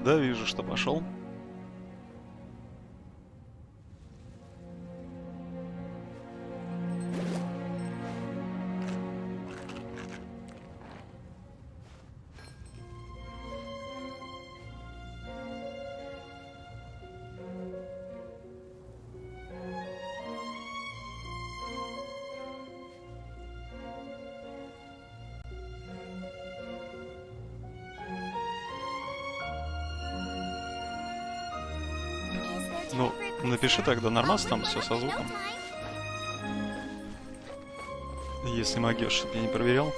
Да, вижу, что пошел. Ну, напиши тогда нормас, там все со звуком. Если могешь, чтобы я не проверял.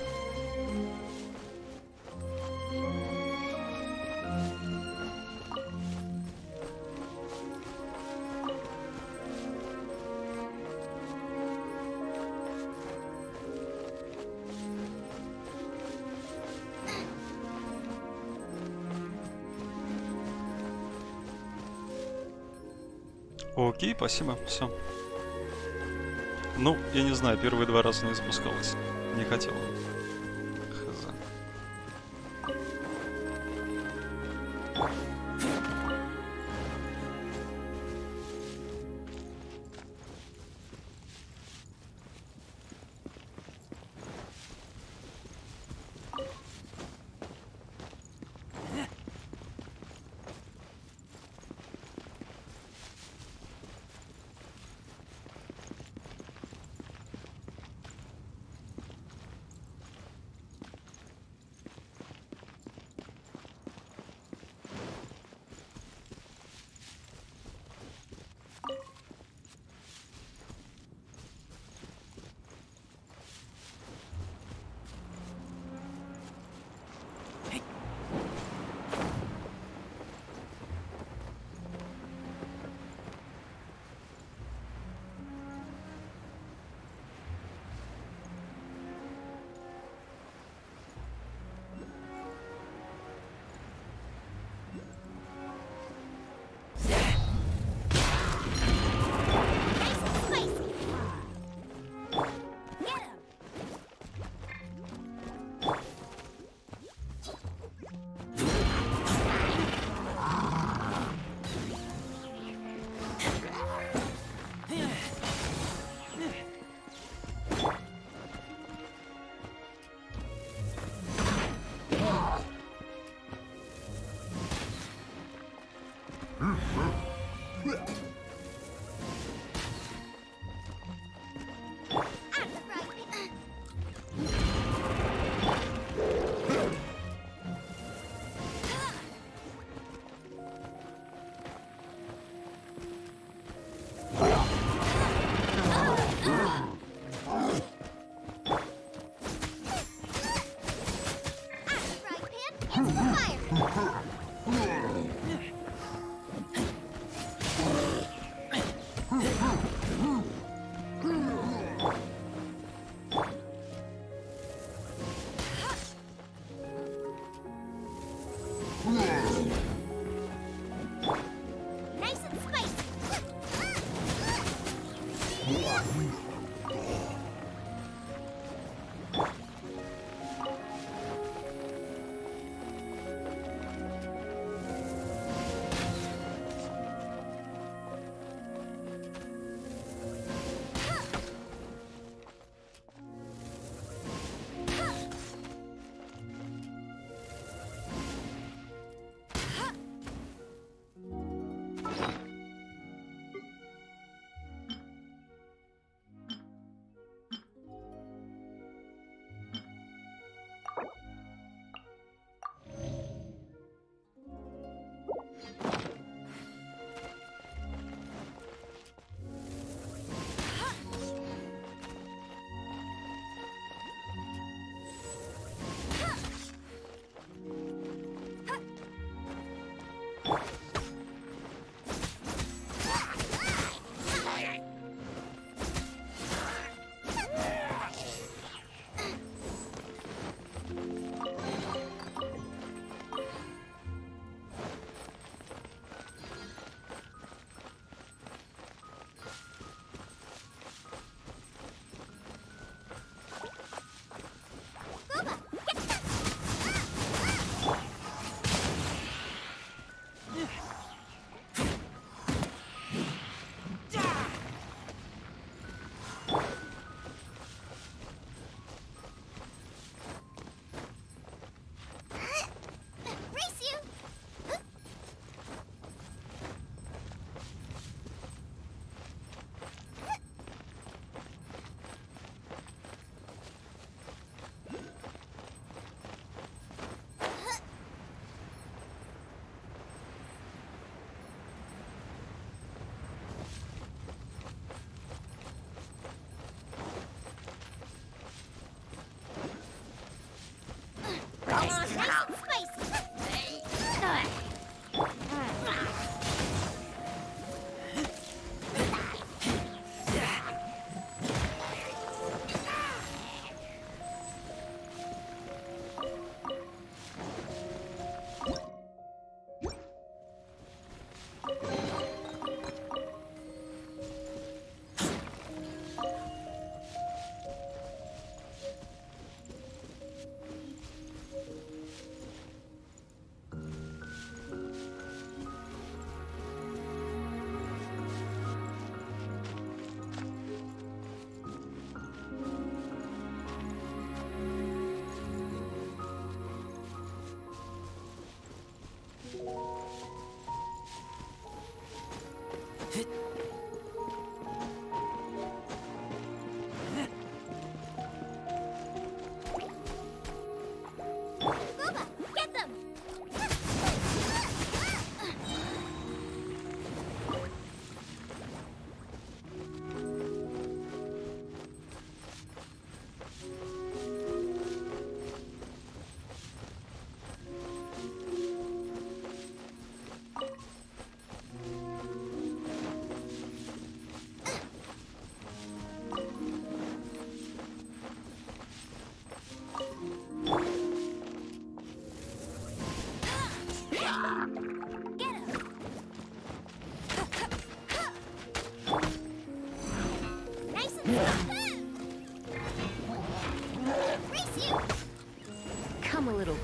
Окей, спасибо, все. Ну, я не знаю, первые 2 раза не запускалось. Не хотел. Хз.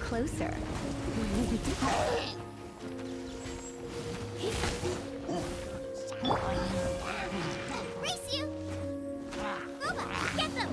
closer. Race you! Boba, get them!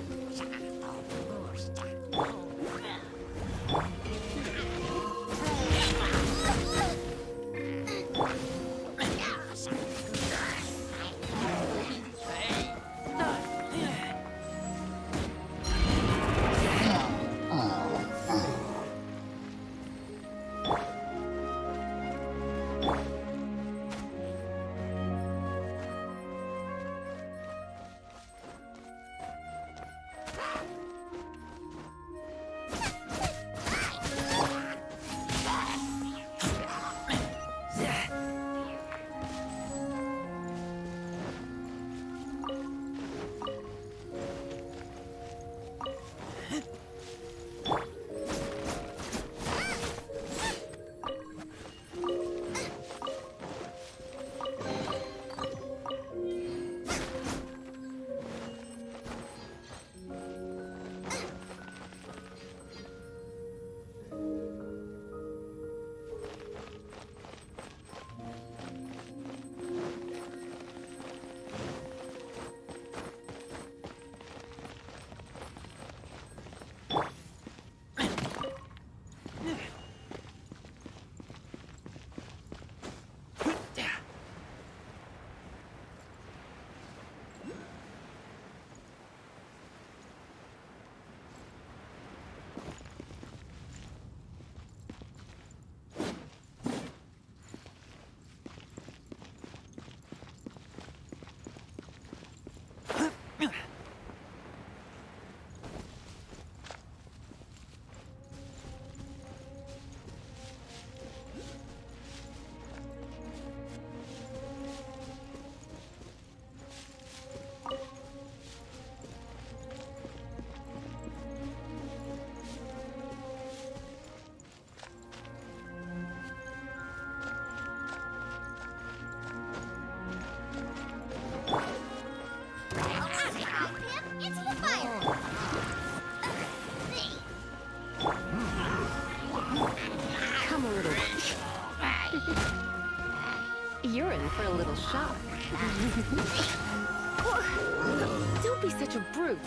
You're in for a little shock. Don't be such a brute.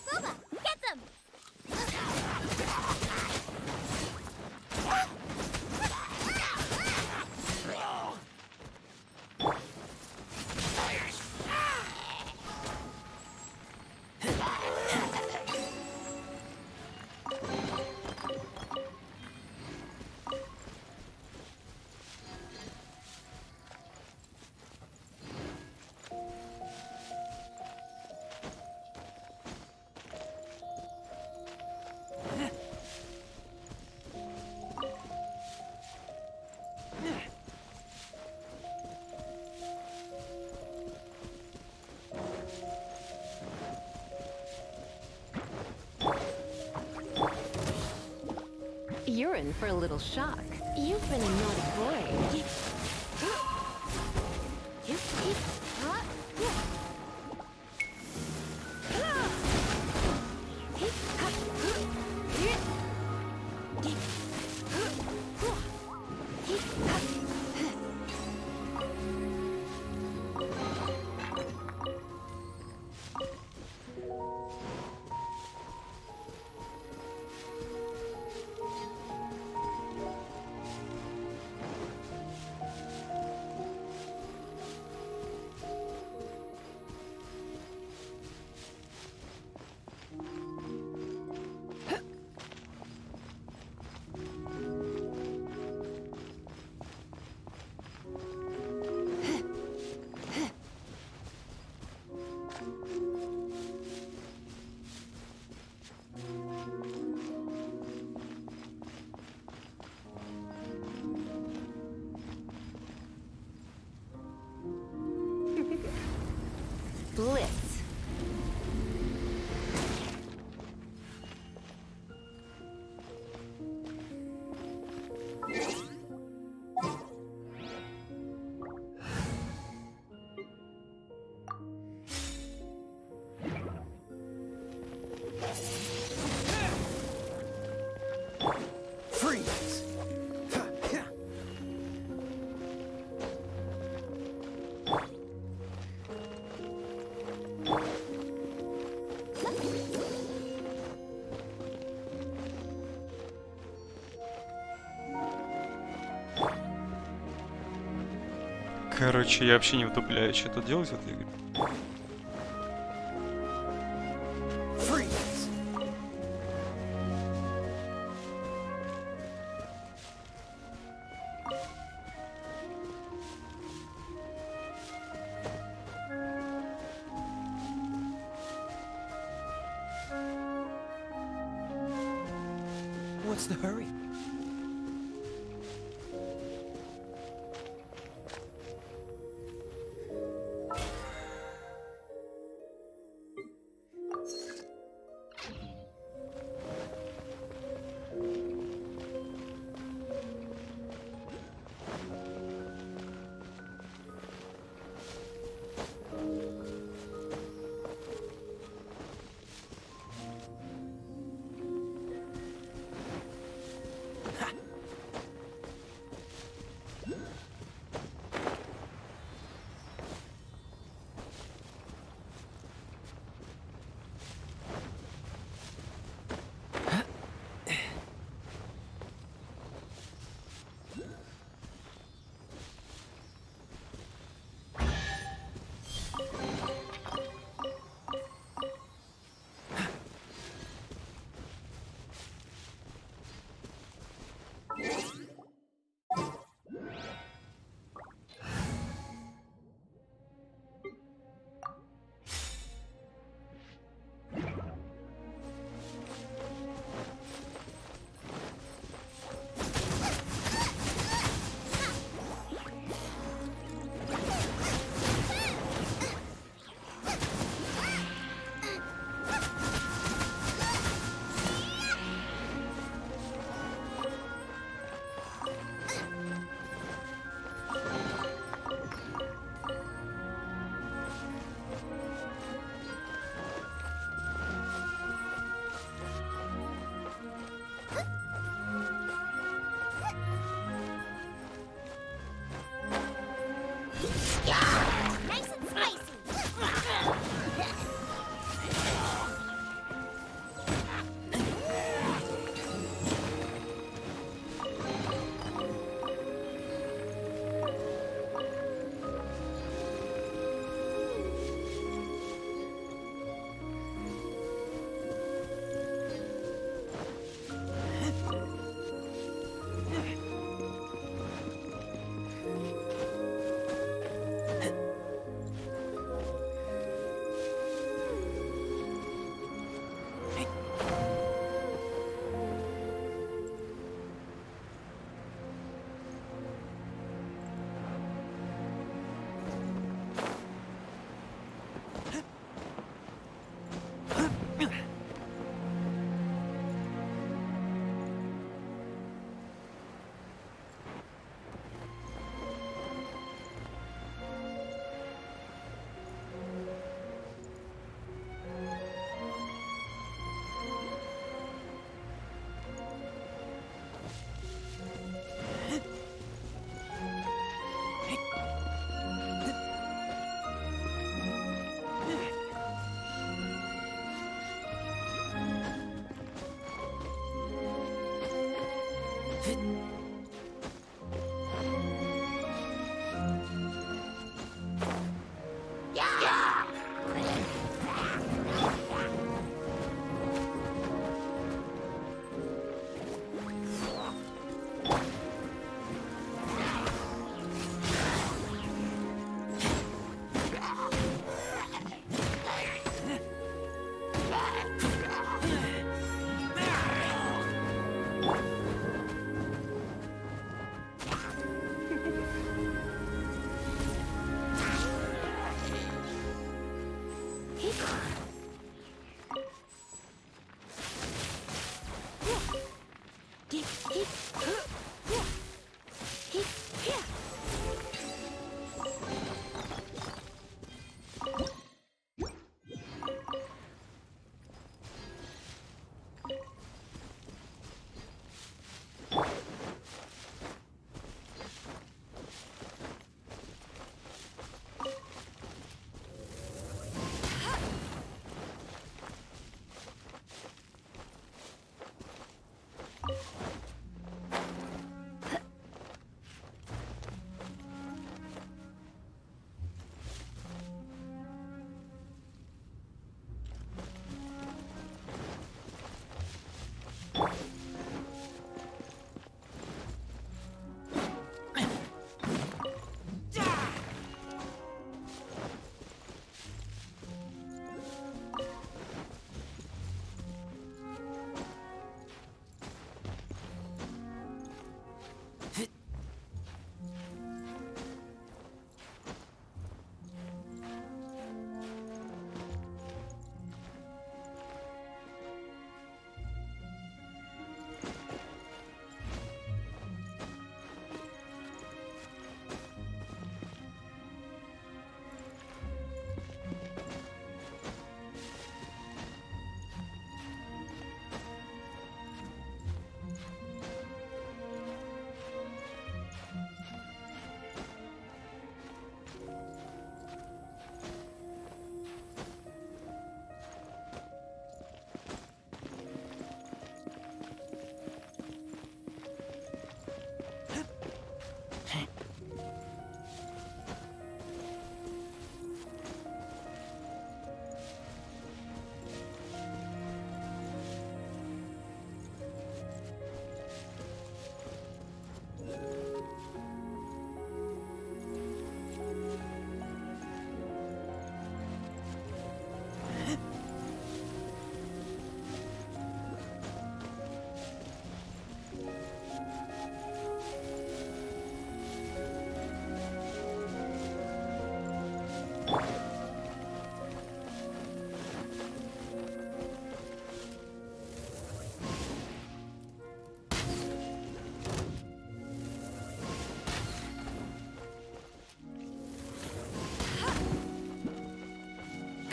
Booba, get them! You're in for a little shock. You've been a naughty boy. Bliss. Freeze! Короче, я вообще не вдупляю, что тут делать в этой игре. Freeze! What's the hurry?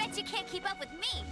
Bet you can't keep up with me.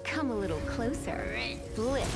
Come a little closer. Blitz.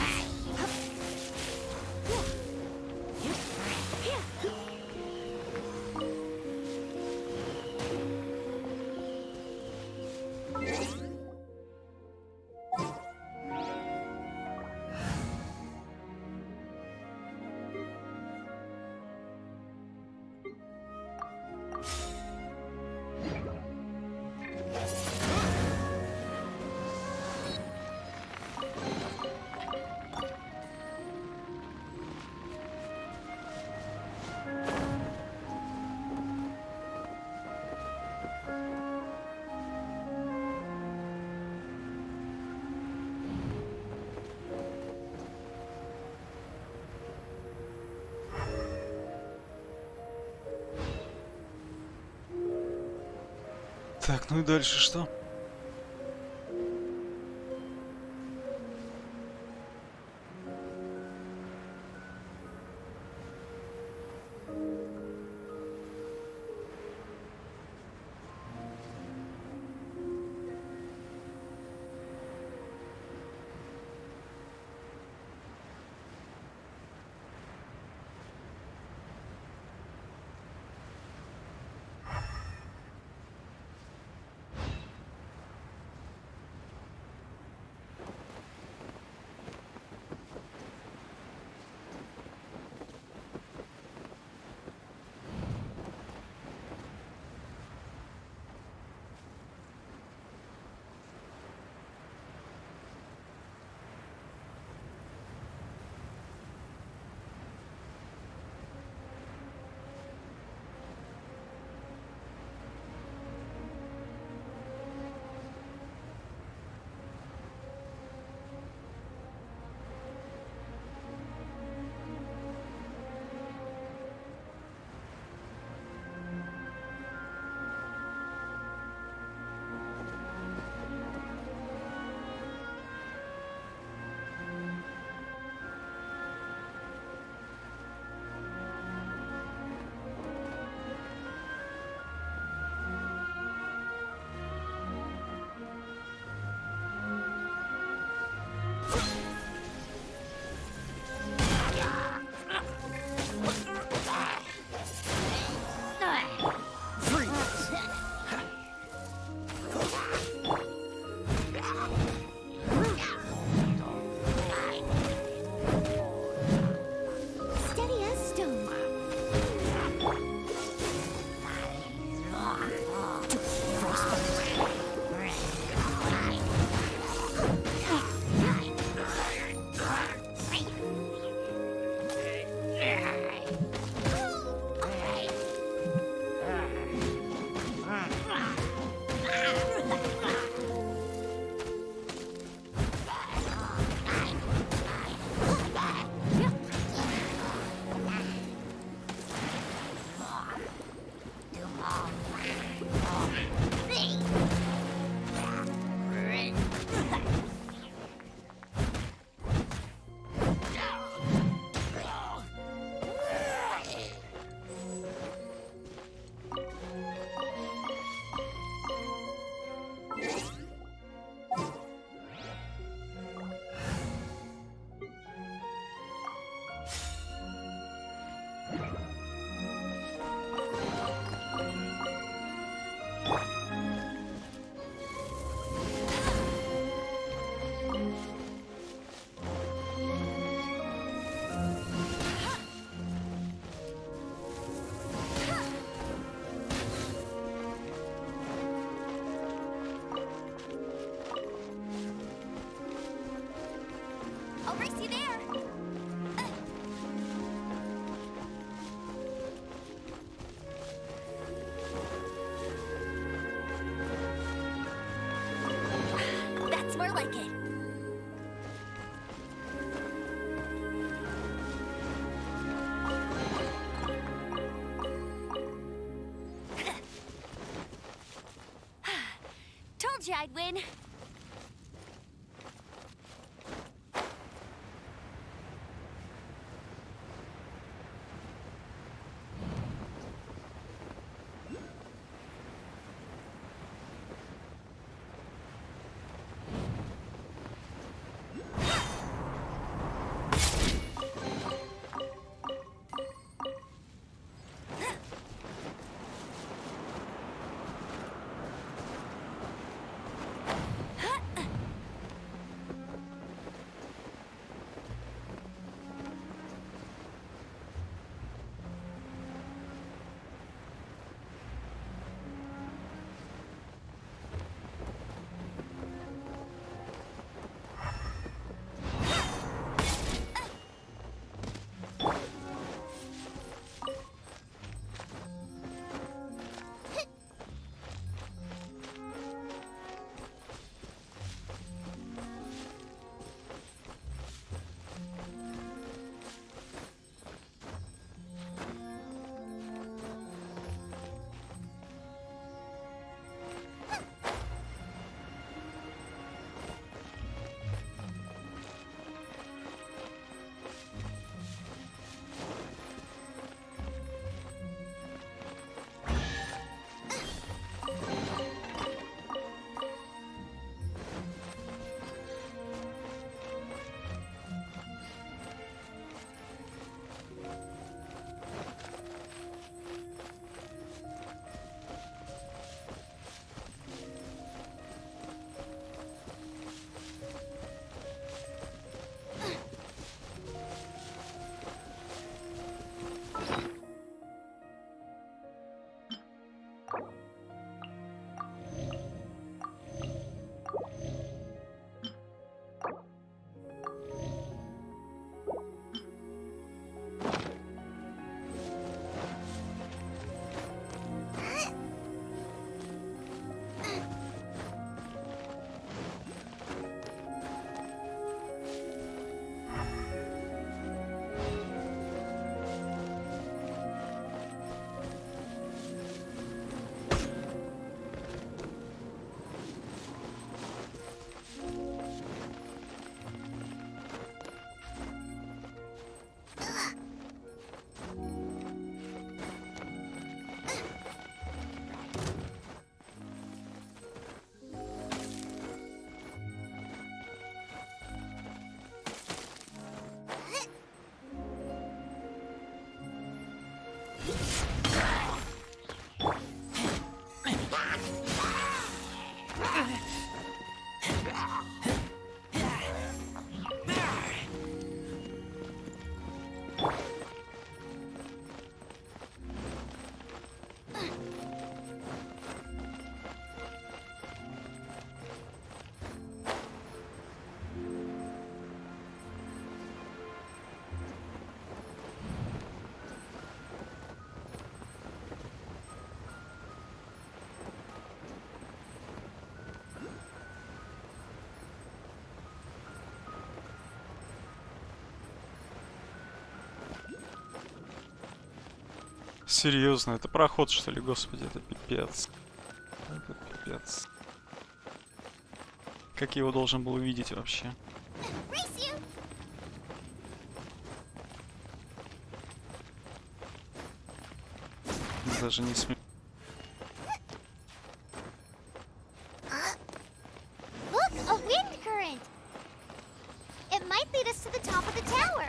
Так, ну и дальше что? More like it. Told you I'd win. Серьезно, это проход, что ли? Господи, это пипец. Это пипец. Как я его должен был увидеть вообще? Race you! Даже не смею. Look, a wind current! It might lead us to the top of the tower.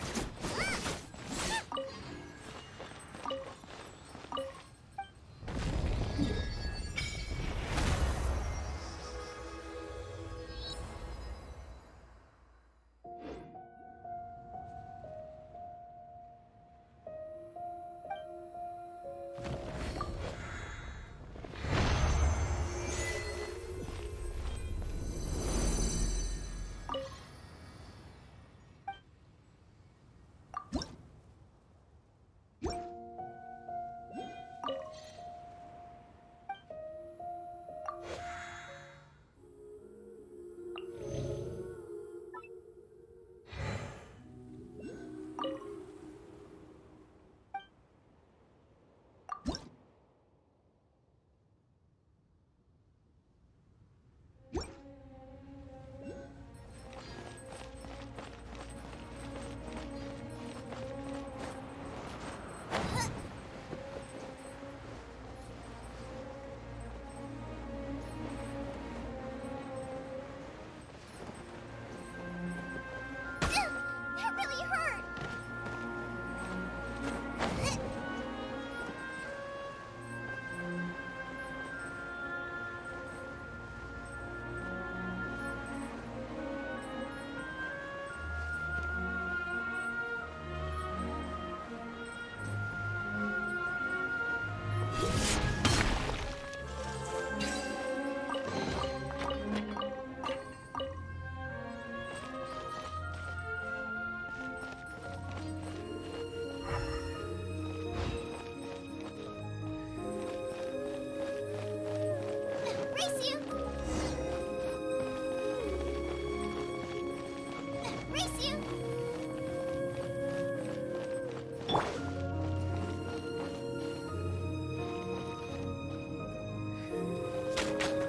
That really hurt! Race you! Race you!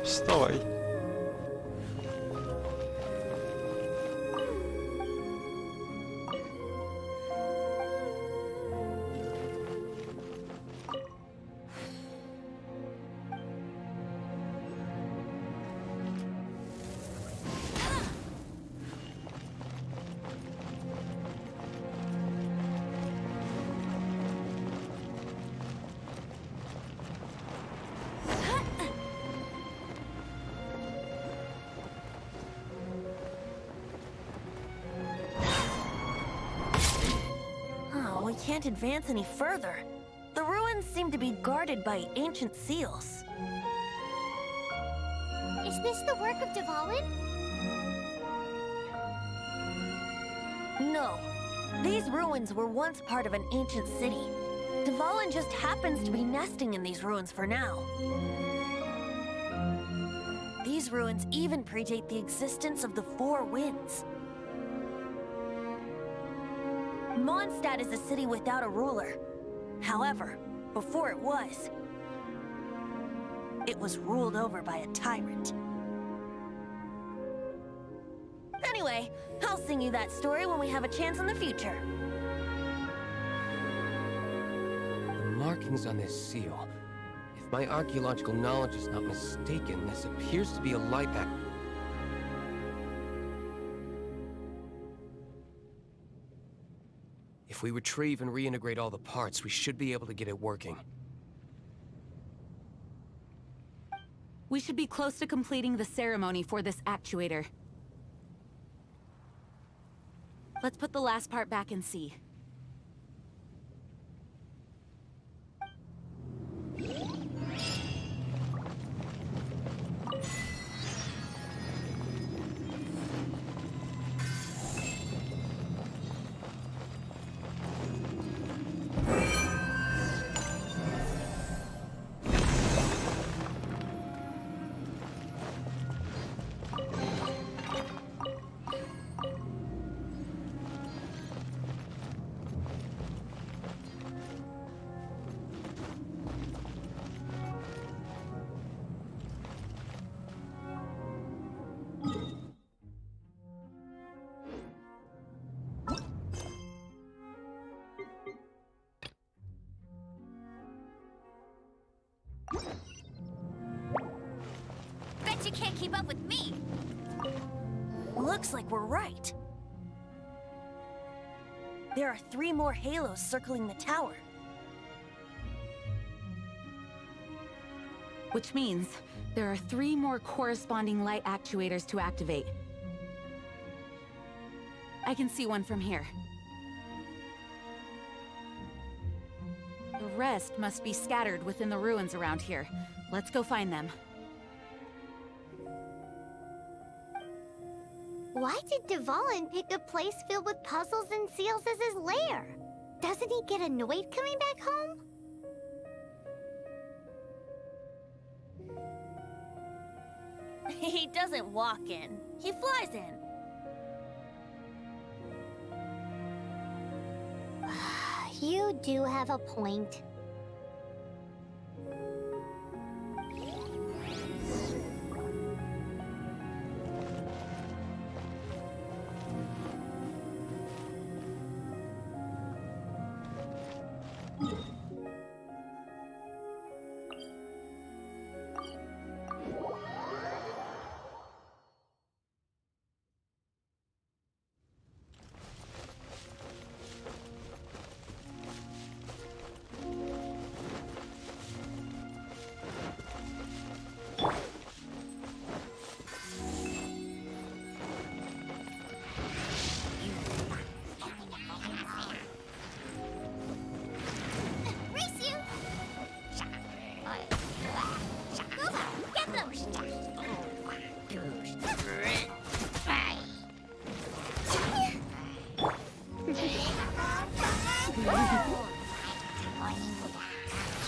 Вставай. Oh, we can't advance any further. The ruins seem to be guarded by ancient seals. Is this the work of Dvalin? No. These ruins were once part of an ancient city. Dvalin just happens to be nesting in these ruins for now. These ruins even predate the existence of the Four Winds. Mondstadt is a city without a ruler. However, before it was ruled over by a tyrant. Anyway, I'll sing you that story when we have a chance in the future. The markings on this seal. If my archaeological knowledge is not mistaken, this appears to be a light act. If we retrieve and reintegrate all the parts, we should be able to get it working. We should be close to completing the ceremony for this actuator. Let's put the last part back and see. keep up with me. Looks like we're right. There are 3 more halos circling the tower. Which means there are 3 more corresponding light actuators to activate. I can see one from here. The rest must be scattered within the ruins around here. Let's go find them. Why did Dvalin pick a place filled with puzzles and seals as his lair? Doesn't he get annoyed coming back home? He doesn't walk in. He flies in. You do have a point.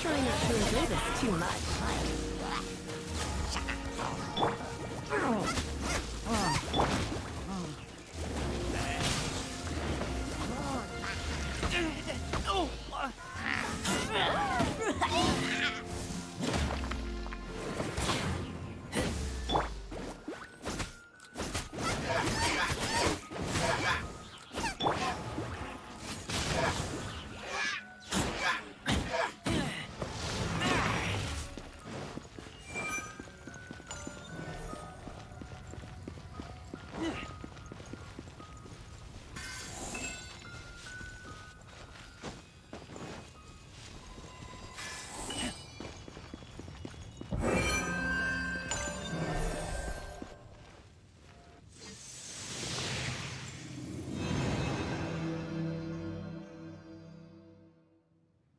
Try not to enjoy this too much.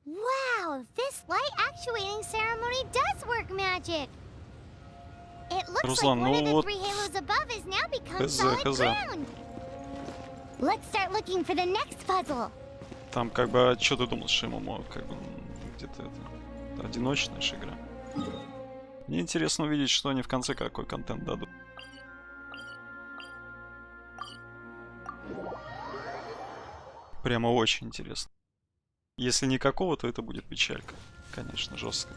Wow, this light actuating ceremony does work magic. It looks Руслан, like one ну of the вот 3 halos above has now become хз, solid хз. ground. Let's start looking for the next puzzle. Там как бы, что ты думал, что ему как бы где-то это одиночная же игра. Мне интересно увидеть, что они в конце какой контент дадут. Прямо очень интересно. Если никакого, то это будет печалька. Конечно, жестко.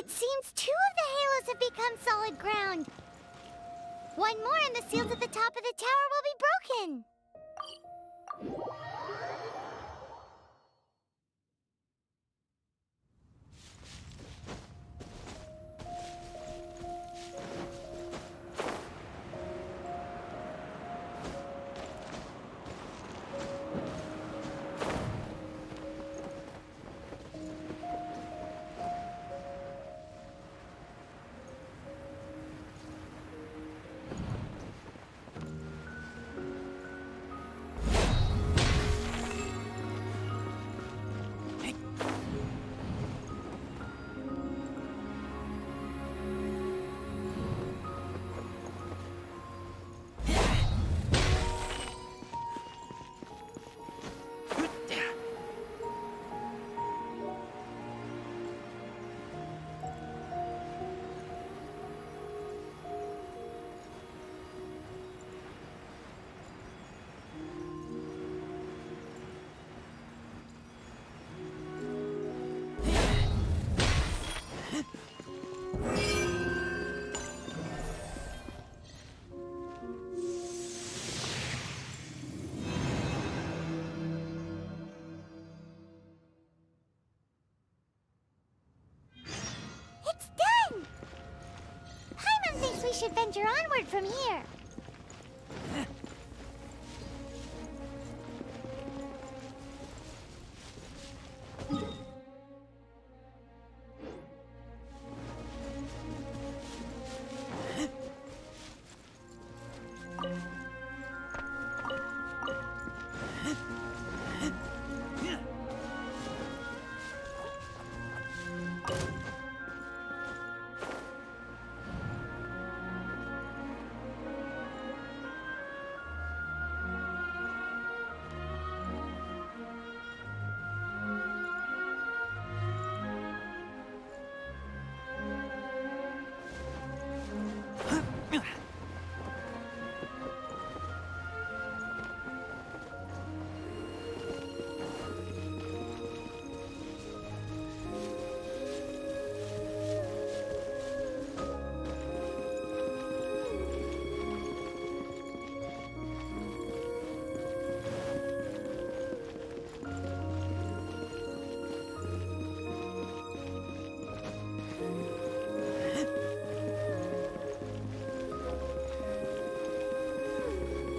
It seems 2 of the halos have become solid ground. 1 more and the seals at the top of the tower will be broken. It's done! Paimon thinks we should venture onward from here.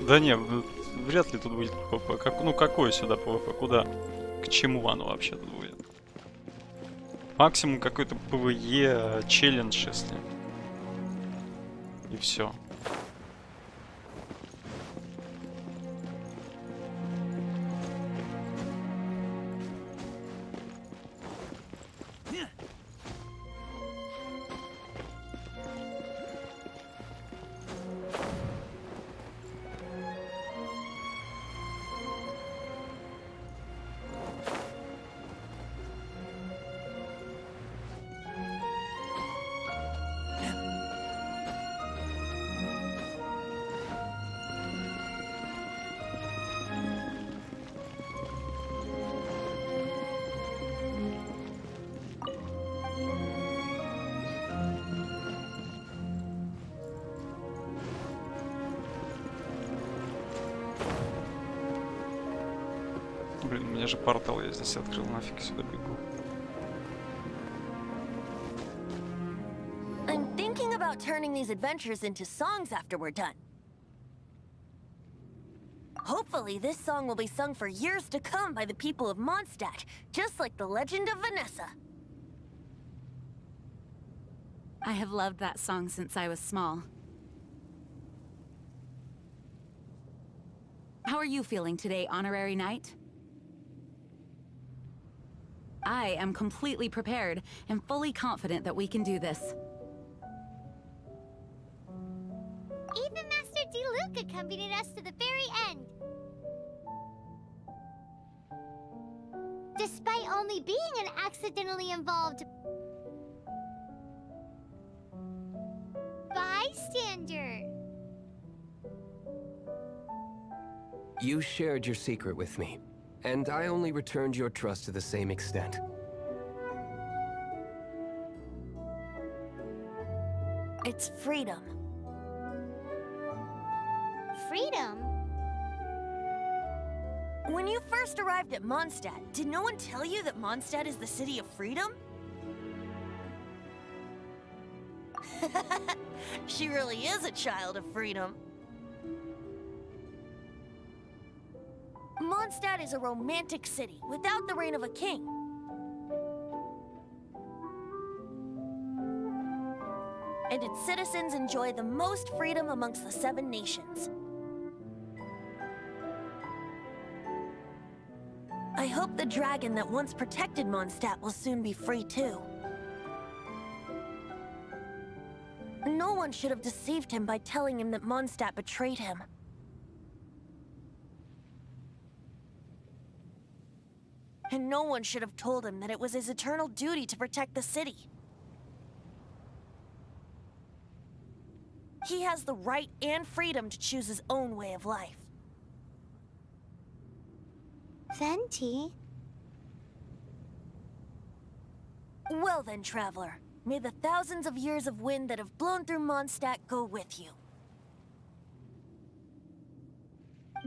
Да не, вряд ли тут будет ПВП. Ну какое сюда ПВП? Куда? К чему оно вообще тут будет? Максимум какой-то ПВЕ челлендж, если. И все. Блин, у меня же портал я здесь открыл, нафиг сюда бегу. I'm thinking about turning these adventures into songs after we're done. Hopefully, this song will be sung for years to come by the people of Mondstadt, just like the legend of Vanessa. I have loved that song since I was small. How are you feeling today, Honorary Knight? I am completely prepared and fully confident that we can do this. Even Master Diluc accompanied us to the very end. Despite only being an accidentally involved bystander. You shared your secret with me, and I only returned your trust to the same extent. It's freedom. Freedom? When you first arrived at Mondstadt, did no one tell you that Mondstadt is the city of freedom? She really is a child of freedom. Mondstadt is a romantic city without the reign of a king. And its citizens enjoy the most freedom amongst the 7 nations. I hope the dragon that once protected Mondstadt will soon be free too. No one should have deceived him by telling him that Mondstadt betrayed him. And no one should have told him that it was his eternal duty to protect the city. He has the right and freedom to choose his own way of life. Venti? Well then, traveler, may the thousands of years of wind that have blown through Mondstadt go with you.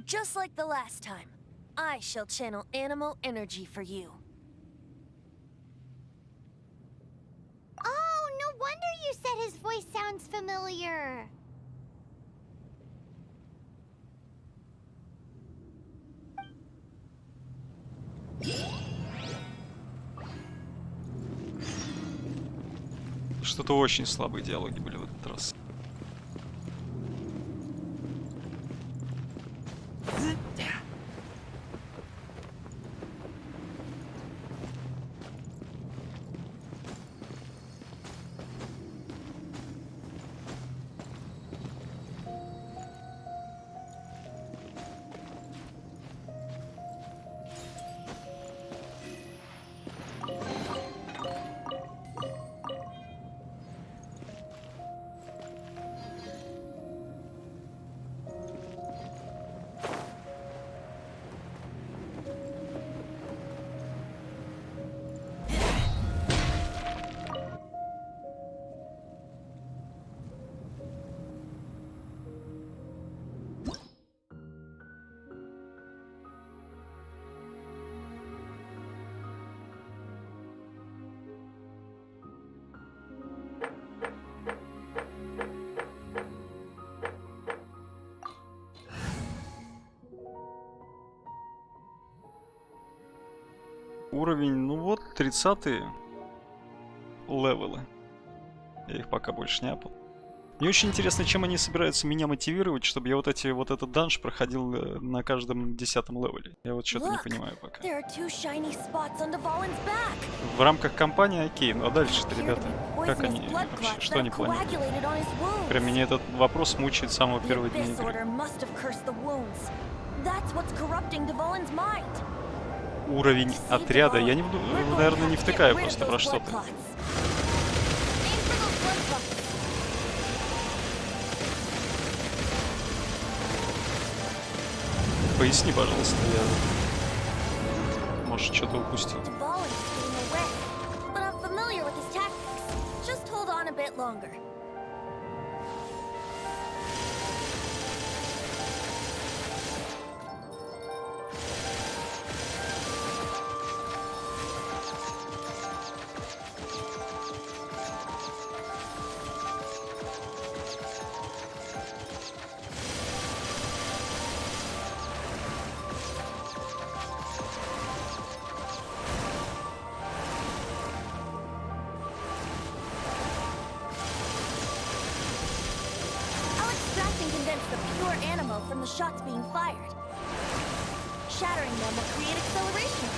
Just like the last time, I shall channel animal energy for you. Oh, no wonder you said his voice sounds familiar. Что-то очень слабые диалоги были в этот раз. Уровень, ну вот, 30-е левелы. Я их пока больше не апал. Мне очень интересно, чем они собираются меня мотивировать, чтобы я вот этот данж проходил на каждом 10-м левеле. Я вот что-то не понимаю пока. В рамках компании окей, ну а дальше-то, ребята, как они вообще, что они планируют? Прям меня этот вопрос мучает с самого первого дня игры. Уровень отряда, я не буду, наверное, не втыкаю просто про что-то. Поясни, пожалуйста, я, может, что-то упустил. Shots being fired. Shattering them will create acceleration.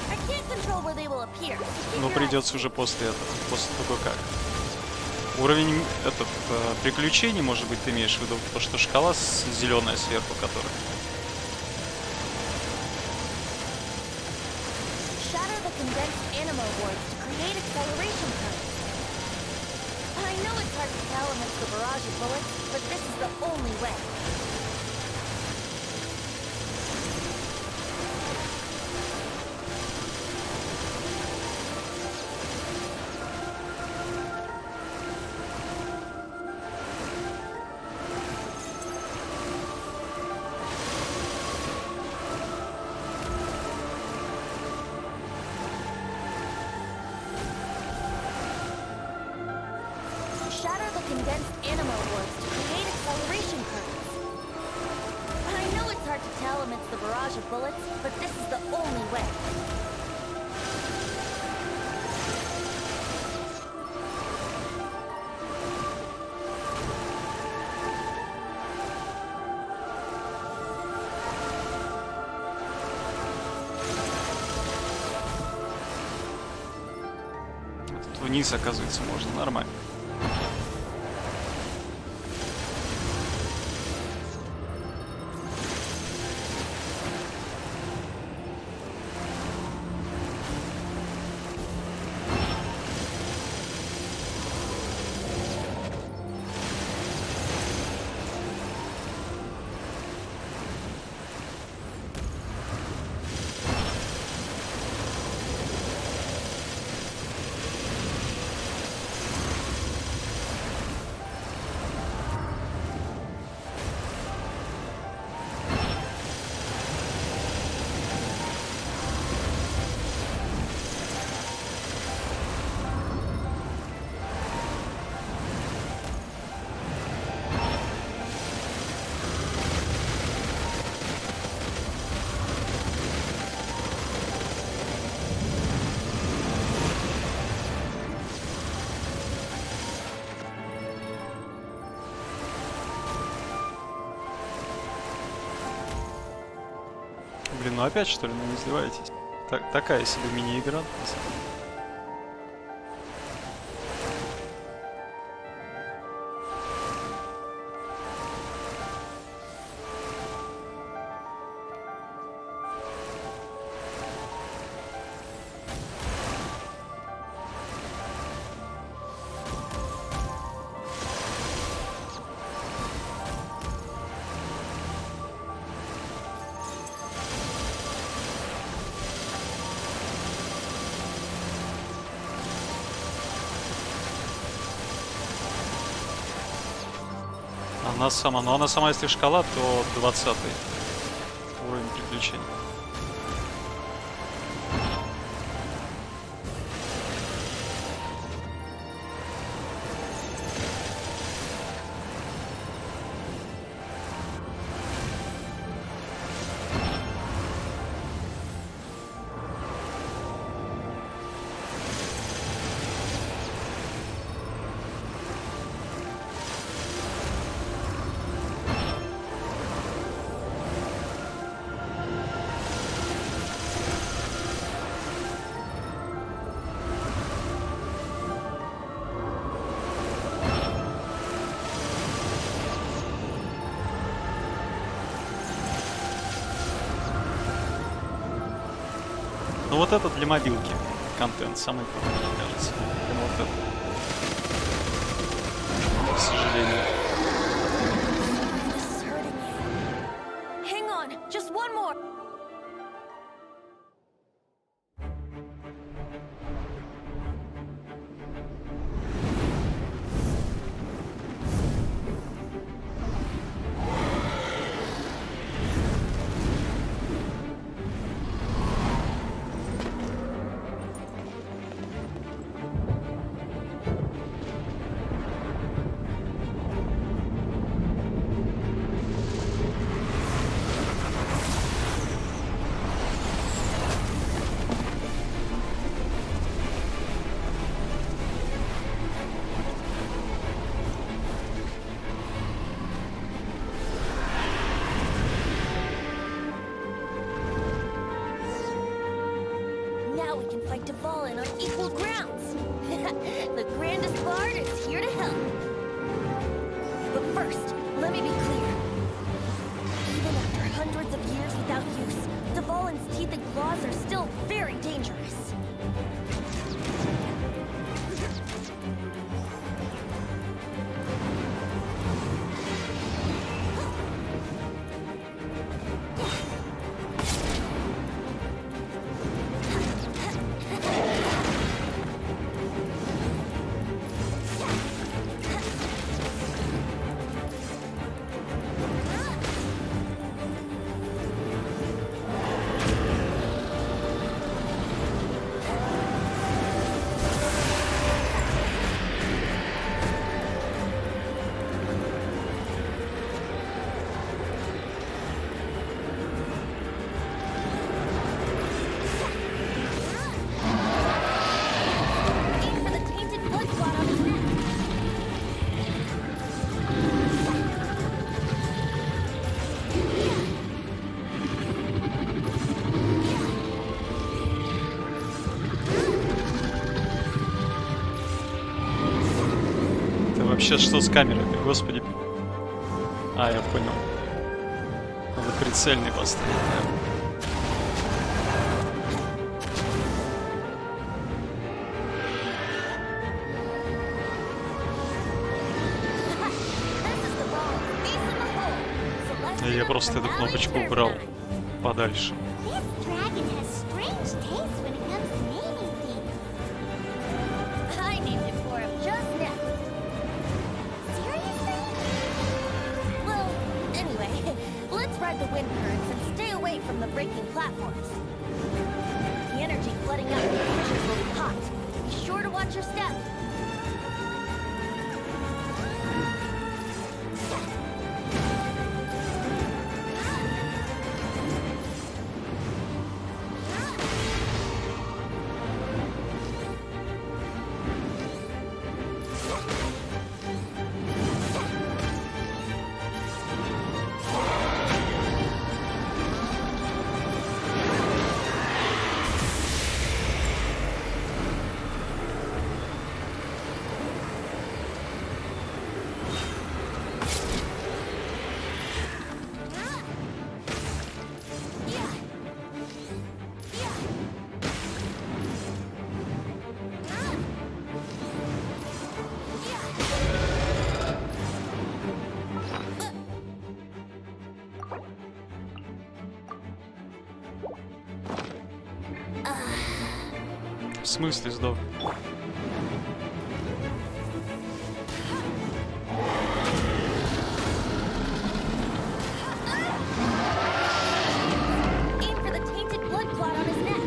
I can't control where they will appear. Но придется уже после этого, после того как. Уровень приключений, может быть, ты имеешь в виду, потому что шкала зеленая сверху, которая. Shatter the condensed animal wards to create acceleration currents. I know it's hard to tell amidst the barrage of bullets, but this is the only way. barrage of bullets, but this is the only way. Тут вниз, оказывается, можно нормально. Блин, ну опять что ли, ну не издеваетесь? Такая себе мини-игра. Она сама, если шкала, то 20-й уровень приключений. Ну вот это для мобилки контент самый крутой, мне кажется. Именно вот это. К сожалению. Hang on, just one more. Now we can fight Dvalin on equal grounds. The grandest bard is here to help. But first, let me be clear. Even after hundreds of years without use, Dvalin's teeth and claws are still very dangerous. сейчас что с камерой? Господи. А, я понял. Надо прицельный поставить, да. Я просто эту кнопочку убрал подальше. This dragon has strange taste when it comes to naming things. I named it for him just now. Seriously? Well, anyway, let's ride the wind currents and stay away from the breaking platforms. The energy flooding out the fissures will be hot. Be sure to watch your step. В смысле сдох? Aim for the tainted blood clot on his neck.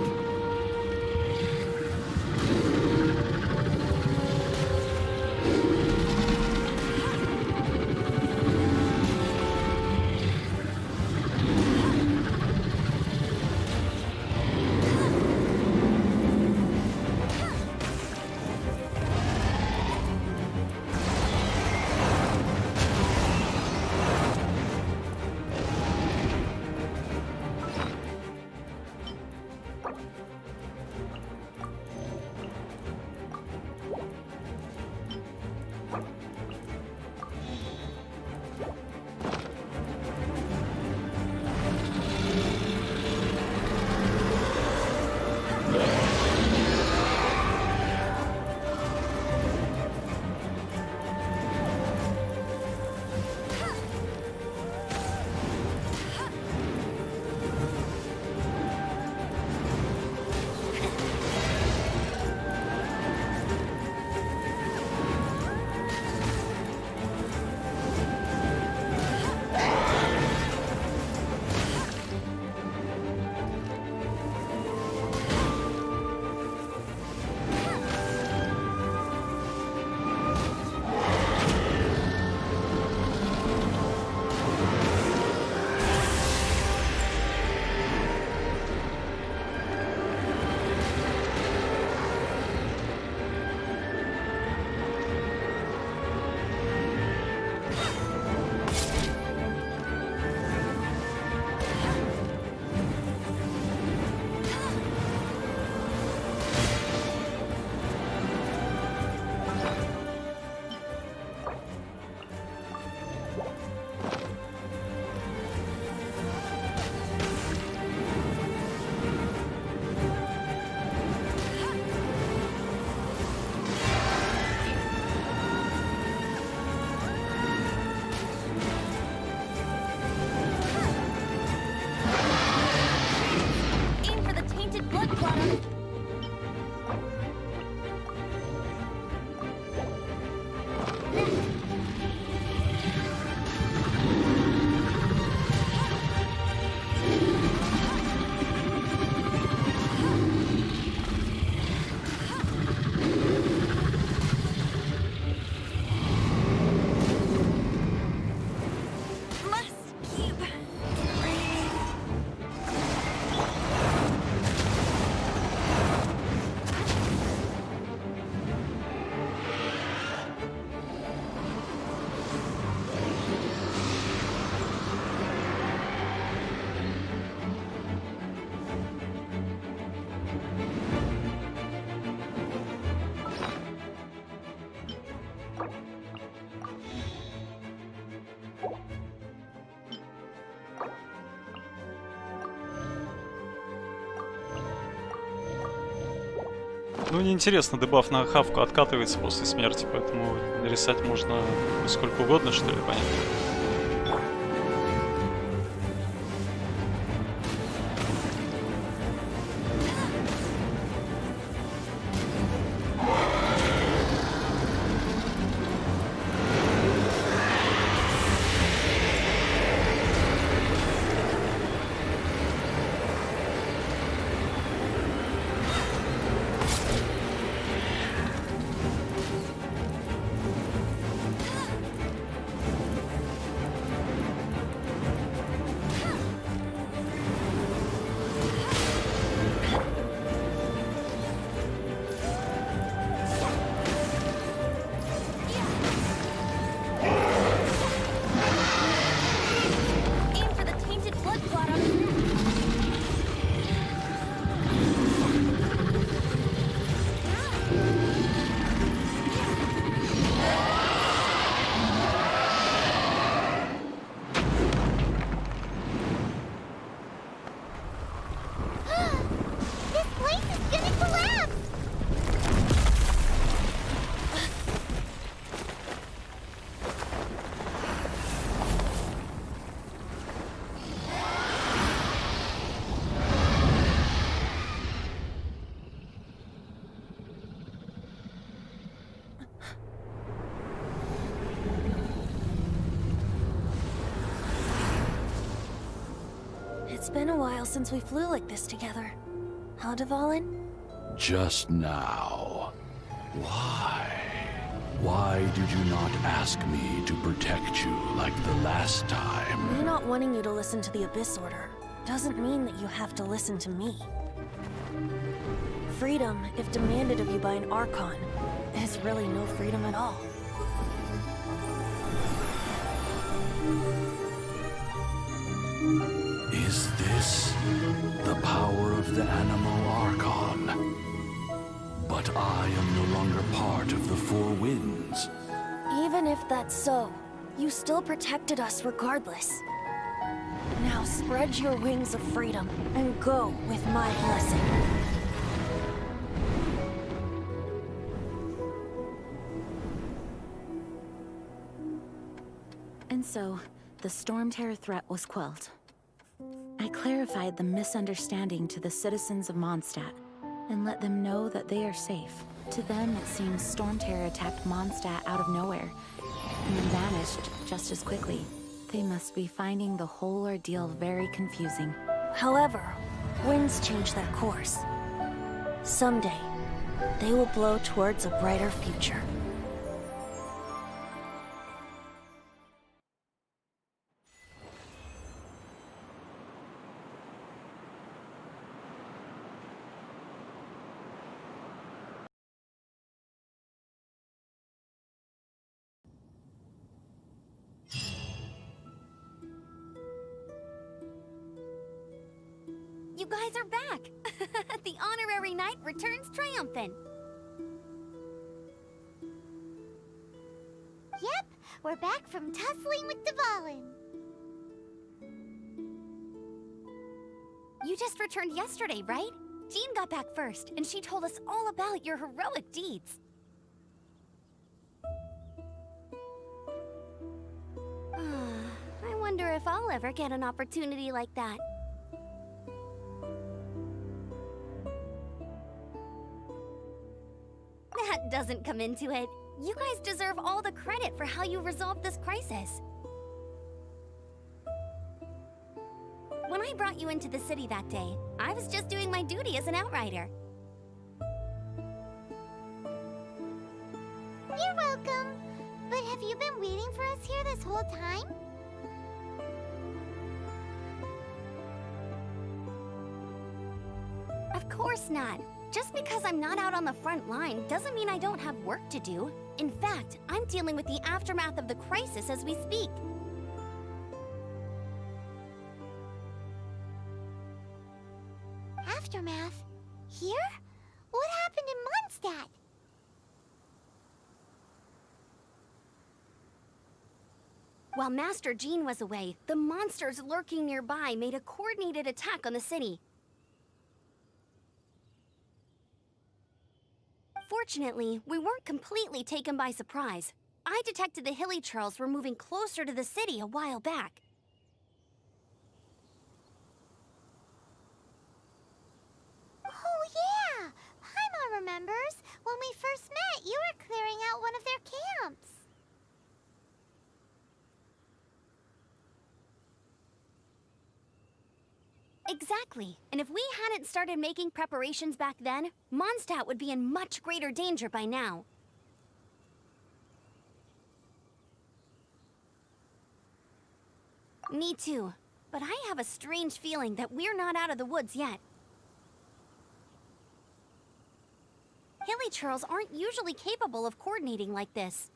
Ну, неинтересно, дебаф на хавку откатывается после смерти, поэтому рисать можно сколько угодно, что ли, понятно. Aim for the tainted blood clot on his neck. This place is gonna collapse! It's been a while since we flew like this together. Huh, Dvalin? Just now. Why? Why did you not ask me to protect you like the last time? Me not wanting you to listen to the Abyss Order doesn't mean that you have to listen to me. Freedom, if demanded of you by an Archon, is really no freedom at all. Is this the power of the animal Archon? But I am no longer part of the Four Winds. Even if that's so, you still protected us regardless. Now spread your wings of freedom and go with my blessing. And so, the Storm Terror threat was quelled. I clarified the misunderstanding to the citizens of Mondstadt and let them know that they are safe. To them, it seems Storm Terror attacked Mondstadt out of nowhere and then vanished just as quickly. They must be finding the whole ordeal very confusing. However, winds change their course. Someday, they will blow towards a brighter future. You guys are back! The honorary knight returns triumphant. Yep, we're back from tussling with Dvalin. You just returned yesterday, right? Jean got back first, and she told us all about your heroic deeds. I wonder if I'll ever get an opportunity like that. That doesn't come into it. You guys deserve all the credit for how you resolved this crisis. When I brought you into the city that day, I was just doing my duty as an outrider. You're welcome. But have you been waiting for us here this whole time? Of course not. Just because I'm not out on the front line doesn't mean I don't have work to do. In fact, I'm dealing with the aftermath of the crisis as we speak. Aftermath? Here? What happened in Mondstadt? While Master Jean was away, the monsters lurking nearby made a coordinated attack on the city. Fortunately, we weren't completely taken by surprise. I detected the hilly churls were moving closer to the city a while back. Oh, yeah! Paimon remembers. When we first met, you were clearing out one of their camps. Exactly. And if we hadn't started making preparations back then, Mondstadt would be in much greater danger by now. Me too. But I have a strange feeling that we're not out of the woods yet. Hilly churls aren't usually capable of coordinating like this.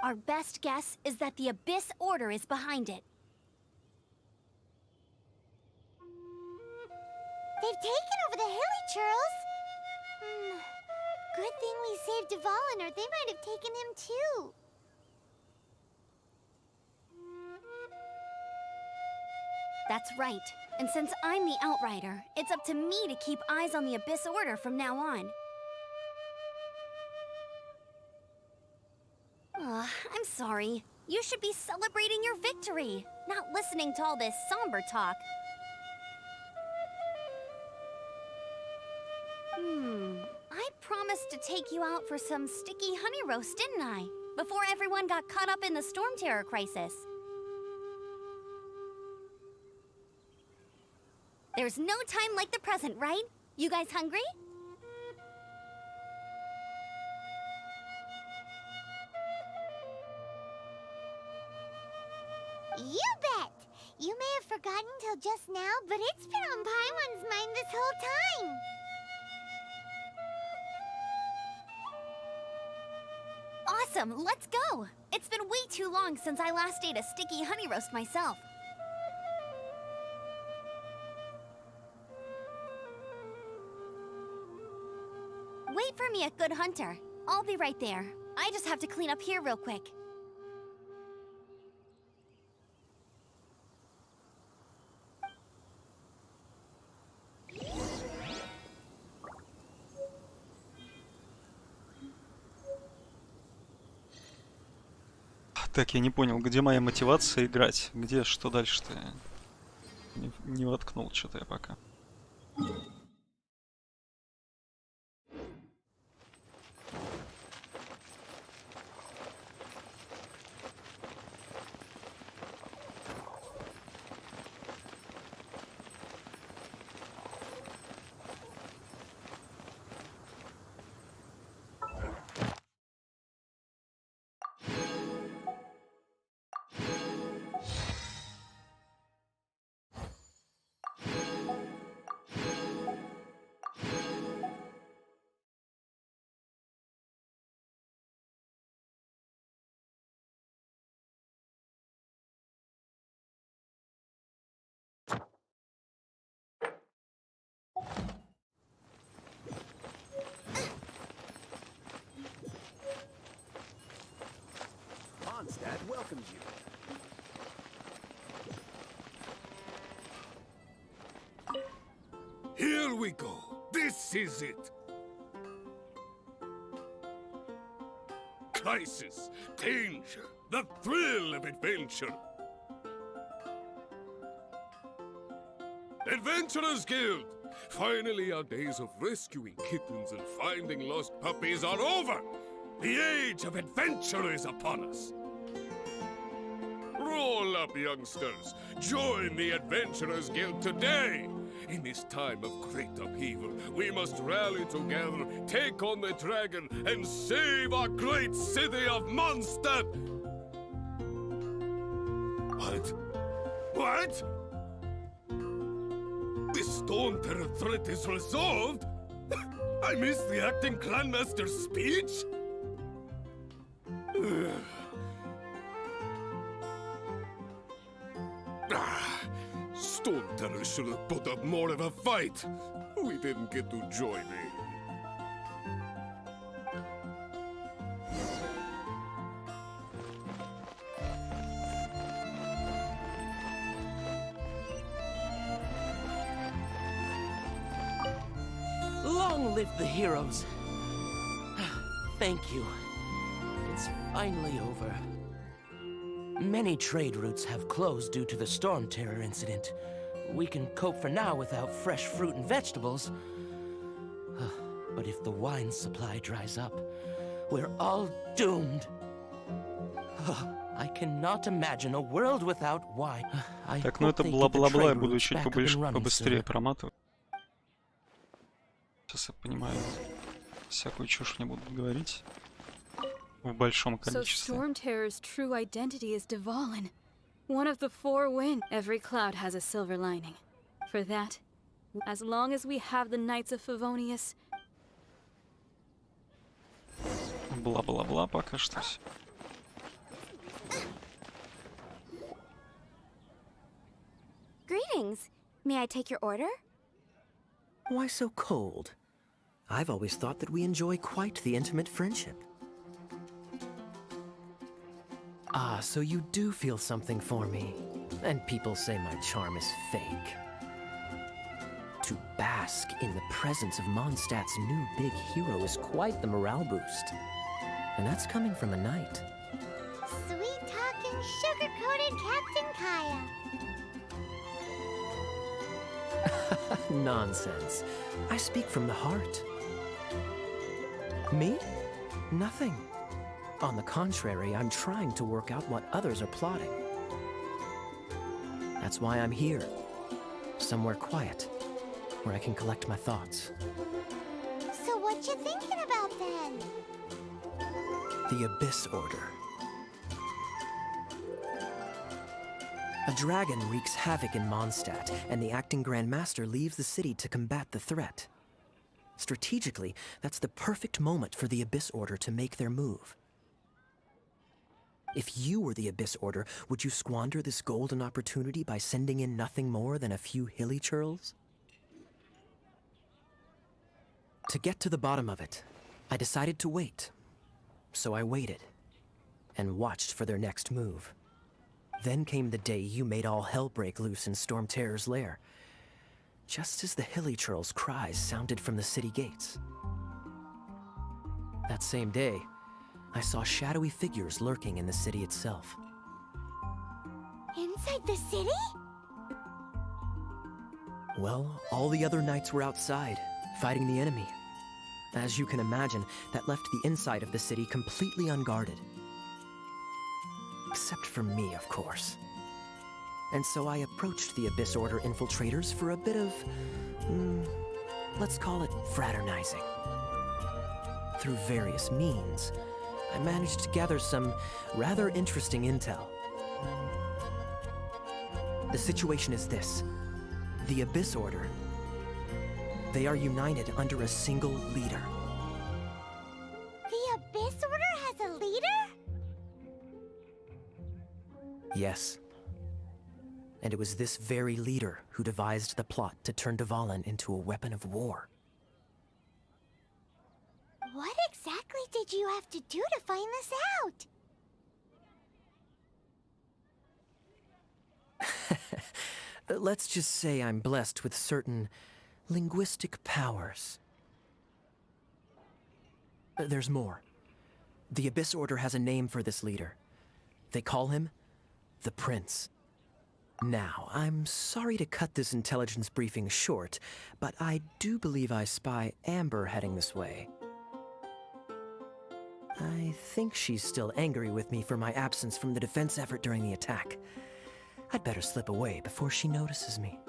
Our best guess is that the Abyss Order is behind it. They've taken over the hilly churls. Good thing we saved Dvalin, or they might have taken him too. That's right. And since I'm the Outrider, it's up to me to keep eyes on the Abyss Order from now on. I'm sorry. You should be celebrating your victory, not listening to all this somber talk. I promised to take you out for some sticky honey roast, didn't I? Before everyone got caught up in the storm terror crisis. There's no time like the present, right? You guys hungry? You bet! You may have forgotten till just now, but it's been on Paimon's mind this whole time. Awesome, let's go! It's been way too long since I last ate a sticky honey roast myself. Wait for me at Good Hunter. I'll be right there. I just have to clean up here real quick. Так, я не понял, где моя мотивация играть? Где, что дальше-то? Не воткнул что-то я пока. Mondstadt welcomes you. Here we go. This is it. Crisis, danger, the thrill of adventure. Adventurers Guild! Finally, our days of rescuing kittens and finding lost puppies are over! The age of adventure is upon us! Roll up, youngsters! Join the Adventurers Guild today! In this time of great upheaval, we must rally together, take on the dragon, and save our great city of Mondstadt! What? What? The Stone Terror threat is resolved? I missed the acting Clanmaster's speech? Stone Terror should have put up more of a fight. We didn't get to join in. Long live the heroes. Thank you. It's finally over. Many trade routes have closed due to the storm terror incident. We can cope for now without fresh fruit and vegetables. But if the wine supply dries up, we're all doomed. I cannot imagine a world without wine. Так, ну это бла-бла-бла, я буду чуть побыстрее проматывать. Сейчас я понимаю, всякую чушь мне будут говорить в большом So количестве. Storm Terror's true identity is Dvalin, one of the four winds. Every cloud has a silver lining. For that, as long as we have the Knights of Favonius. Бла-бла-бла пока что. Greetings. May I take your order? Why so cold? I've always thought that we enjoy quite the intimate friendship. Ah, so you do feel something for me. And people say my charm is fake. To bask in the presence of Mondstadt's new big hero is quite the morale boost. And that's coming from a knight. Sweet-talking, sugar-coated Captain Kaya. Nonsense. I speak from the heart. Me? Nothing. On the contrary, I'm trying to work out what others are plotting. That's why I'm here. Somewhere quiet, where I can collect my thoughts. So what you thinking about then? The Abyss Order. A dragon wreaks havoc in Mondstadt, and the acting Grand Master leaves the city to combat the threat. Strategically, that's the perfect moment for the Abyss Order to make their move. If you were the Abyss Order, would you squander this golden opportunity by sending in nothing more than a few hilly churls? To get to the bottom of it, I decided to wait. So I waited, and watched for their next move. Then came the day you made all hell break loose in Storm Terror's lair, just as the hilly churl's cries sounded from the city gates. That same day, I saw shadowy figures lurking in the city itself. Inside the city? Well, all the other knights were outside, fighting the enemy. As you can imagine, that left the inside of the city completely unguarded. Except for me, of course. And so I approached the Abyss Order infiltrators for a bit of, let's call it fraternizing. Through various means, I managed to gather some rather interesting intel. The situation is this. The Abyss Order, they are united under a single leader. The Abyss Order has a leader? Yes. And it was this very leader who devised the plot to turn Dvalin into a weapon of war. What exactly did you have to do to find this out? Let's just say I'm blessed with certain linguistic powers. There's more. The Abyss Order has a name for this leader. They call him the Prince. Now, I'm sorry to cut this intelligence briefing short, but I do believe I spy Amber heading this way. I think she's still angry with me for my absence from the defense effort during the attack. I'd better slip away before she notices me.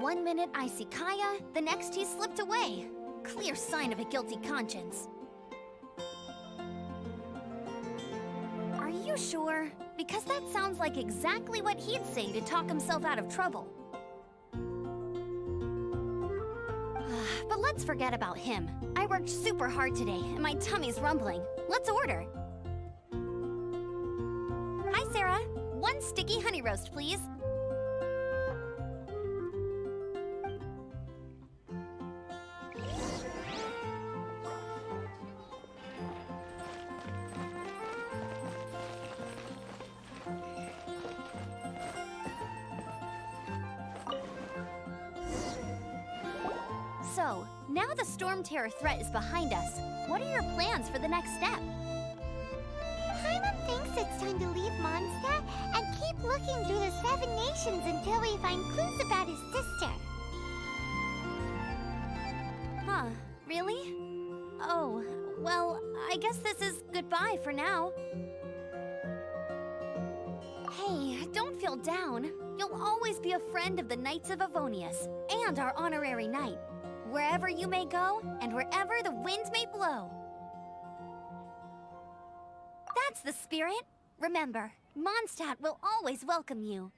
One minute I see Kaya, the next he slipped away. Clear sign of a guilty conscience. Are you sure? Because that sounds like exactly what he'd say to talk himself out of trouble. But let's forget about him. I worked super hard today, and my tummy's rumbling. Let's order. Hi, Sarah. One sticky honey roast, please. So, now the storm terror threat is behind us. What are your plans for the next step? Paimon thinks it's time to leave Mondstadt and keep looking through the 7 nations until we find clues about his sister. Huh, really? Oh, well, I guess this is goodbye for now. Hey, don't feel down. You'll always be a friend of the Knights of Avonius and our honorary knight. Wherever you may go, and wherever the winds may blow. That's the spirit. Remember, Mondstadt will always welcome you.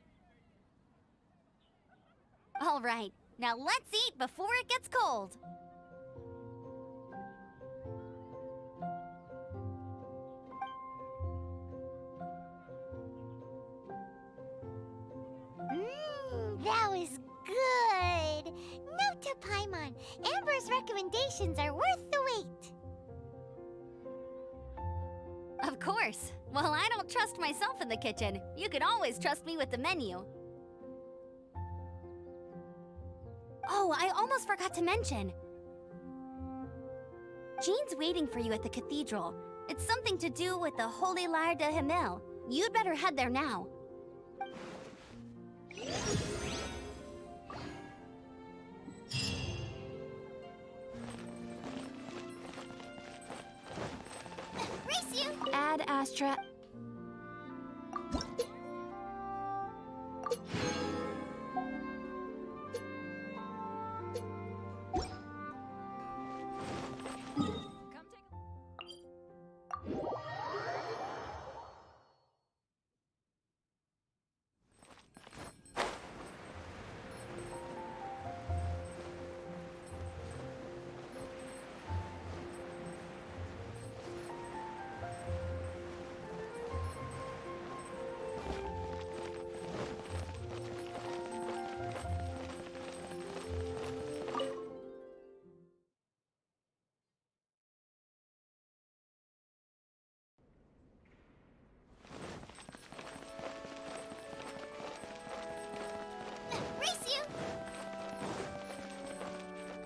All right, now let's eat before it gets cold. That was good. Note to Paimon, Amber's recommendations are worth the wait. Of course. Well, I don't trust myself in the kitchen. You can always trust me with the menu. Oh, I almost forgot to mention. Jean's waiting for you at the cathedral. It's something to do with the Holy Lyre de Himmel. You'd better head there now. Race you! Add Astra.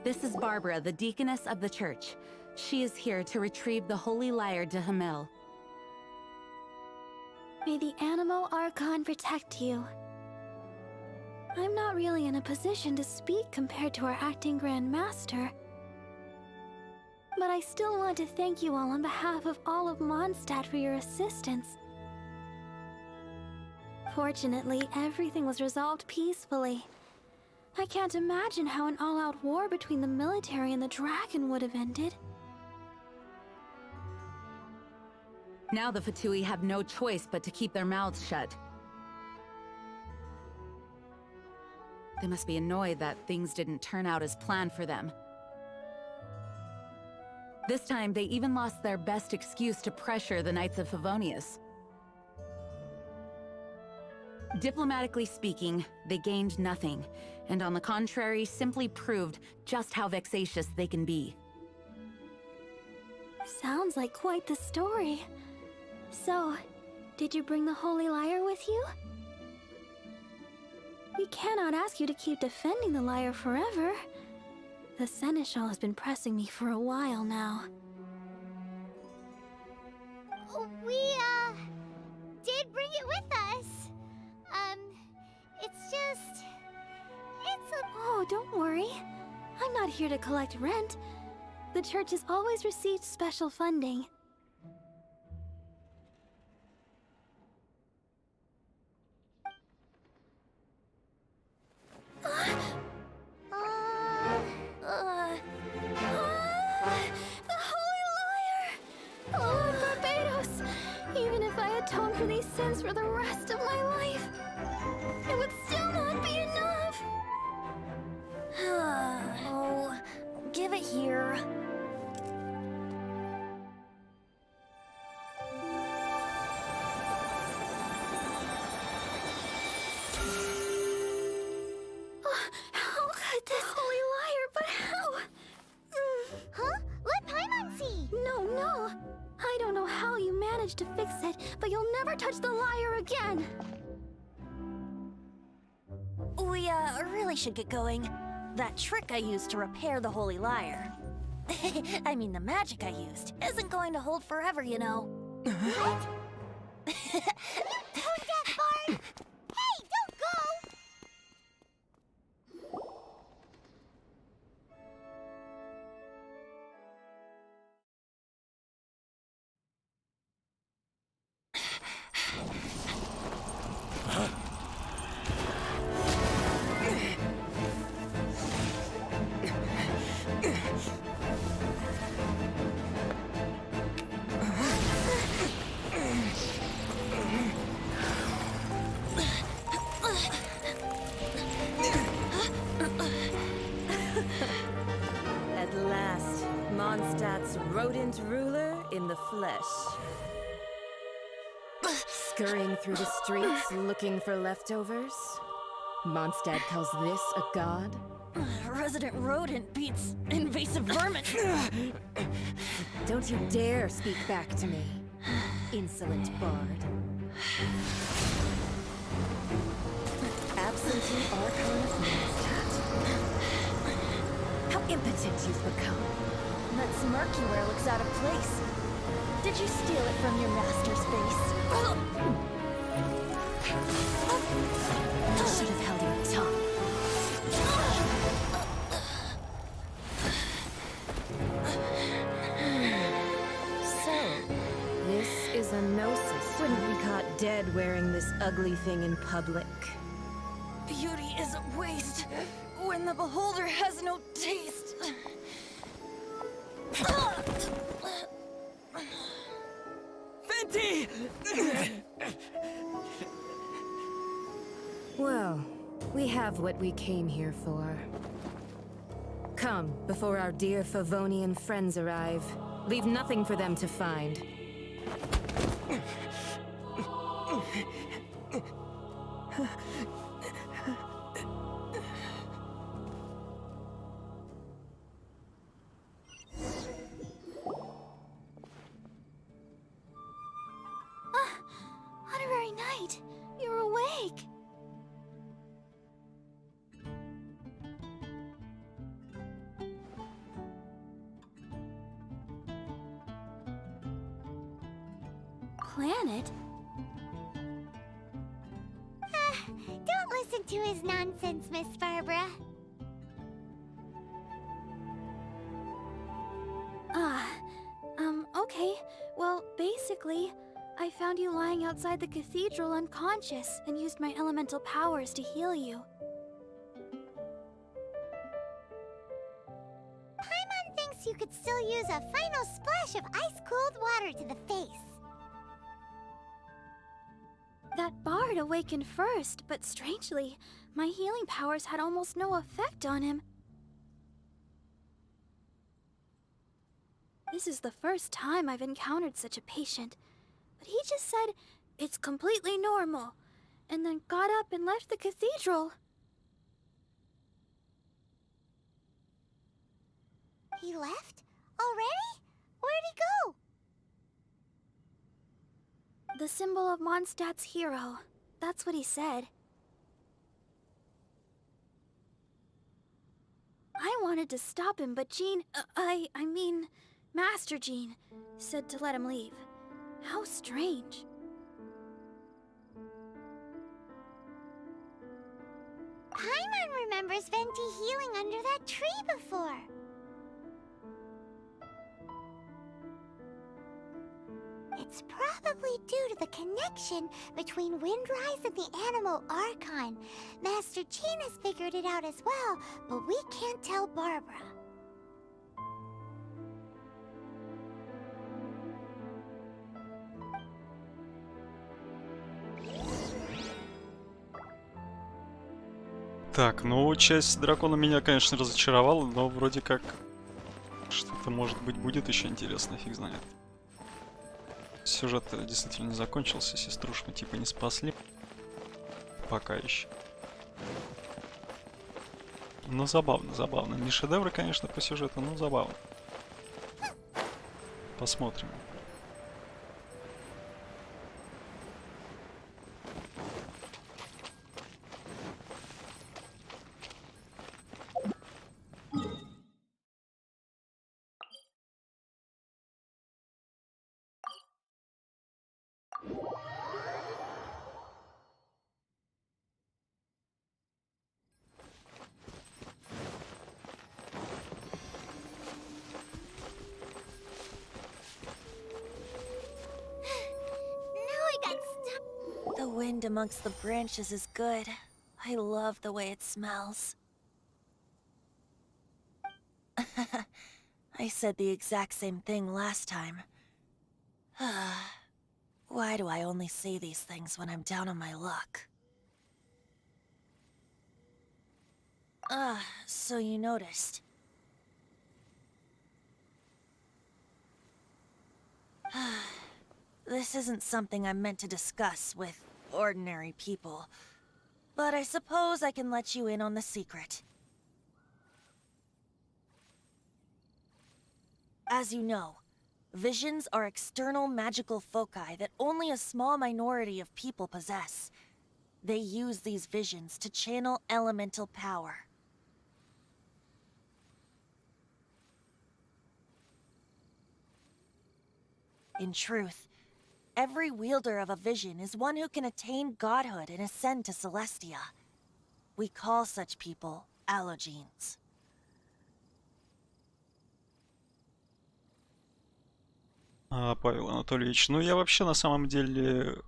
This is Barbara, the deaconess of the church. She is here to retrieve the Holy Lyre de Himmel. May the Animo Archon protect you. I'm not really in a position to speak compared to our acting Grand Master. But I still want to thank you all on behalf of all of Mondstadt for your assistance. Fortunately, everything was resolved peacefully. I can't imagine how an all-out war between the military and the dragon would have ended. Now the Fatui have no choice but to keep their mouths shut. They must be annoyed that things didn't turn out as planned for them. This time, they even lost their best excuse to pressure the Knights of Favonius. Diplomatically speaking, they gained nothing, and on the contrary, simply proved just how vexatious they can be. Sounds like quite the story. So, did you bring the Holy Lyre with you? We cannot ask you to keep defending the lyre forever. The Seneschal has been pressing me for a while now. We, did bring it with us. It's just... Oh, don't worry. I'm not here to collect rent. The church has always received special funding. The Holy Lyre! Lord Barbados! Even if I atone for these sins for the rest of my life, it would still not be enough! Oh, give it here. How could this Holy Lyre, but how? Huh? Let Paimon see! No. I don't know how you managed to fix it, but you'll never touch the lyre again! We, really should get going. That trick I used to repair the Holy Lyre. I mean, the magic I used isn't going to hold forever, you know. What? You tone-deaf bard! Hey, don't go! At last, Mondstadt's rodent ruler in the flesh. Scurrying through the streets looking for leftovers? Mondstadt calls this a god? Resident rodent beats invasive vermin. Don't you dare speak back to me, insolent bard. Absentee Archon of Mondstadt. How impotent you've become. That smirk you wear looks out of place. Did you steal it from your master's face? You should have held your tongue. So, this is a gnosis. Wouldn't be caught dead wearing this ugly thing in public. Beauty is a waste when the beholder has no taste. Venti! Well, we have what we came here for. Come, before our dear Favonian friends arrive. Leave nothing for them to find. Honorary Knight, you're awake. Planet? Don't listen to his nonsense, Miss Barbara. Okay. Well, basically, I found you lying outside the cathedral unconscious and used my elemental powers to heal you. Paimon thinks you could still use a final splash of ice-cold water to the face. That bard awakened first, but strangely, my healing powers had almost no effect on him. This is the first time I've encountered such a patient, but he just said it's completely normal, and then got up and left the cathedral. He left? Already? Where'd he go? The symbol of Mondstadt's hero. That's what he said. I wanted to stop him, but Jean, I mean, Master Jean, said to let him leave. How strange. Paimon remembers Venti healing under that tree before. It's probably due to the connection between Windrise and the Animal Archon. Master Jean has figured it out as well, but we can't tell Barbara. Так, ну часть дракона меня, конечно, разочаровала, но вроде как что-то, может быть, будет еще интересно, фиг знает. Сюжет действительно не закончился, сеструш мы типа не спасли. Пока еще. Но забавно, забавно. Не шедевры, конечно, по сюжету, но забавно. Посмотрим. wind amongst the branches is good. I love the way it smells. I said the exact same thing last time. Why do I only say these things when I'm down on my luck? So you noticed. This isn't something I'm meant to discuss with ordinary people, but I suppose I can let you in on the secret. As you know, visions are external magical foci that only a small minority of people possess. They use these visions to channel elemental power. In truth, every wielder of a vision is one who can attain godhood and ascend to Celestia. We call such people allogenes. Павел Анатольевич, ну я вообще на самом деле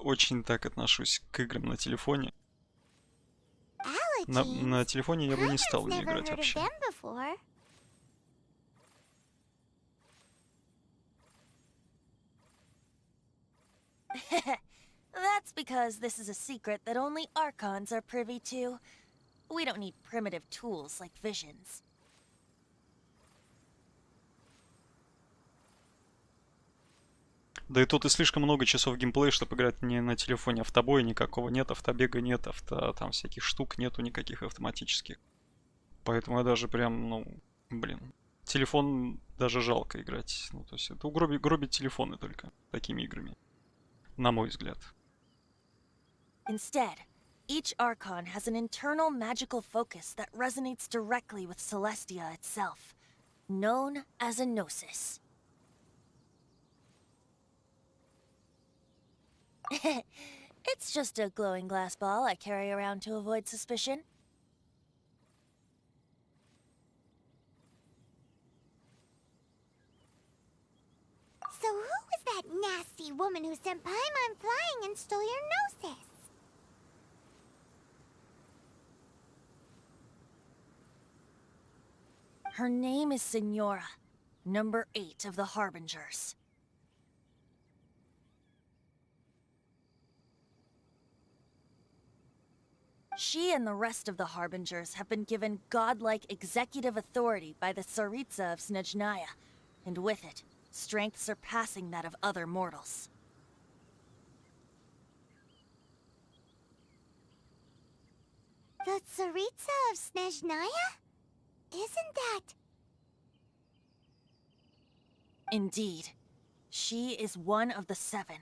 очень так отношусь к играм на телефоне. На телефоне я бы не стал в нее играть вообще. That's because this is a secret that only Archons are privy to. We don't need primitive tools like visions. Да и тут и слишком много часов геймплея, чтобы играть не на телефоне. Автобоя никакого нет, автобега нет, там всяких штук нету никаких автоматических. Поэтому я даже прям, ну, блин, телефон даже жалко играть. Ну, то есть это гробить телефоны только такими играми, на мой взгляд. Instead, each Archon has an internal magical focus that resonates directly with Celestia itself, known as a gnosis. It's just a glowing glass ball I carry around to avoid suspicion. So who was that nasty woman who sent Paimon flying and stole your gnosis? Her name is Senora, number 8 of the Harbingers. She and the rest of the Harbingers have been given godlike executive authority by the Tsaritsa of Snezhnaya, and with it, strength surpassing that of other mortals. The Tsaritsa of Snezhnaya? Isn't that... Indeed. She is one of the 7,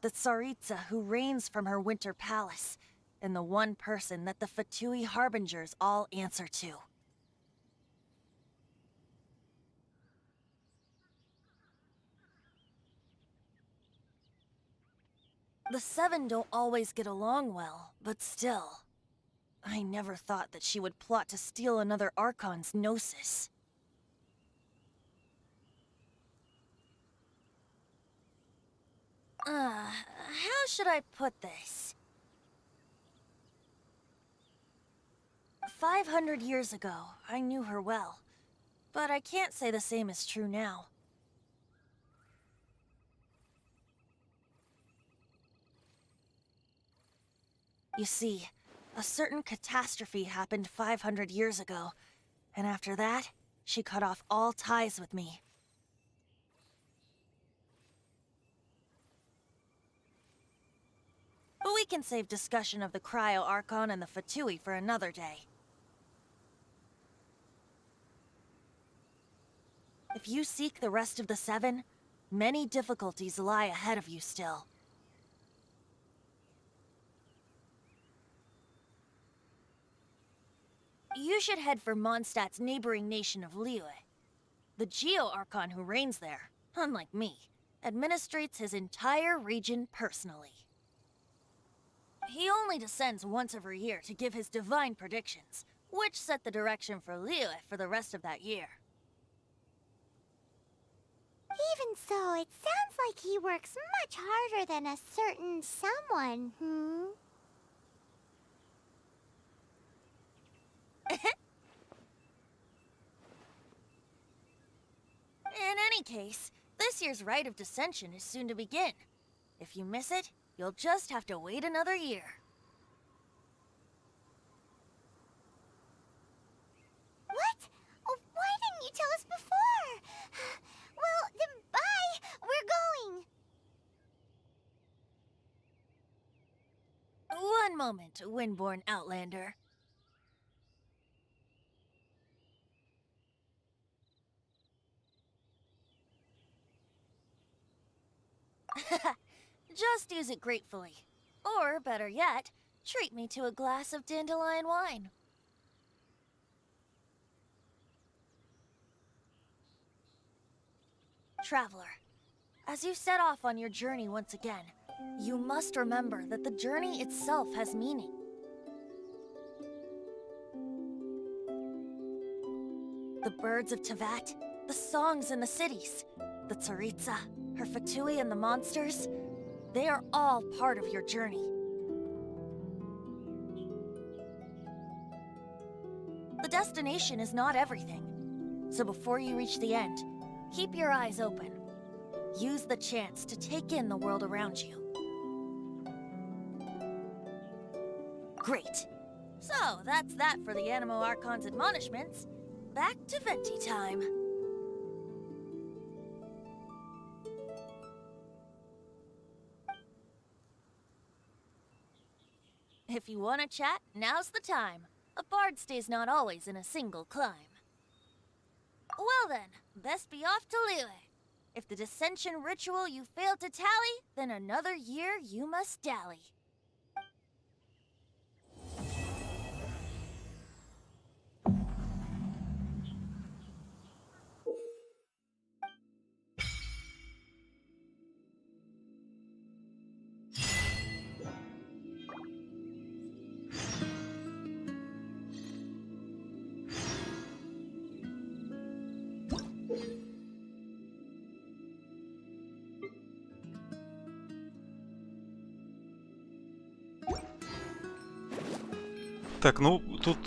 the Tsaritsa who reigns from her winter palace, and the one person that the Fatui Harbingers all answer to. The 7 don't always get along well, but still. I never thought that she would plot to steal another Archon's gnosis. How should I put this? 500 years ago, I knew her well, but I can't say the same is true now. You see, a certain catastrophe happened 500 years ago, and after that, she cut off all ties with me. But we can save discussion of the Cryo Archon and the Fatui for another day. If you seek the rest of the 7, many difficulties lie ahead of you still. You should head for Mondstadt's neighboring nation of Liyue. The Geo-Archon who reigns there, unlike me, administrates his entire region personally. He only descends once every year to give his divine predictions, which set the direction for Liyue for the rest of that year. Even so, it sounds like he works much harder than a certain someone, In any case, this year's Rite of Dissension is soon to begin. If you miss it, you'll just have to wait another year. What? Oh, why didn't you tell us before? Well, then bye! We're going! One moment, Windborn Outlander. Just use it gratefully. Or, better yet, treat me to a glass of dandelion wine. Traveler, as you set off on your journey once again, you must remember that the journey itself has meaning. The birds of Tevat, the songs in the cities, the Tsaritsa, her Fatui and the monsters, they are all part of your journey. The destination is not everything, so before you reach the end, keep your eyes open. Use the chance to take in the world around you. Great. So, that's that for the Animo Archon's admonishments. Back to Venti time. If you want to chat, now's the time. A bard stays not always in a single climb. Well then, best be off to Liyue. If the dissension ritual you failed to tally, then another year you must dally. Так, ну, тут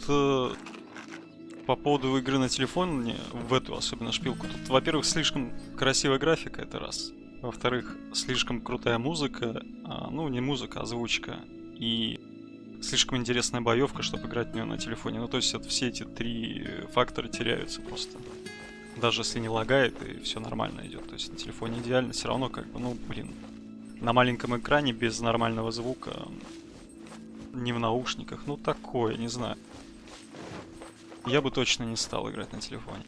по поводу игры на телефоне, в эту особенно шпилку, тут, во-первых, слишком красивая графика, это раз. Во-вторых, слишком крутая музыка, ну, не музыка, а озвучка. И слишком интересная боевка, чтобы играть в нее на телефоне. Ну, то есть, все эти три фактора теряются просто. Даже если не лагает, и все нормально идет. То есть, на телефоне идеально, все равно, как бы, ну, блин, на маленьком экране без нормального звука... Не в наушниках, ну такое, не знаю. Я бы точно не стал играть на телефоне.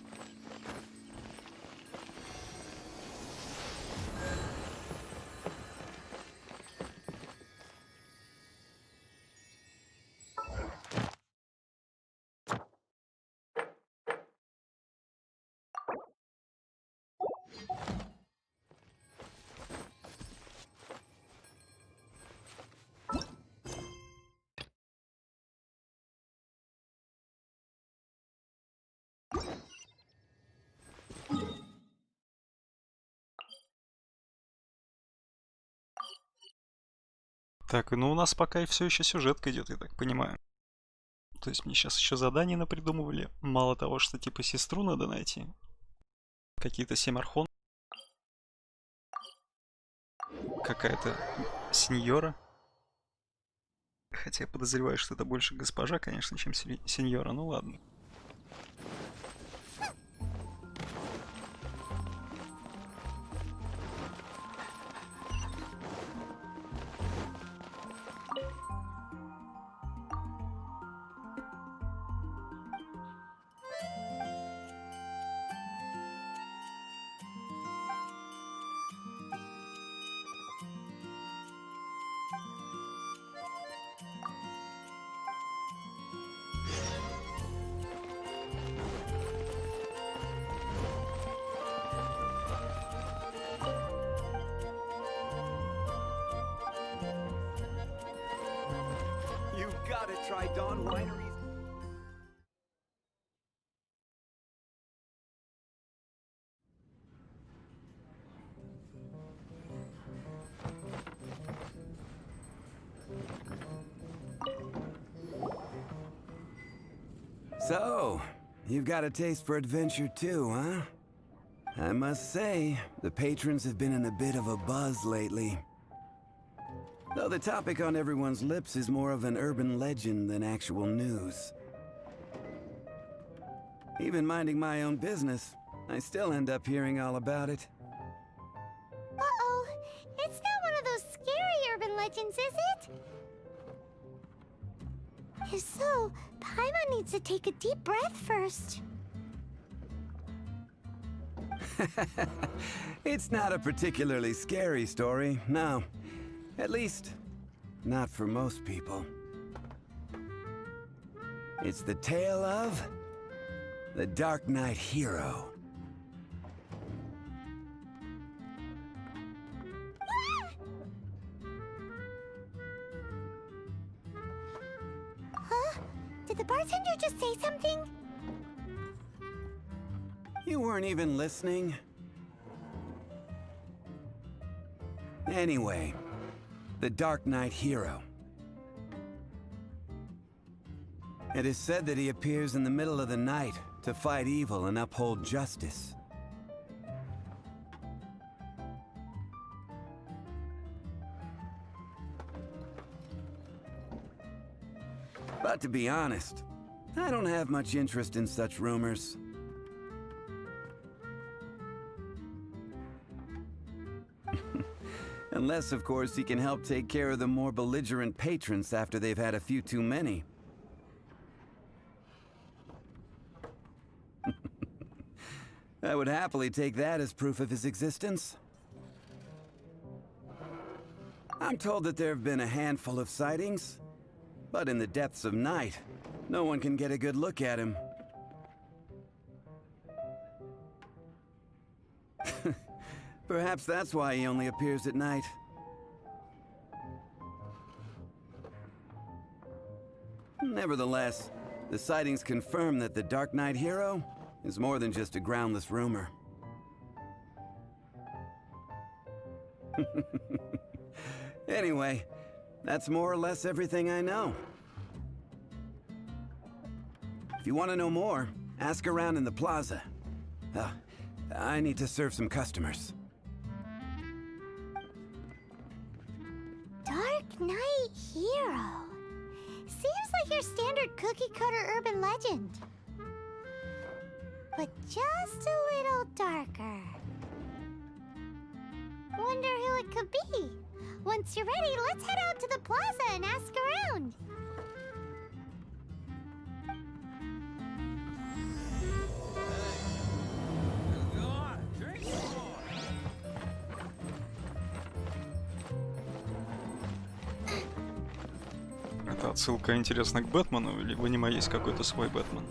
Так, ну у нас пока и все еще сюжетка идет, я так понимаю. То есть мне сейчас еще задания напридумывали. Мало того, что типа сестру надо найти. Какие-то 7 архон. Какая-то сеньора. Хотя я подозреваю, что это больше госпожа, конечно, чем сеньора. Ну ладно. So, you've got a taste for adventure too, huh? I must say, the patrons have been in a bit of a buzz lately. Though the topic on everyone's lips is more of an urban legend than actual news. Even minding my own business, I still end up hearing all about it. Uh-oh. It's not one of those scary urban legends, is it? If so, Paimon needs to take a deep breath first. It's not a particularly scary story, no. At least, not for most people. It's the tale of the Dark Knight hero. Huh? Did the bartender just say something? You weren't even listening. Anyway, the Dark Knight hero. It is said that he appears in the middle of the night to fight evil and uphold justice. But to be honest, I don't have much interest in such rumors. Unless, of course, he can help take care of the more belligerent patrons after they've had a few too many. I would happily take that as proof of his existence. I'm told that there have been a handful of sightings, but in the depths of night, no one can get a good look at him. Perhaps that's why he only appears at night. Nevertheless, the sightings confirm that the Dark Knight hero is more than just a groundless rumor. Anyway, that's more or less everything I know. If you want to know more, ask around in the plaza. I need to serve some customers. Dark Knight hero. Seems like your standard cookie-cutter urban legend. But just a little darker. Wonder who it could be. Once you're ready, let's head out to the plaza and ask around. Это отсылка, интересно, к Бэтмену, или в аниме есть какой-то свой Бэтмен?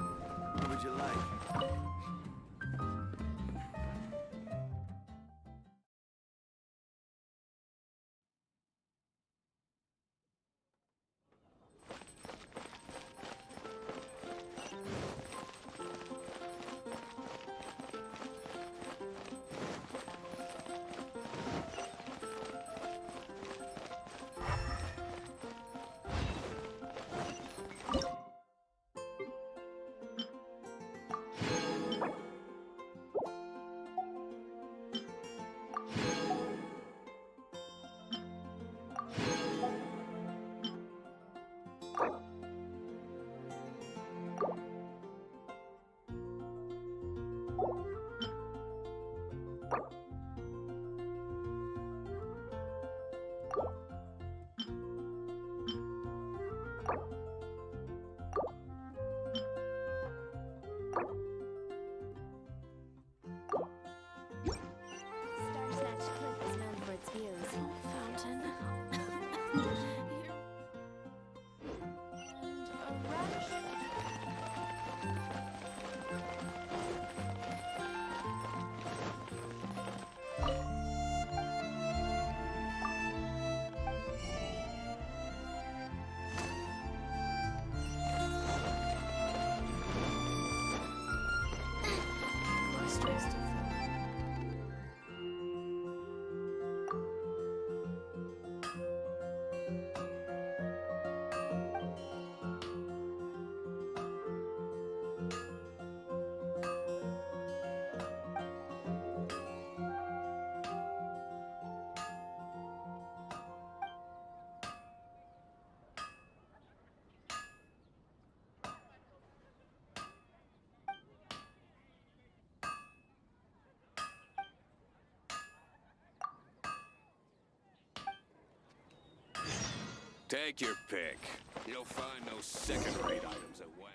Take your pick. You'll find no second-rate items at Wang.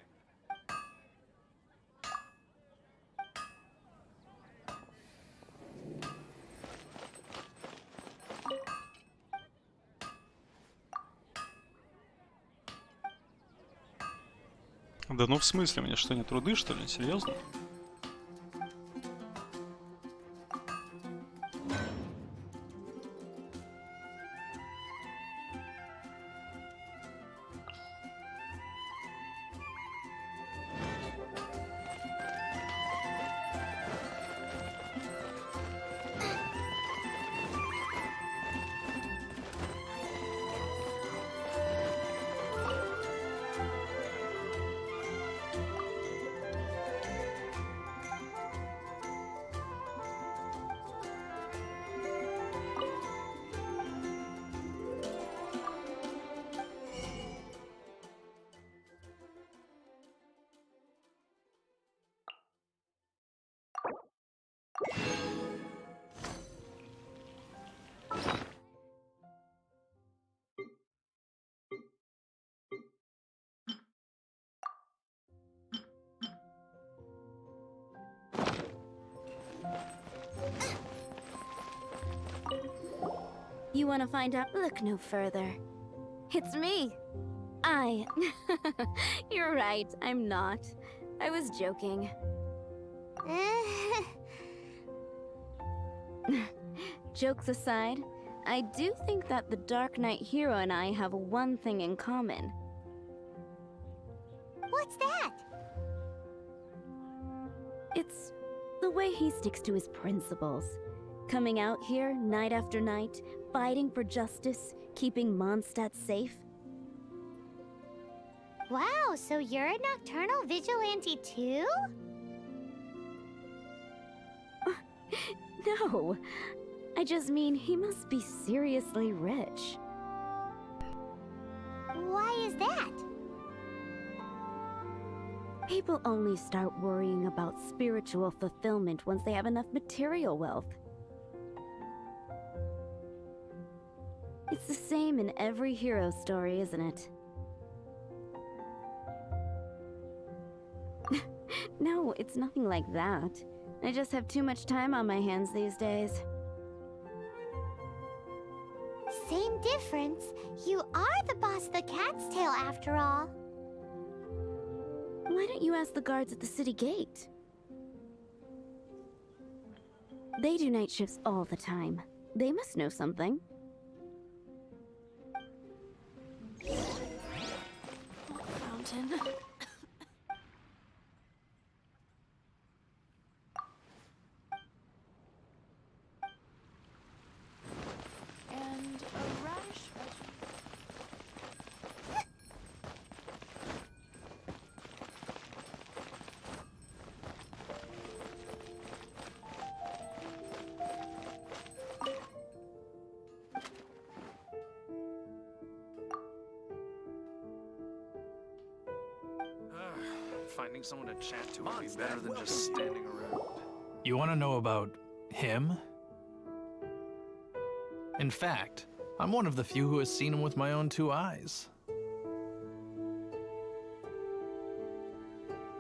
Да ну в смысле, мне что, не труды, что ли? Серьезно? You want to find out? Look no further. It's me. You're right, I'm not. I was joking. Jokes aside, I do think that the Dark Knight hero and I have one thing in common. What's that? It's the way he sticks to his principles. Coming out here night after night, fighting for justice, keeping Mondstadt safe. Wow, so you're a nocturnal vigilante too? No, I just mean he must be seriously rich. Why is that? People only start worrying about spiritual fulfillment once they have enough material wealth. It's the same in every hero story, isn't it? No, it's nothing like that. I just have too much time on my hands these days. Same difference. You are the boss of the Cat's Tail after all. Why don't you ask the guards at the city gate? They do night shifts all the time. They must know something. Fountain. And a radish. Finding someone to chat to would be better than just standing around. You want to know about him? In fact, I'm one of the few who has seen him with my own two eyes.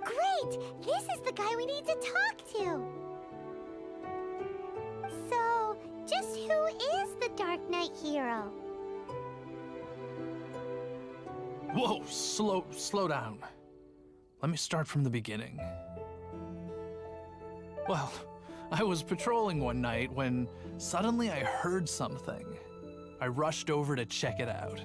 Great! This is the guy we need to talk to! So, just who is the Dark Knight hero? Whoa, slow down. Let me start from the beginning. Well, I was patrolling one night when suddenly I heard something. I rushed over to check it out.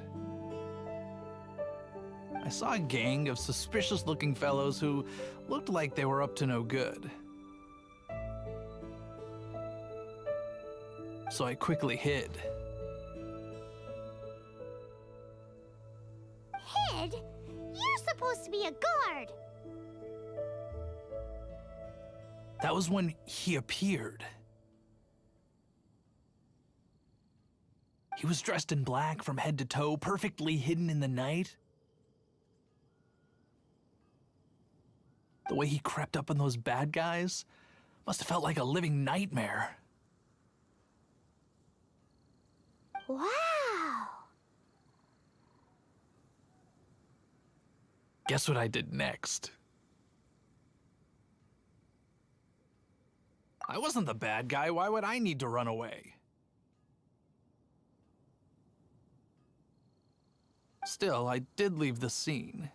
I saw a gang of suspicious-looking fellows who looked like they were up to no good. So I quickly hid. Hid? You're supposed to be a guard! That was when he appeared. He was dressed in black from head to toe, perfectly hidden in the night. The way he crept up on those bad guys must have felt like a living nightmare. Wow! Guess what I did next? I wasn't the bad guy. Why would I need to run away? Still, I did leave the scene.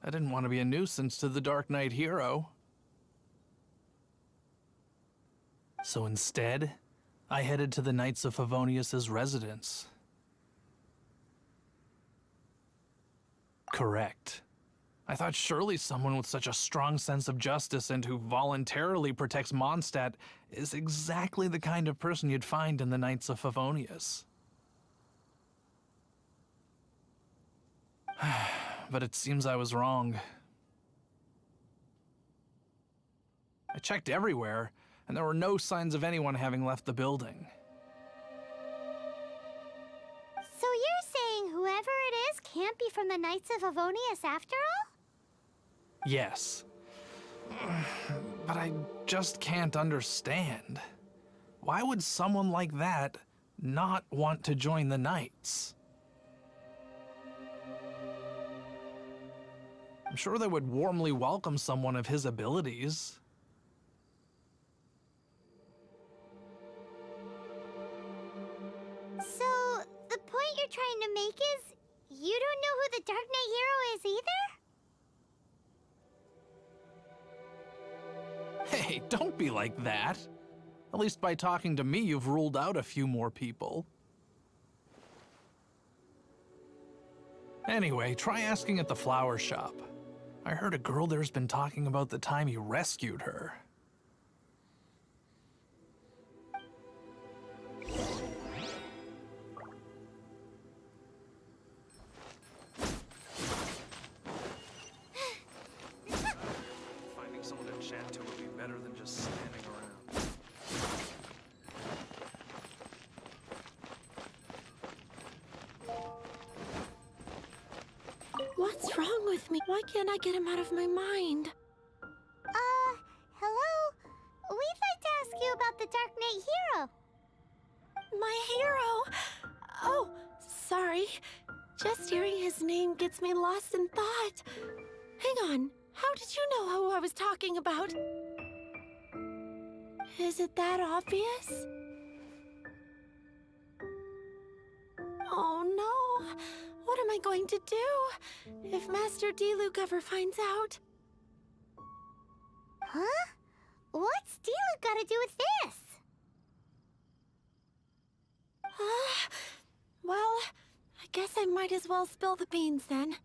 I didn't want to be a nuisance to the Dark Knight hero. So instead, I headed to the Knights of Favonius's residence. Correct. I thought surely someone with such a strong sense of justice and who voluntarily protects Mondstadt is exactly the kind of person you'd find in the Knights of Favonius. But it seems I was wrong. I checked everywhere, and there were no signs of anyone having left the building. So you're saying whoever it is can't be from the Knights of Favonius after all? Yes. But I just can't understand. Why would someone like that not want to join the Knights? I'm sure they would warmly welcome someone of his abilities. So, the point you're trying to make is, you don't know who the Dark Knight hero is either? Hey, don't be like that. At least by talking to me, you've ruled out a few more people. Anyway, try asking at the flower shop. I heard a girl there's been talking about the time you rescued her. Finding someone to chat to would be better than just standing around. What's wrong with me? Why can't I get him out of my mind? Hello? We'd like to ask you about the Dark Knight hero. My hero? Oh, sorry. Just hearing his name gets me lost in thought. Hang on. How did you know who I was talking about? Is it that obvious? Oh no. What am I going to do if Master D-Luke ever finds out? Huh? What's D-Luke got to do with this? Well, I guess I might as well spill the beans then.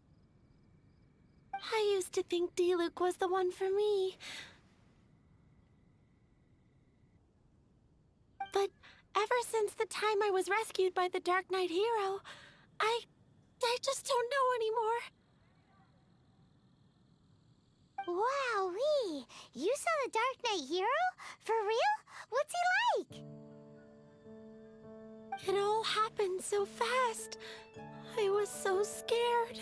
I used to think D-Luke was the one for me. But ever since the time I was rescued by the Dark Knight hero, I just don't know anymore. Wowee! You saw the Dark Knight hero? For real? What's he like? It all happened so fast. I was so scared.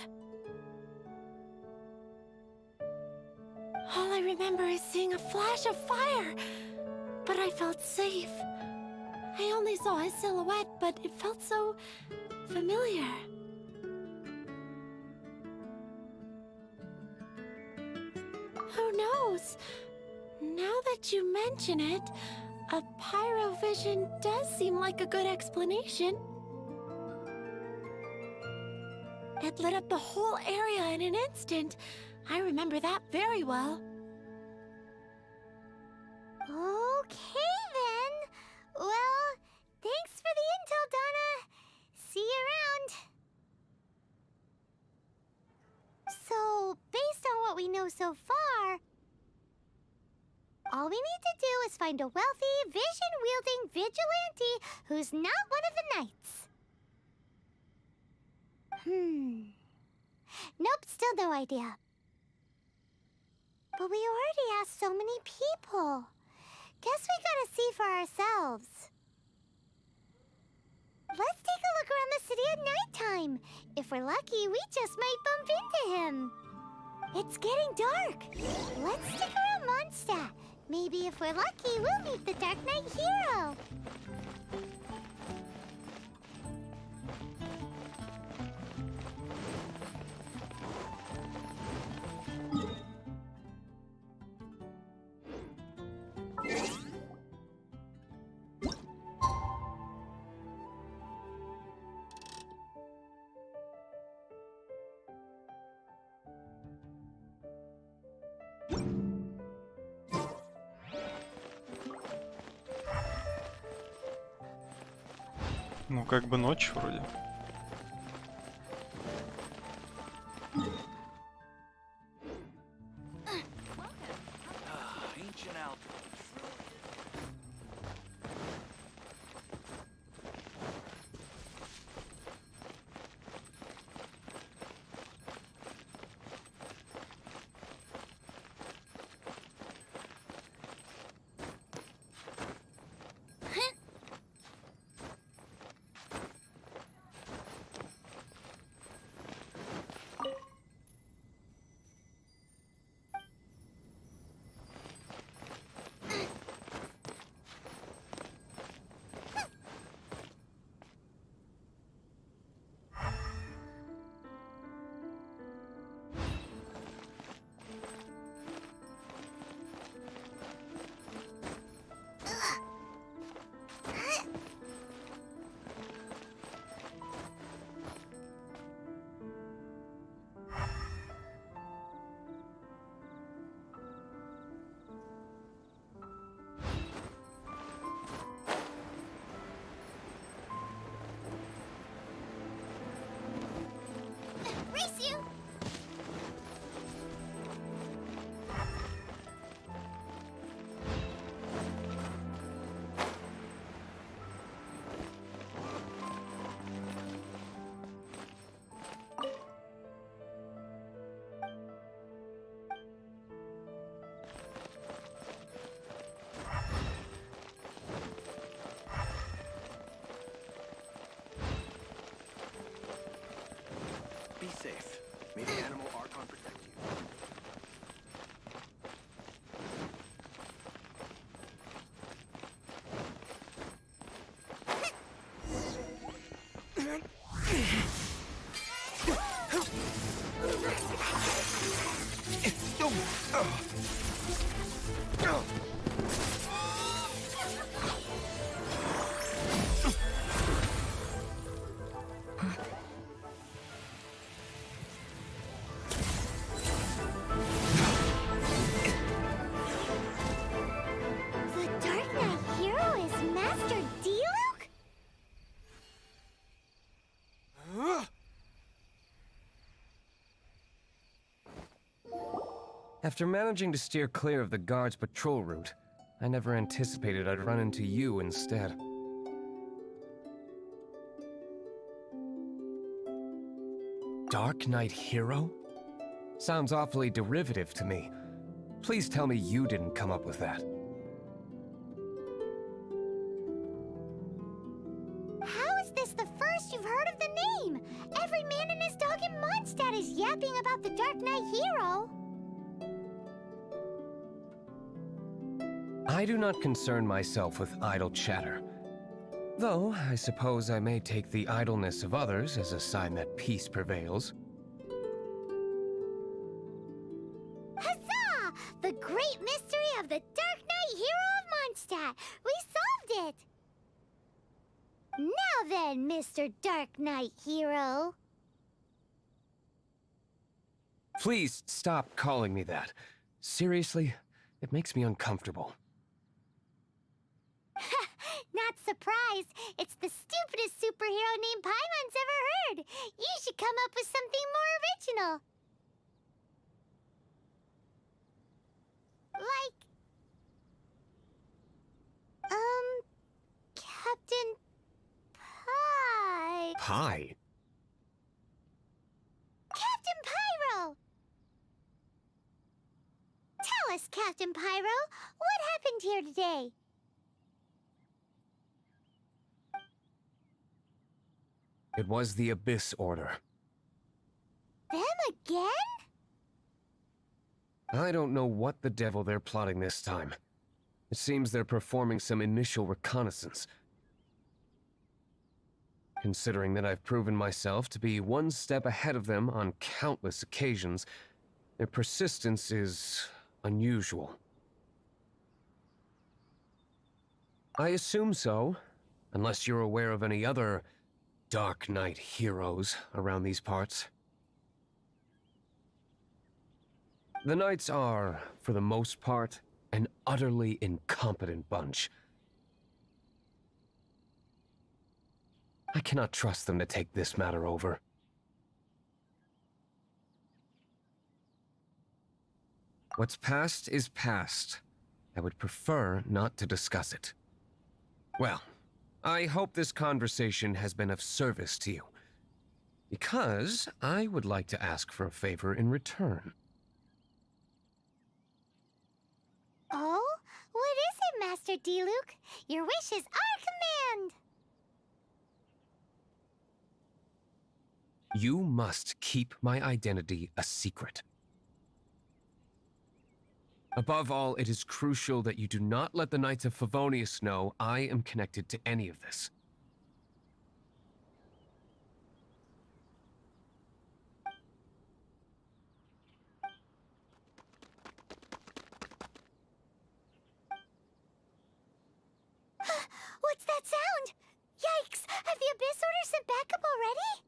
All I remember is seeing a flash of fire, but I felt safe. I only saw his silhouette, but it felt so familiar. Who knows? Now that you mention it, a pyrovision does seem like a good explanation. It lit up the whole area in an instant. I remember that very well. Okay then. Well, thanks for the intel, Donna. See you around. So, based on what we know so far, all we need to do is find a wealthy, vision-wielding vigilante who's not one of the knights. Nope, still no idea. But we already asked so many people. Guess we gotta see for ourselves. Let's take a look around the city at nighttime. If we're lucky, we just might bump into him. It's getting dark. Let's stick around Mondstadt. Maybe if we're lucky, we'll meet the Dark Knight hero. Ну, как бы ночь вроде. Race you! Be safe. May the animal Archon protect you. The Dark Knight hero is Master Diluc? After managing to steer clear of the guard's patrol route, I never anticipated I'd run into you instead. Dark Knight hero? Sounds awfully derivative to me. Please tell me you didn't come up with that. How is this the first you've heard of the name? Every man and his dog in Mondstadt is yapping about the Dark Knight hero. I do not concern myself with idle chatter. Though, I suppose I may take the idleness of others as a sign that peace prevails. Huzzah! The great mystery of the Dark Knight hero of Mondstadt! We solved it! Now then, Mr. Dark Knight hero. Please stop calling me that. Seriously, it makes me uncomfortable. Not surprised. It's the stupidest superhero name Paimon's ever heard. You should come up with something more original. Like... Captain Pie. Pie? Captain Pyro! Tell us, Captain Pyro, what happened here today? It was the Abyss Order. Them again? I don't know what the devil they're plotting this time. It seems they're performing some initial reconnaissance. Considering that I've proven myself to be one step ahead of them on countless occasions, their persistence is unusual. I assume so, unless you're aware of any other Dark Knight heroes around these parts. The Knights are, for the most part, an utterly incompetent bunch. I cannot trust them to take this matter over. What's past is past. I would prefer not to discuss it. Well, I hope this conversation has been of service to you. Because I would like to ask for a favor in return. Oh? What is it, Master D-Luke? Your wish is our command! You must keep my identity a secret. Above all, it is crucial that you do not let the Knights of Favonius know I am connected to any of this. What's that sound? Yikes! Have the Abyss Order sent backup already?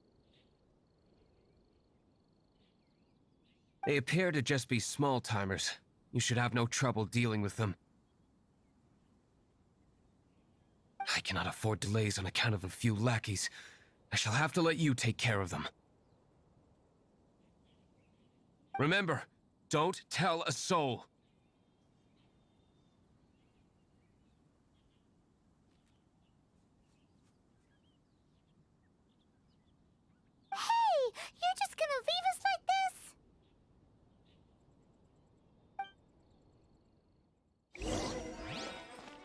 They appear to just be small-timers. You should have no trouble dealing with them. I cannot afford delays on account of a few lackeys. I shall have to let you take care of them. Remember, don't tell a soul. Hey! You're just gonna leave us like this?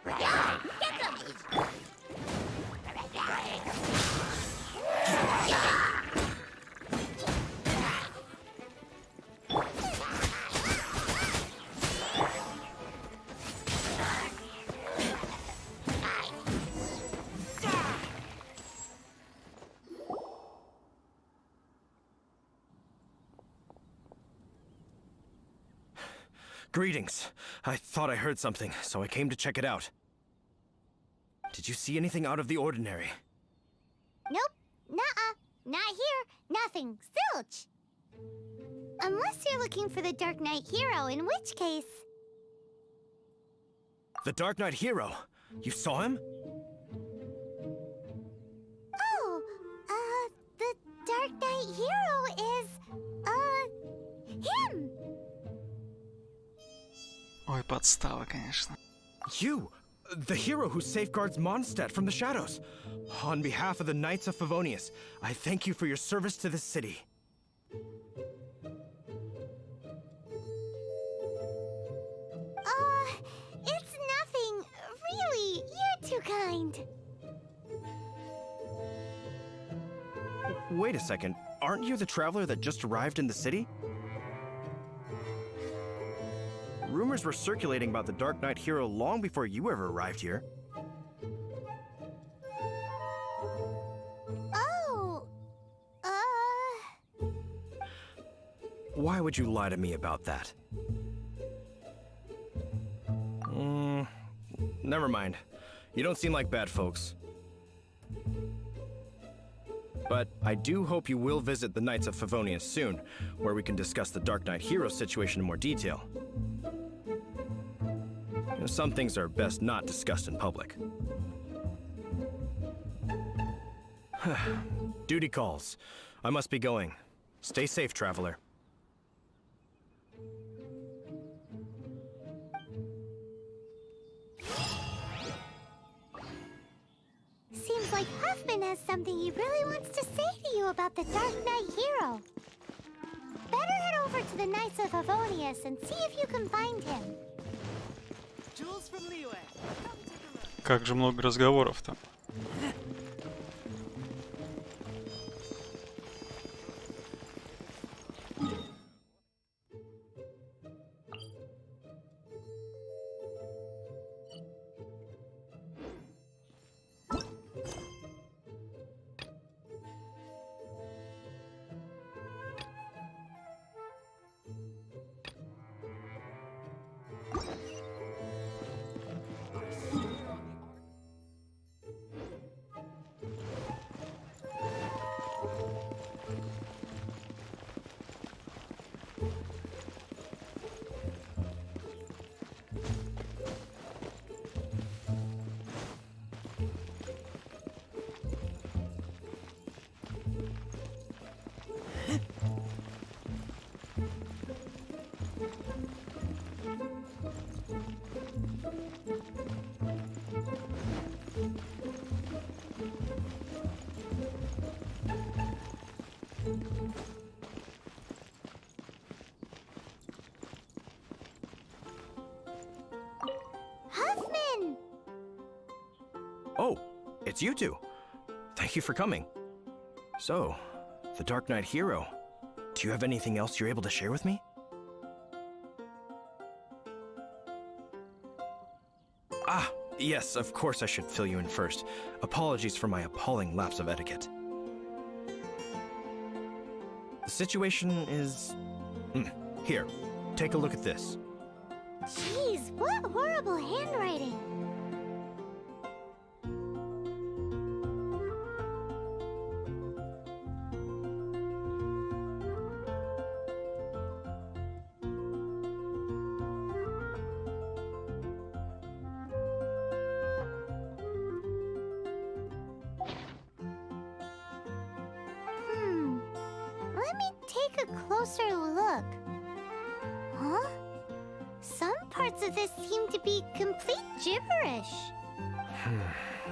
Get them! Greetings. I thought I heard something, so I came to check it out. Did you see anything out of the ordinary? Nope. Nuh-uh. Not here. Nothing. Zilch. Unless you're looking for the Dark Knight hero, in which case... The Dark Knight hero? You saw him? Oh, the Dark Knight hero is, him! Ой, подстава, конечно. You! The hero who safeguards Mondstadt from the shadows. On behalf of the Knights of Favonius, I thank you for your service to this city. It's nothing. Really, you're too kind. Wait a second. Aren't you the traveler that just arrived in the city? Rumors were circulating about the Dark Knight hero long before you ever arrived here. Oh, Why would you lie to me about that? Never mind. You don't seem like bad folks. But I do hope you will visit the Knights of Favonius soon, where we can discuss the Dark Knight hero situation in more detail. Some things are best not discussed in public. Duty calls. I must be going. Stay safe, traveler. seems like Huffman has something he really wants to say to you about the Dark Knight hero. Better head over to the Knights of Favonius and see if you can find him. Как же много разговоров-то. Huffman! Oh, it's you two. Thank you for coming. So, the Dark Knight hero. Do you have anything else you're able to share with me? Ah, yes, of course I should fill you in first. Apologies for my appalling lapse of etiquette. The situation is... Here, take a look at this. Jeez, what horrible handwriting! Let me take a closer look. Huh? Some parts of this seem to be complete gibberish.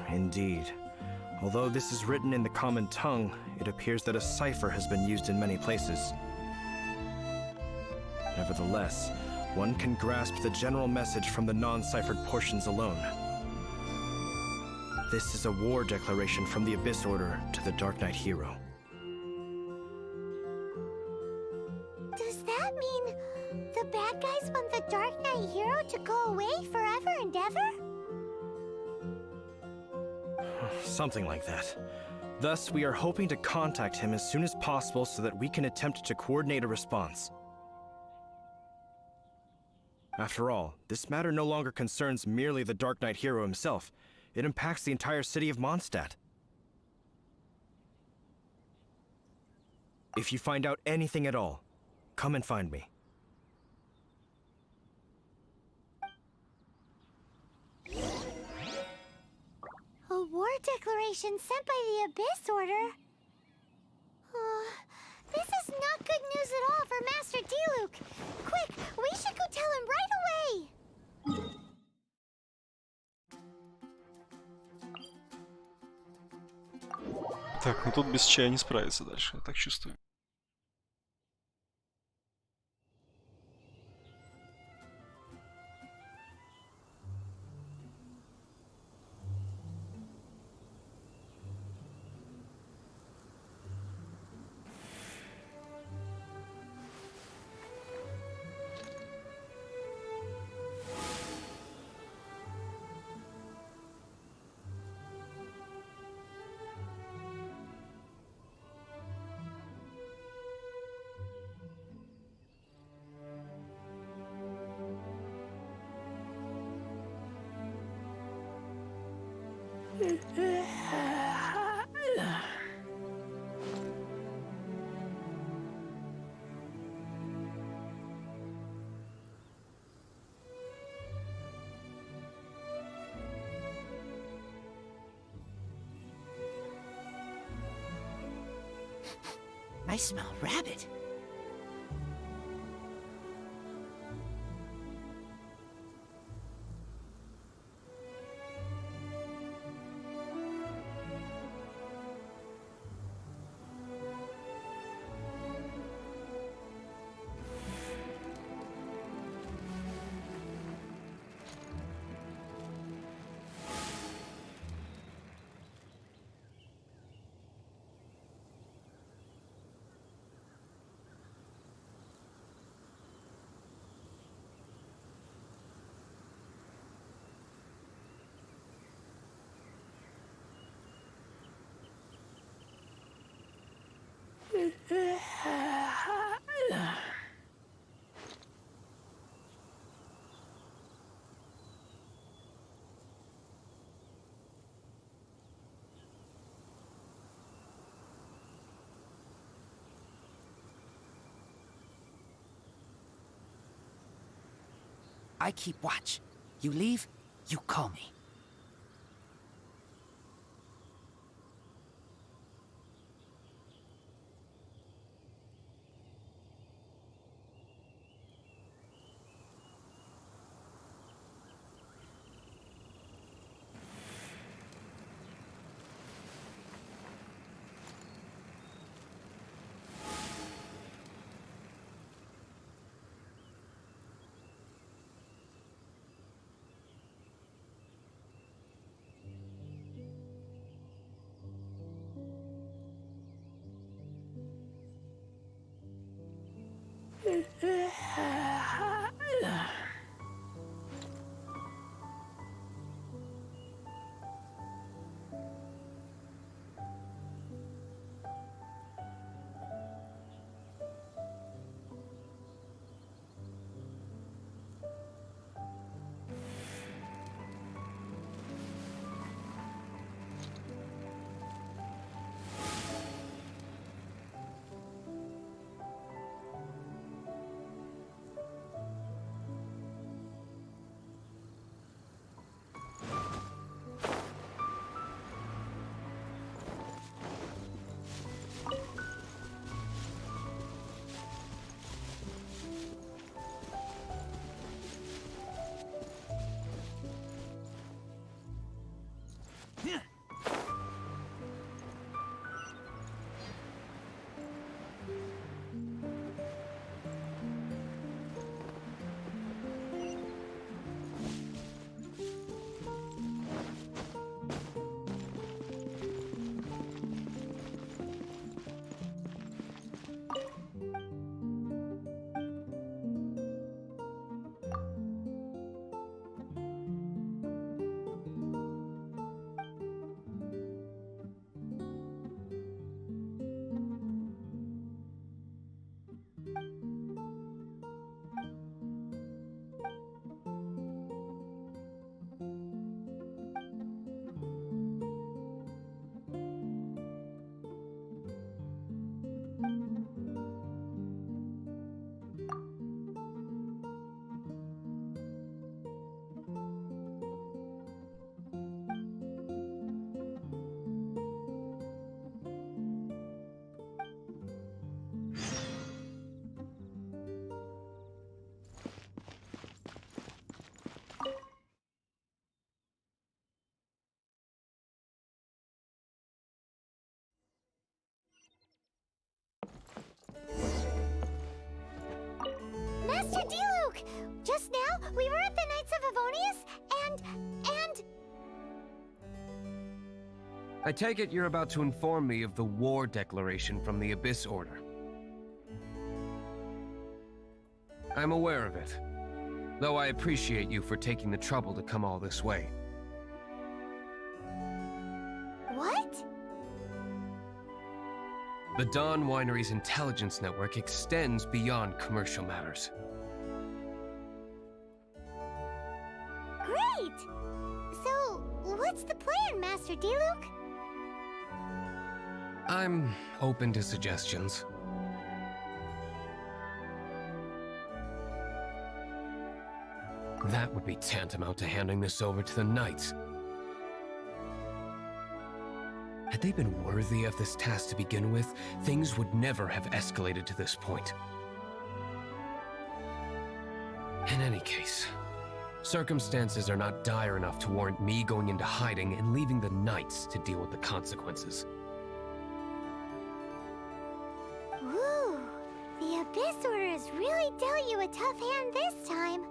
Indeed. Although this is written in the common tongue, it appears that a cipher has been used in many places. Nevertheless, one can grasp the general message from the non-ciphered portions alone. This is a war declaration from the Abyss Order to the Dark Knight hero. Does that mean the bad guys want the Dark Knight hero to go away forever and ever? Something like that. Thus, we are hoping to contact him as soon as possible so that we can attempt to coordinate a response. After all, this matter no longer concerns merely the Dark Knight hero himself. It impacts the entire city of Mondstadt. If you find out anything at all, come and find me. A war declaration sent by the Abyss Order? This is not good news at all for Master Diluc. Quick, we should go tell him right away! Так, ну тут без чая не справится дальше, я так чувствую. I smell rabbit. I keep watch. You leave, you call me. Master D-Luke! Just now, we were at the Knights of Avonius, and... I take it you're about to inform me of the war declaration from the Abyss Order. I'm aware of it, though I appreciate you for taking the trouble to come all this way. What? The Dawn Winery's intelligence network extends beyond commercial matters. Great! So, what's the plan, Master D-Luke? I'm open to suggestions. That would be tantamount to handing this over to the Knights. Had they been worthy of this task to begin with, things would never have escalated to this point. In any case, circumstances are not dire enough to warrant me going into hiding and leaving the Knights to deal with the consequences. Ooh, the Abyss Order has really dealt you a tough hand this time.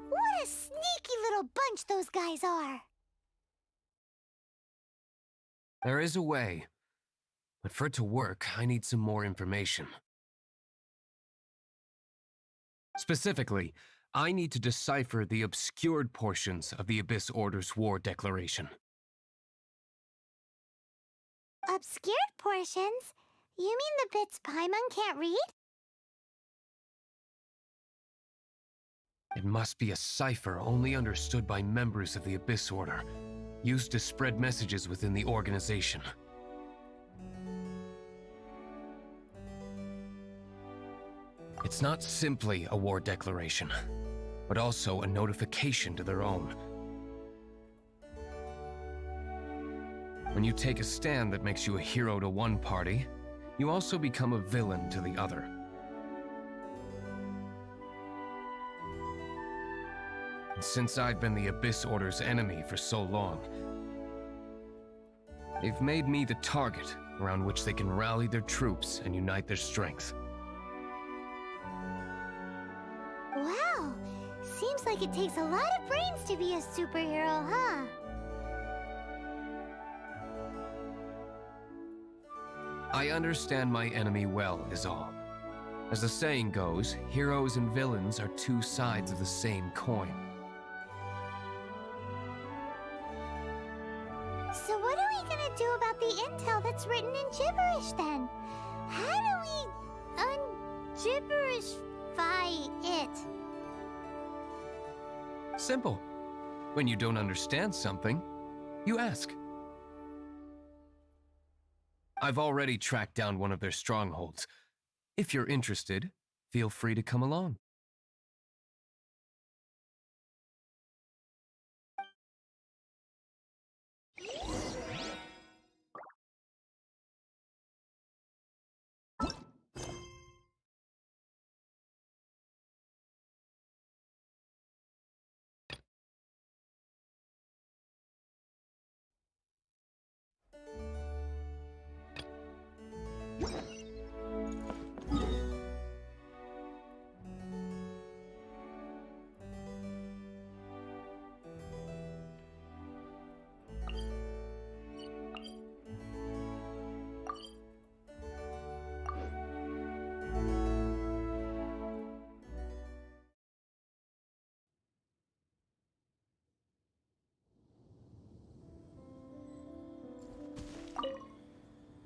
What a sneaky little bunch those guys are! There is a way, but for it to work, I need some more information. Specifically, I need to decipher the obscured portions of the Abyss Order's war declaration. Obscured portions? You mean the bits Paimon can't read? It must be a cipher only understood by members of the Abyss Order, used to spread messages within the organization. It's not simply a war declaration, but also a notification to their own. When you take a stand that makes you a hero to one party, you also become a villain to the other. And since I've been the Abyss Order's enemy for so long, they've made me the target around which they can rally their troops and unite their strength. Wow, seems like it takes a lot of brains to be a superhero, huh? I understand my enemy well, is all. As the saying goes, heroes and villains are two sides of the same coin. So what are we gonna do about the intel that's written in gibberish then? How do we un-gibberishify it? Simple. When you don't understand something, you ask. I've already tracked down one of their strongholds. If you're interested, feel free to come along.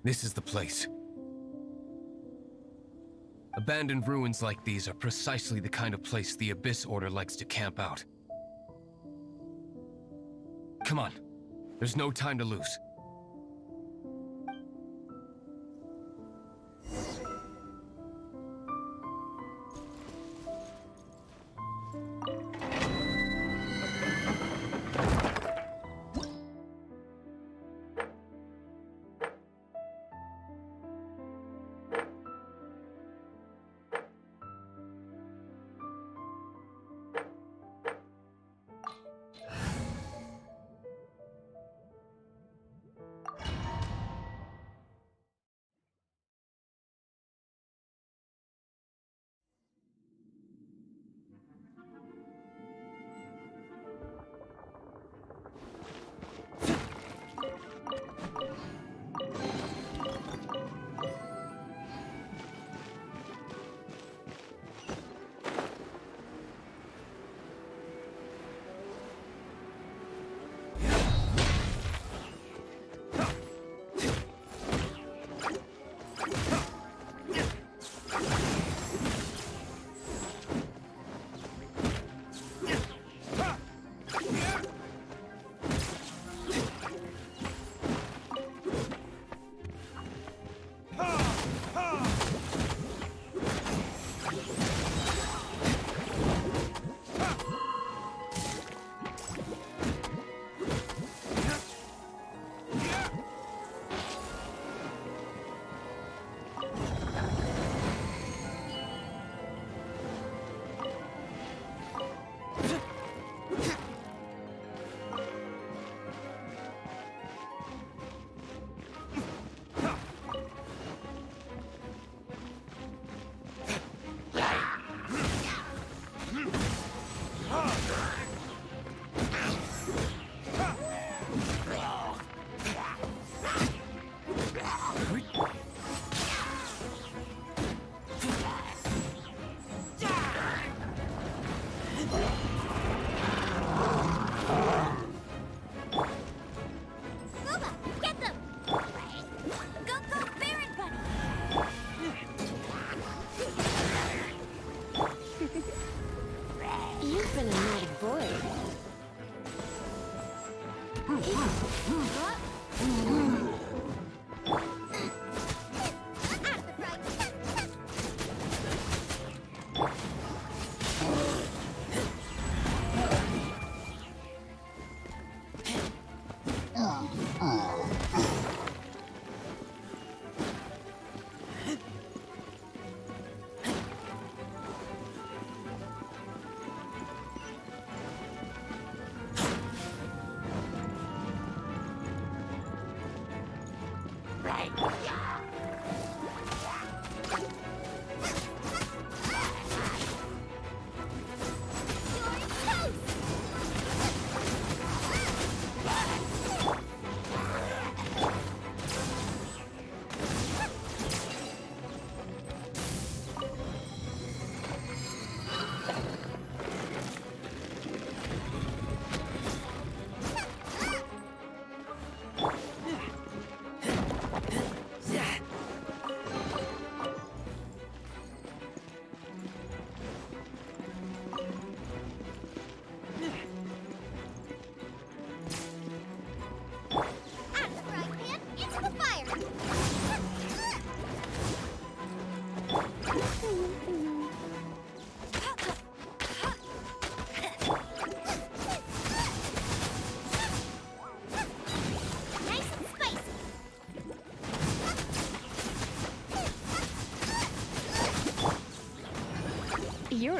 This is the place. Abandoned ruins like these are precisely the kind of place the Abyss Order likes to camp out. Come on, there's no time to lose.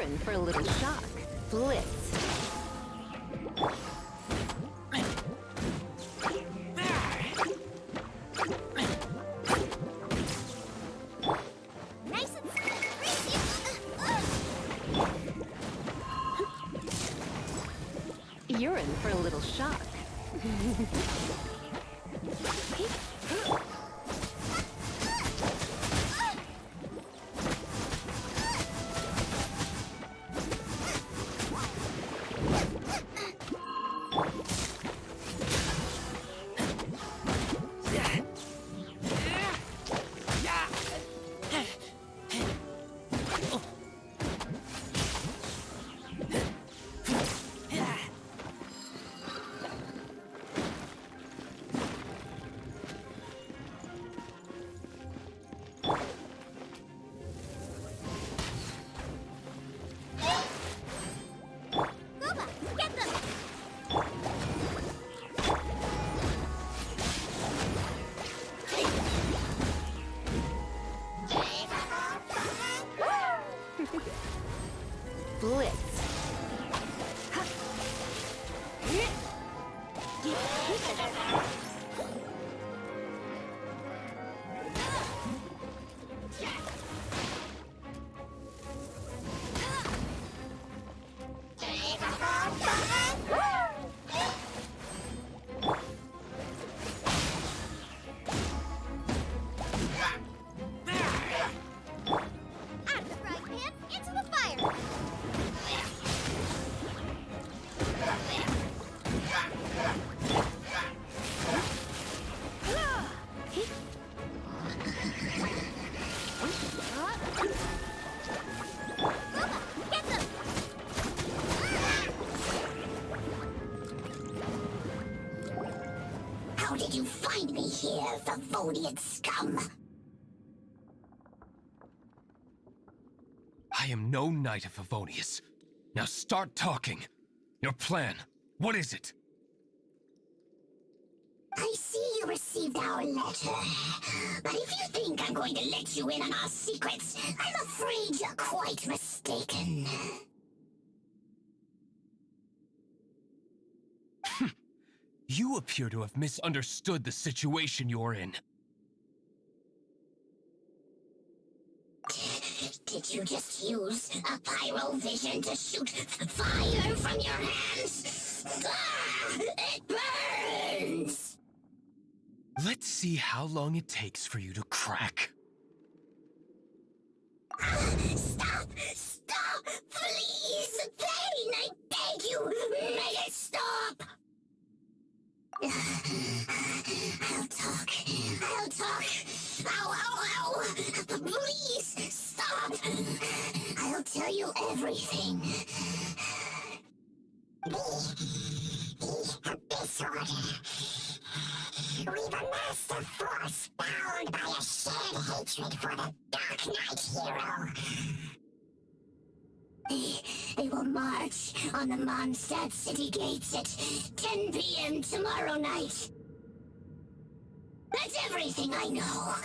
in for a little shock. Blitz. Nice and You're in for a little shock. Blitz. out of the frying pan, into the fire. Get them! How did you find me here, Favonian scum? I am no knight of Favonius. Now start talking. Your plan. What is it? I see you received our letter. But if you think I'm going to let you in on our secrets, I'm afraid you're quite mistaken. You appear to have misunderstood the situation you're in. Did you just use a pyrovision to shoot fire from your hands? Ah, it burns! Let's see how long it takes for you to crack. Stop! Stop! Please! Pain! I beg you! Make it stop! I'll talk. I'll talk. Ow, ow, ow! Please, stop! I'll tell you everything. Disorder. We've amassed a force bound by a shared hatred for the Dark Knight hero. They will march on the Mondstadt city gates at 10 p.m. tomorrow night. That's everything I know.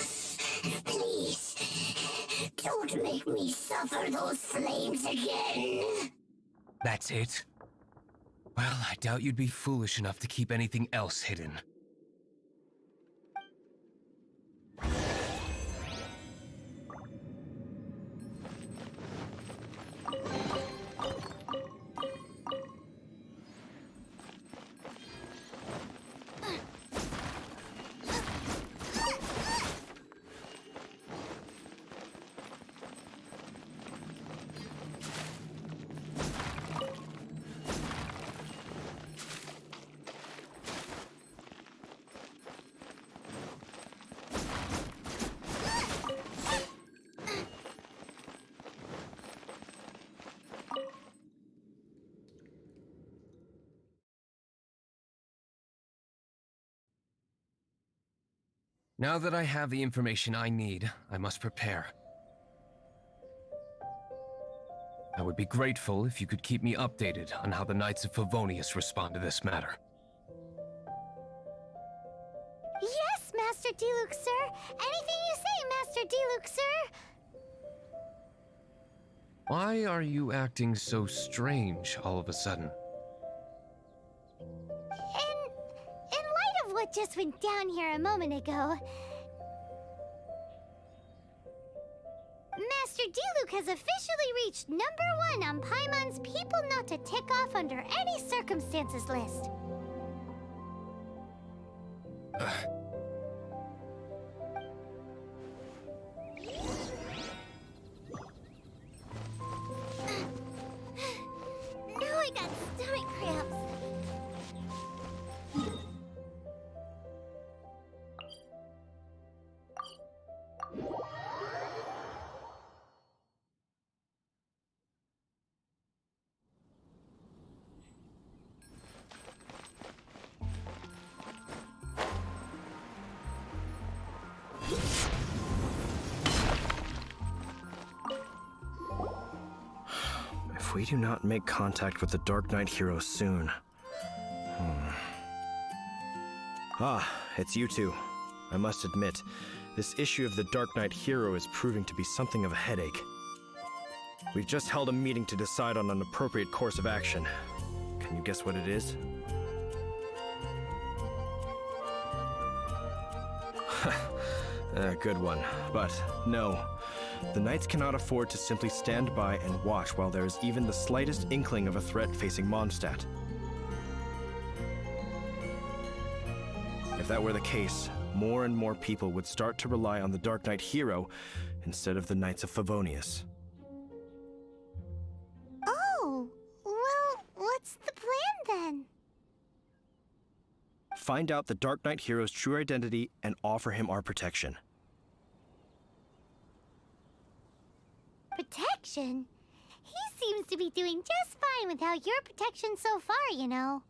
Please, don't make me suffer those flames again. That's it? Well, I doubt you'd be foolish enough to keep anything else hidden. Now that I have the information I need, I must prepare. I would be grateful if you could keep me updated on how the Knights of Favonius respond to this matter. Yes, Master Diluc, sir. Anything you say, Master Diluc, sir. Why are you acting so strange all of a sudden? In light of what just went down here a moment ago, Master Diluc has officially reached #1 on Paimon's People Not to Tick Off Under Any Circumstances list. Now I got stomach cramps. If we do not make contact with the Dark Knight hero soon... Ah, it's you two. I must admit, this issue of the Dark Knight hero is proving to be something of a headache. We've just held a meeting to decide on an appropriate course of action. Can you guess what it is? Good one. But no. The Knights cannot afford to simply stand by and watch while there is even the slightest inkling of a threat facing Mondstadt. If that were the case, more and more people would start to rely on the Dark Knight hero instead of the Knights of Favonius. Oh, well, what's the plan then? Find out the Dark Knight hero's true identity and offer him our protection. Protection? He seems to be doing just fine without your protection so far, you know.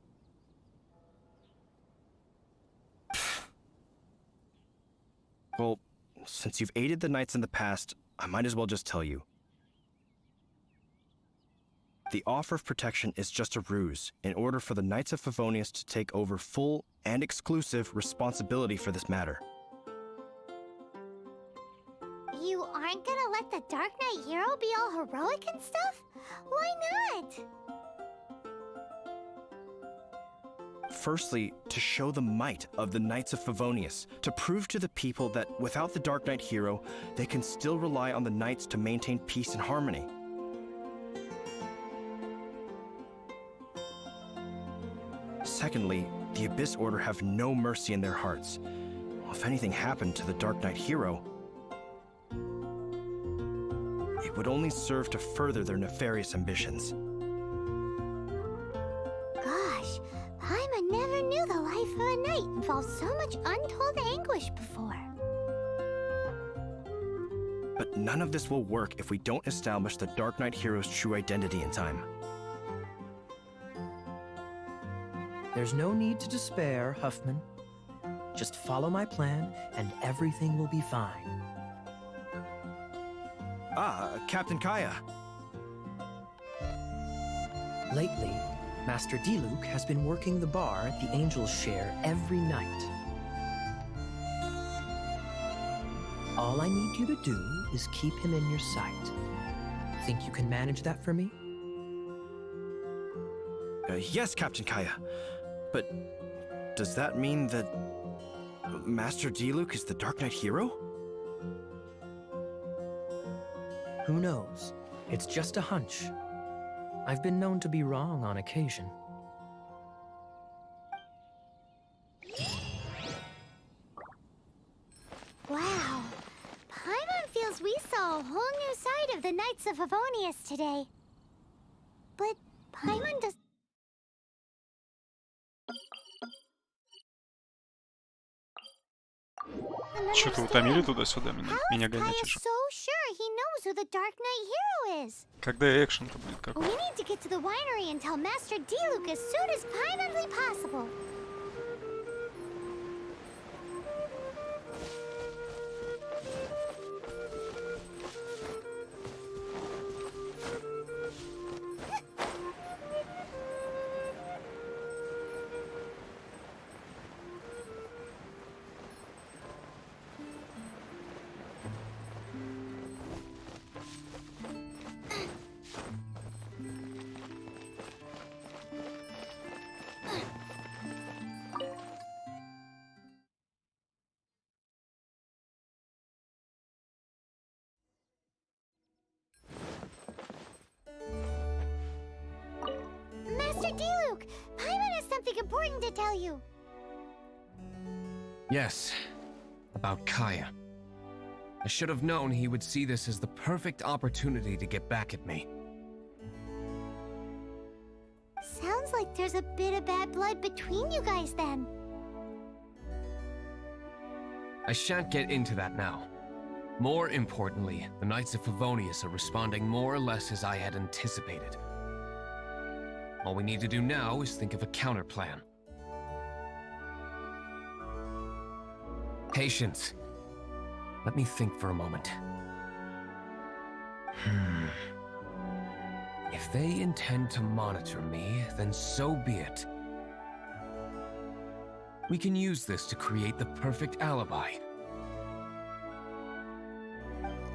Well, since you've aided the Knights in the past, I might as well just tell you. The offer of protection is just a ruse in order for the Knights of Favonius to take over full and exclusive responsibility for this matter. You aren't gonna let the Dark Knight hero be all heroic and stuff? Why not? Firstly, to show the might of the Knights of Favonius, to prove to the people that without the Dark Knight hero, they can still rely on the Knights to maintain peace and harmony. Secondly, the Abyss Order have no mercy in their hearts. If anything happened to the Dark Knight hero, it would only serve to further their nefarious ambitions. Gosh, Paimon never knew the life of a knight involved so much untold anguish before. But none of this will work if we don't establish the Dark Knight hero's true identity in time. There's no need to despair, Huffman. Just follow my plan, and everything will be fine. Ah, Captain Kaya. Lately, Master Diluc has been working the bar at the Angel's Share every night. All I need you to do is keep him in your sight. Think you can manage that for me? Yes, Captain Kaya. But does that mean that Master Diluc is the Dark Knight hero? Who knows? It's just a hunch. I've been known to be wrong on occasion. Wow. Paimon feels we saw a whole new side of the Knights of Favonius today. But Paimon does... Что-то утомили туда-сюда меня гонять уже. So sure he knows who the Dark Knight hero is. Когда экшен-то будет какой? We need to get to the winery and tell Master Diluc as soon as Paimonly possible. Yes, about Kaya. I should have known he would see this as the perfect opportunity to get back at me. Sounds like there's a bit of bad blood between you guys then. I shan't get into that now. More importantly, the Knights of Favonius are responding more or less as I had anticipated. All we need to do now is think of a counterplan. Patience. Let me think for a moment. If they intend to monitor me, then so be it. We can use this to create the perfect alibi.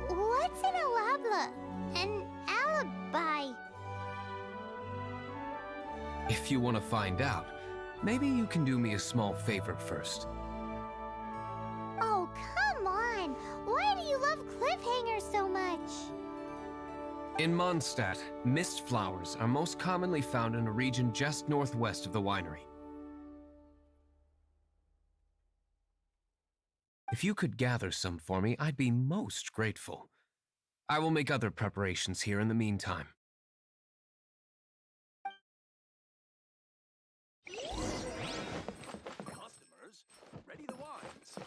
What's an alabla? An alibi? If you want to find out, maybe you can do me a small favor first. Oh, come on! Why do you love cliffhangers so much? In Mondstadt, mist flowers are most commonly found in a region just northwest of the winery. If you could gather some for me, I'd be most grateful. I will make other preparations here in the meantime. Customers, ready the wines.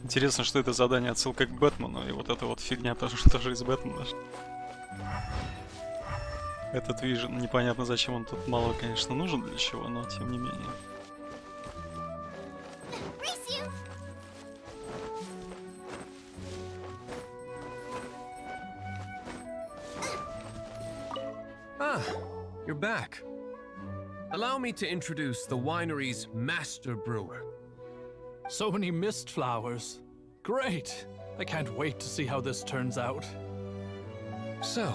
Интересно, что это задание отсылка к Бэтмену, и вот эта вот фигня тоже из Бэтмена. Этот вижен, непонятно зачем он тут мало, конечно, нужен для чего, но тем не менее. Ah, you're back. Allow me to introduce the winery's master brewer. So many mist flowers. Great! I can't wait to see how this turns out. So,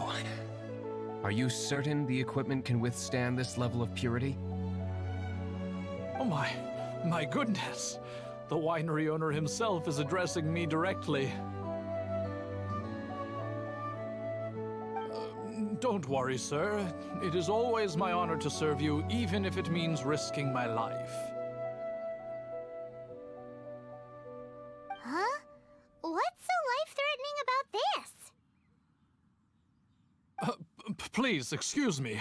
are you certain the equipment can withstand this level of purity? Oh my goodness! The winery owner himself is addressing me directly. Don't worry, sir. It is always my honor to serve you, even if it means risking my life. Huh? What's so life-threatening about this? Please, excuse me.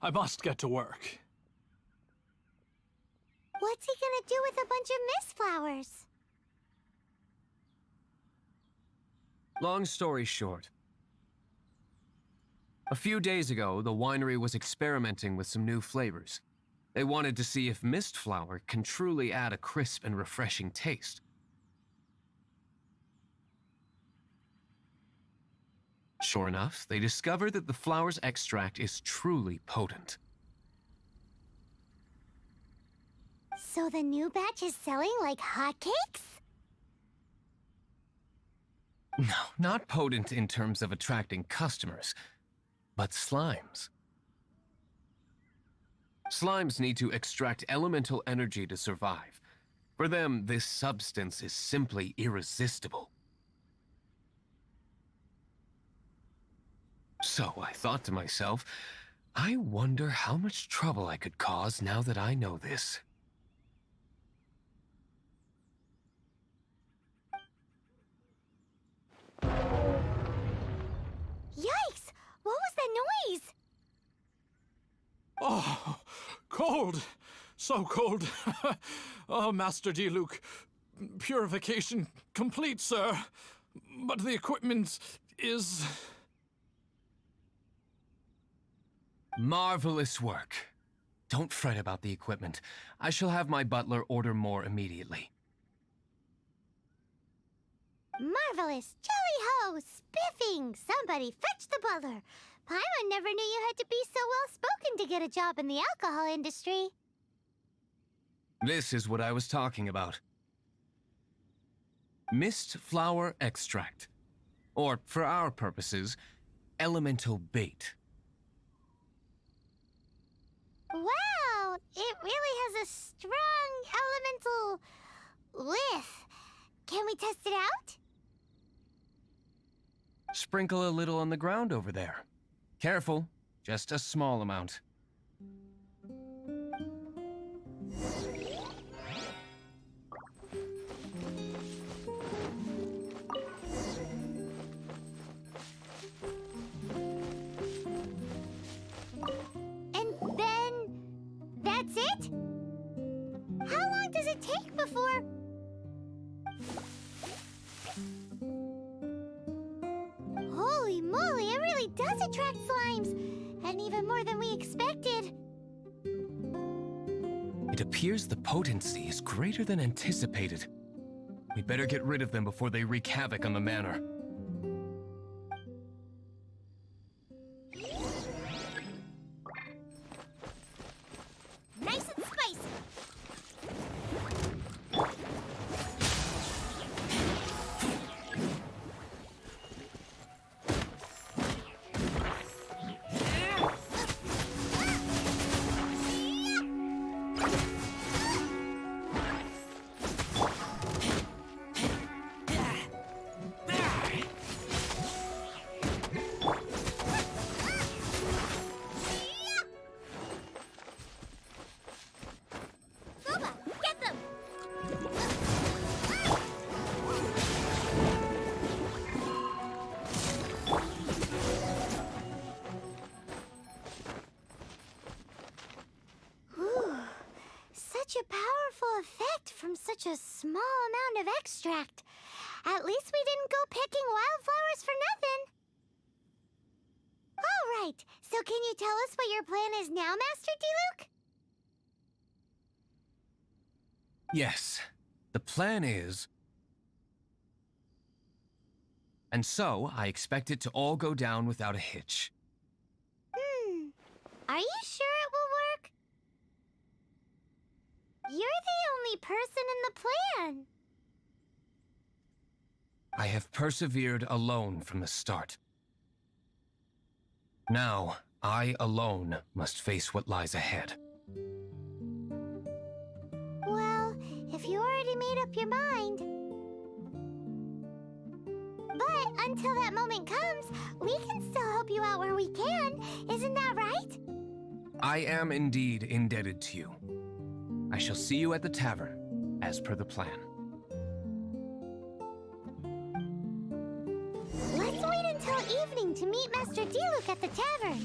I must get to work. What's he gonna do with a bunch of mist flowers? Long story short. A few days ago, the winery was experimenting with some new flavors. They wanted to see if mist flower can truly add a crisp and refreshing taste. Sure enough, they discover that the flower's extract is truly potent. So the new batch is selling like hotcakes? No, not potent in terms of attracting customers, but slimes. Slimes need to extract elemental energy to survive. For them, this substance is simply irresistible. So I thought to myself, I wonder how much trouble I could cause now that I know this. Yikes! What was that noise? Oh, cold! So cold. Oh, Master Diluc. Purification complete, sir. But the equipment is... Marvelous work. Don't fret about the equipment. I shall have my butler order more immediately. Marvelous! Jolly-ho! Spiffing! Somebody fetch the butler! Paimon never knew you had to be so well-spoken to get a job in the alcohol industry. This is what I was talking about. Mist flower extract. Or, for our purposes, elemental bait. Wow! It really has a strong elemental whiff. Can we test it out? Sprinkle a little on the ground over there. Careful, just a small amount. And then... that's it? How long does it take before... Holy moly, it really does attract slimes! And even more than we expected. It appears the potency is greater than anticipated. We'd better get rid of them before they wreak havoc on the manor. Nice and spicy. Boba, get them! Ooh, such a powerful effect from such a small amount of extract. At least we didn't go picking wildflowers for nothing. All right, so can you tell us what your plan is now, Master Diluc? Yes, the plan is... And so, I expect it to all go down without a hitch. Are you sure it will work? You're the only person in the plan. I have persevered alone from the start. Now, I alone must face what lies ahead. Well, if you already made up your mind. But until that moment comes, we can still help you out where we can. Isn't that right? I am indeed indebted to you. I shall see you at the tavern, as per the plan. Let's wait until evening to meet Master Diluc at the tavern.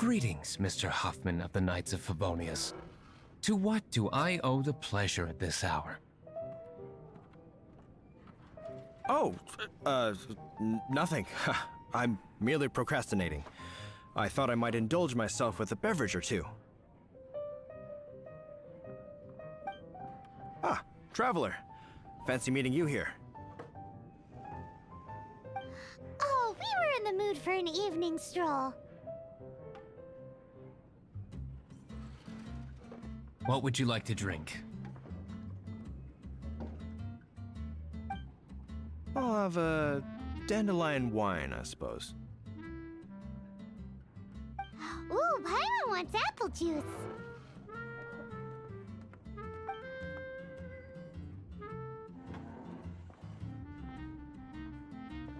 Greetings, Mr. Huffman of the Knights of Favonius. To what do I owe the pleasure at this hour? Oh, nothing. I'm merely procrastinating. I thought I might indulge myself with a beverage or two. Ah, traveler. Fancy meeting you here. Oh, we were in the mood for an evening stroll. What would you like to drink? I'll have a dandelion wine, I suppose. Ooh, Paimon wants apple juice.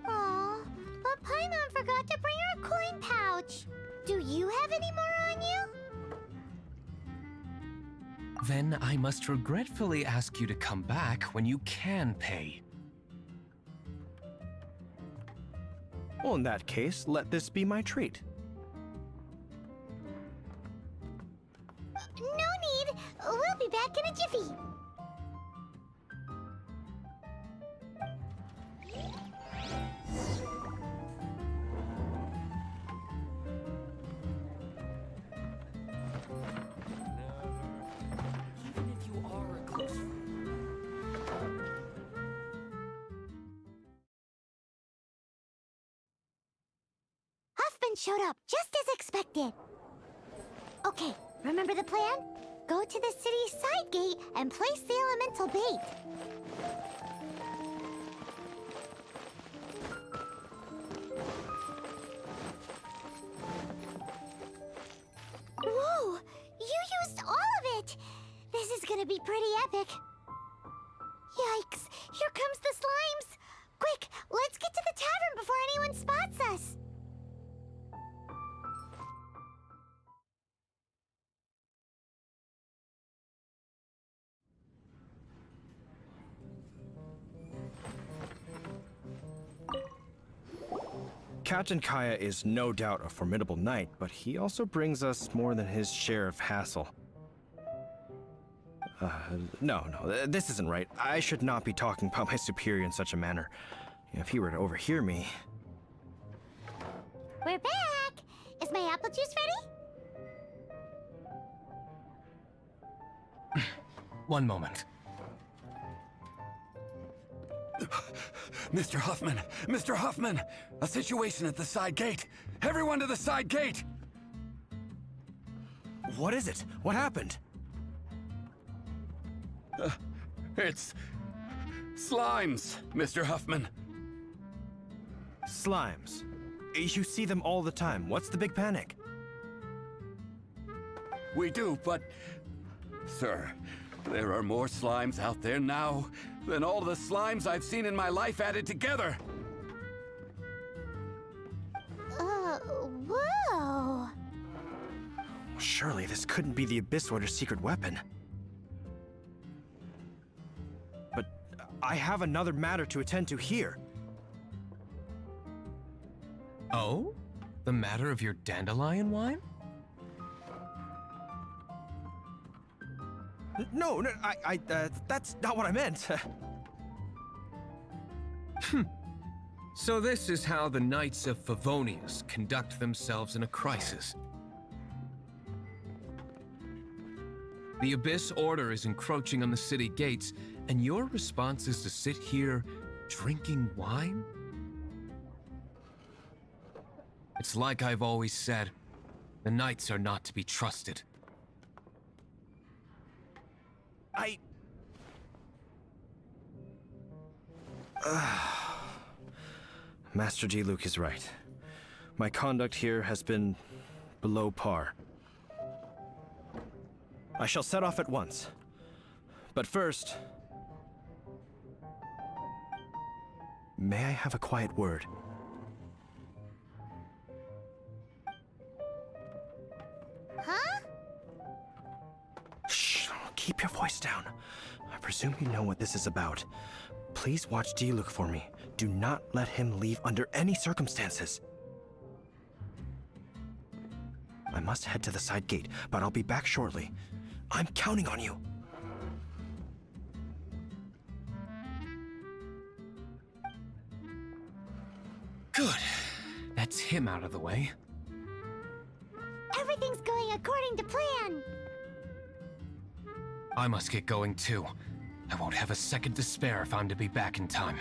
Aw, but Paimon forgot to bring her coin pouch. Do you have any more on you? Then I must regretfully ask you to come back when you can pay. Well, in that case, let this be my treat. No need. We'll be back in a jiffy. Even if you are a close friend. Huffman showed up just as expected. Okay, remember the plan? Go to the city's side gate and place the elemental bait. Whoa! You used all of it! This is gonna be pretty epic. Yikes! Here comes the slimes! Quick, let's get to the tavern before anyone spots us! Captain Kaya is no doubt a formidable knight, but he also brings us more than his share of hassle. No, this isn't right. I should not be talking about my superior in such a manner. If he were to overhear me... We're back! Is my apple juice ready? One moment. Mr. Huffman! Mr. Huffman! A situation at the side gate! Everyone to the side gate! What is it? What happened? It's... slimes, Mr. Huffman. Slimes. You see them all the time. What's the big panic? We do, but... Sir, there are more slimes out there now than all the slimes I've seen in my life added together. Whoa. Surely this couldn't be the Abyss Order's secret weapon. But I have another matter to attend to here. Oh? The matter of your dandelion wine? No, that's not what I meant. So this is how the Knights of Favonius conduct themselves in a crisis. The Abyss Order is encroaching on the city gates, and your response is to sit here drinking wine? It's like I've always said, the Knights are not to be trusted. Master Diluc is right. My conduct here has been below par. I shall set off at once. But first... may I have a quiet word? Huh? Shh! Keep your voice down. I presume you know what this is about. Please watch Diluc for me. Do not let him leave under any circumstances. I must head to the side gate, but I'll be back shortly. I'm counting on you. Good. That's him out of the way. Everything's going according to plan. I must get going too. I won't have a second to spare if I'm to be back in time.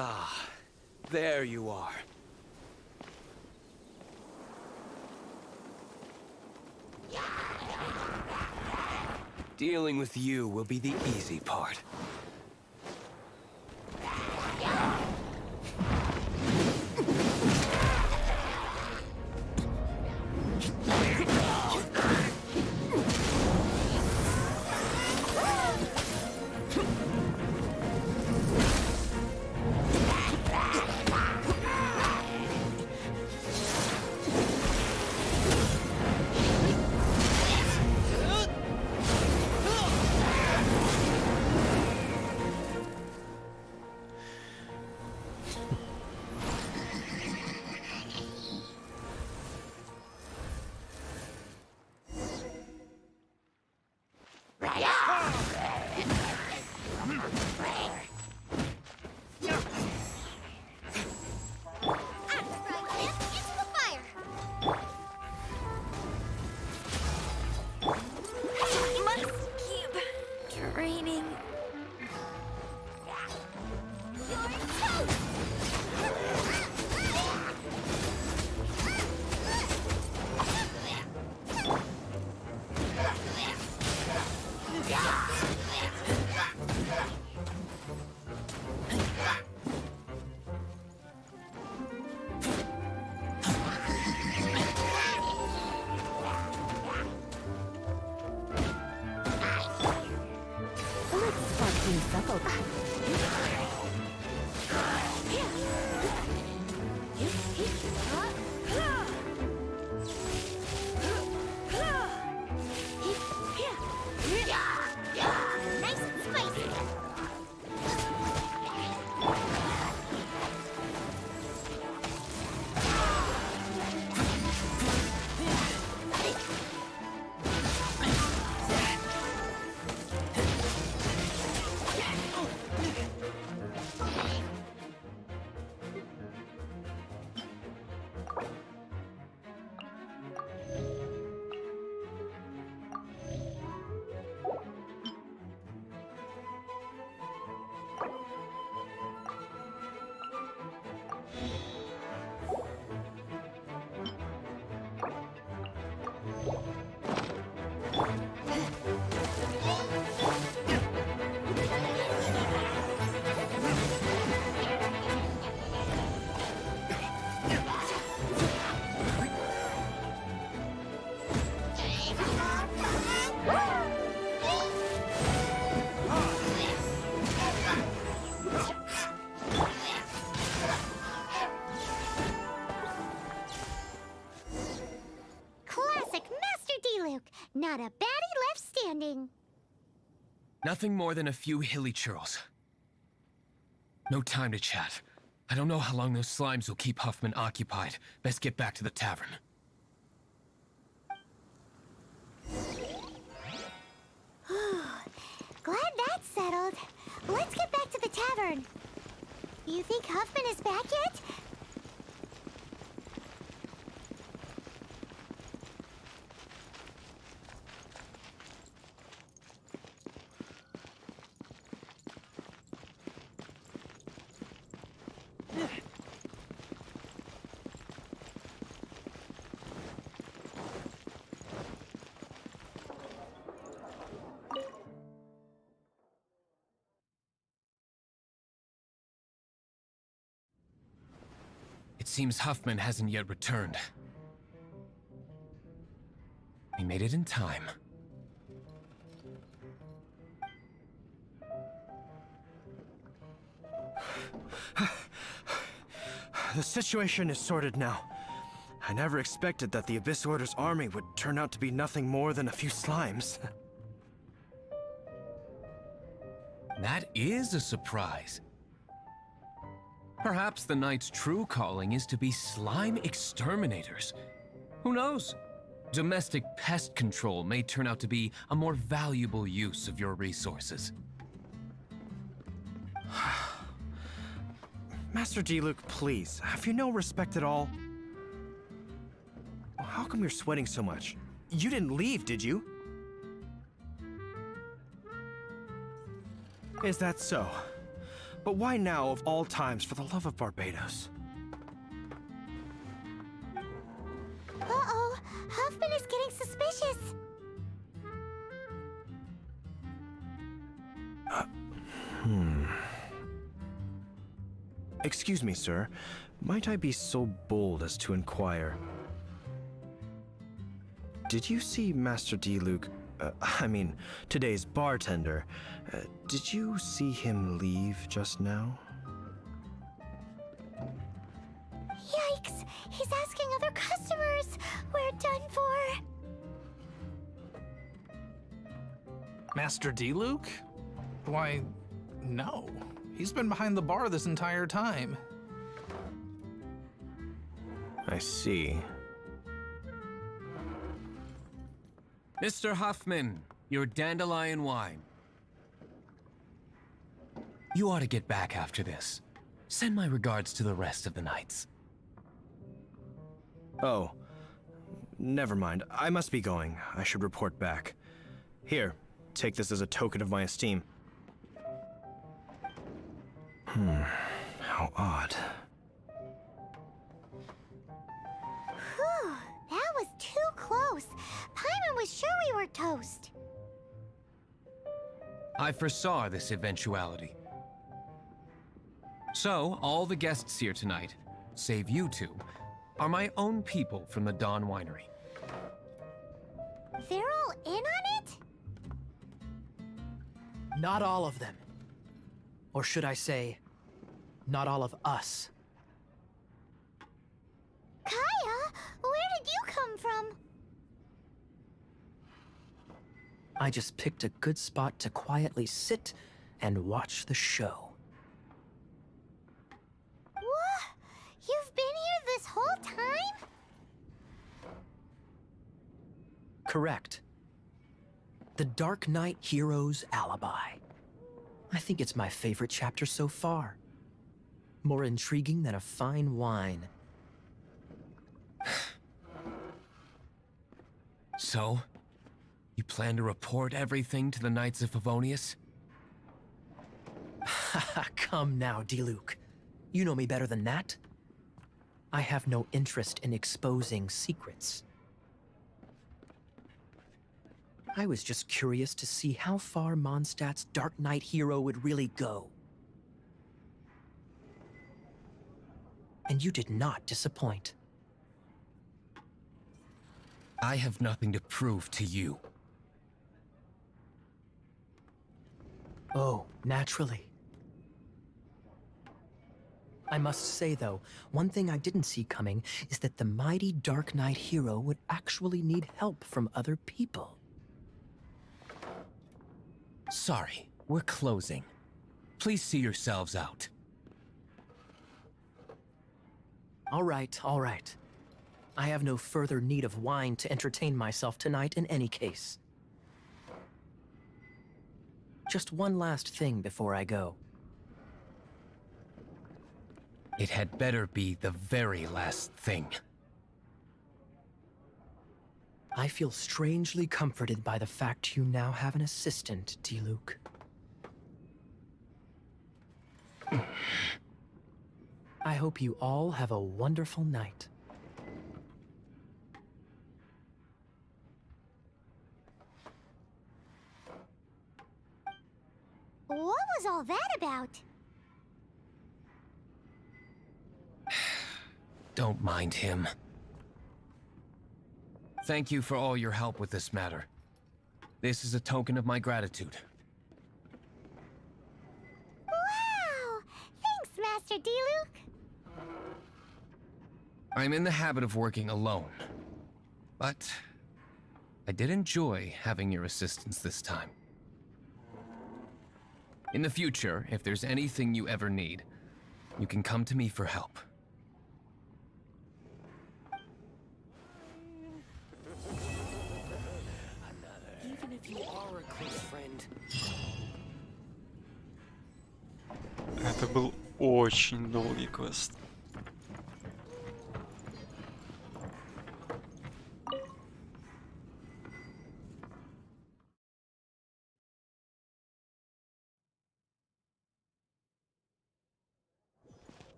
Ah, there you are. Dealing with you will be the easy part. Not a baddie left standing. Nothing more than a few hilly churls. No time to chat. I don't know how long those slimes will keep Huffman occupied. Best get back to the tavern. Glad that's settled. Let's get back to the tavern. You think Huffman is back yet? It seems Huffman hasn't yet returned. He made it in time. The situation is sorted now. I never expected that the Abyss Order's army would turn out to be nothing more than a few slimes. That is a surprise. Perhaps the Knight's true calling is to be slime exterminators. Who knows? Domestic pest control may turn out to be a more valuable use of your resources. Master Diluc, please, have you no respect at all? How come you're sweating so much? You didn't leave, did you? Is that so? But why now of all times, for the love of Barbados? Uh-oh, Huffman is getting suspicious. Excuse me, sir. Might I be so bold as to inquire? Did you see Master Diluc, today's bartender, did you see him leave just now? Yikes! He's asking other customers. We're done for. Master Diluc? Why, no. He's been behind the bar this entire time. I see. Mr. Huffman, your dandelion wine. You ought to get back after this. Send my regards to the rest of the knights. Oh, never mind. I must be going. I should report back. Here, take this as a token of my esteem. How odd. Whew, that was too close. Paimon was sure we were toast. I foresaw this eventuality. So, all the guests here tonight, save you two, are my own people from the Dawn Winery. They're all in on it? Not all of them. Or should I say, not all of us. Kaya, where did you come from? I just picked a good spot to quietly sit and watch the show. What? You've been here this whole time? Correct. The Dark Knight Hero's Alibi. I think it's my favorite chapter so far. More intriguing than a fine wine. So, you plan to report everything to the Knights of Favonius? Come now, Diluc. You know me better than that. I have no interest in exposing secrets. I was just curious to see how far Mondstadt's Dark Knight hero would really go. And you did not disappoint. I have nothing to prove to you. Oh, naturally. I must say, though, one thing I didn't see coming is that the mighty Dark Knight hero would actually need help from other people. Sorry, we're closing. Please see yourselves out. All right, all right. I have no further need of wine to entertain myself tonight in any case. Just one last thing before I go. It had better be the very last thing. I feel strangely comforted by the fact you now have an assistant, Diluc. I hope you all have a wonderful night. What was all that about? Don't mind him. Thank you for all your help with this matter. This is a token of my gratitude. Wow! Thanks, Master D-Luke. I'm in the habit of working alone, but I did enjoy having your assistance this time. In the future, if there's anything you ever need, you can come to me for help. Even if you are a close friend. Это был очень долгий квест.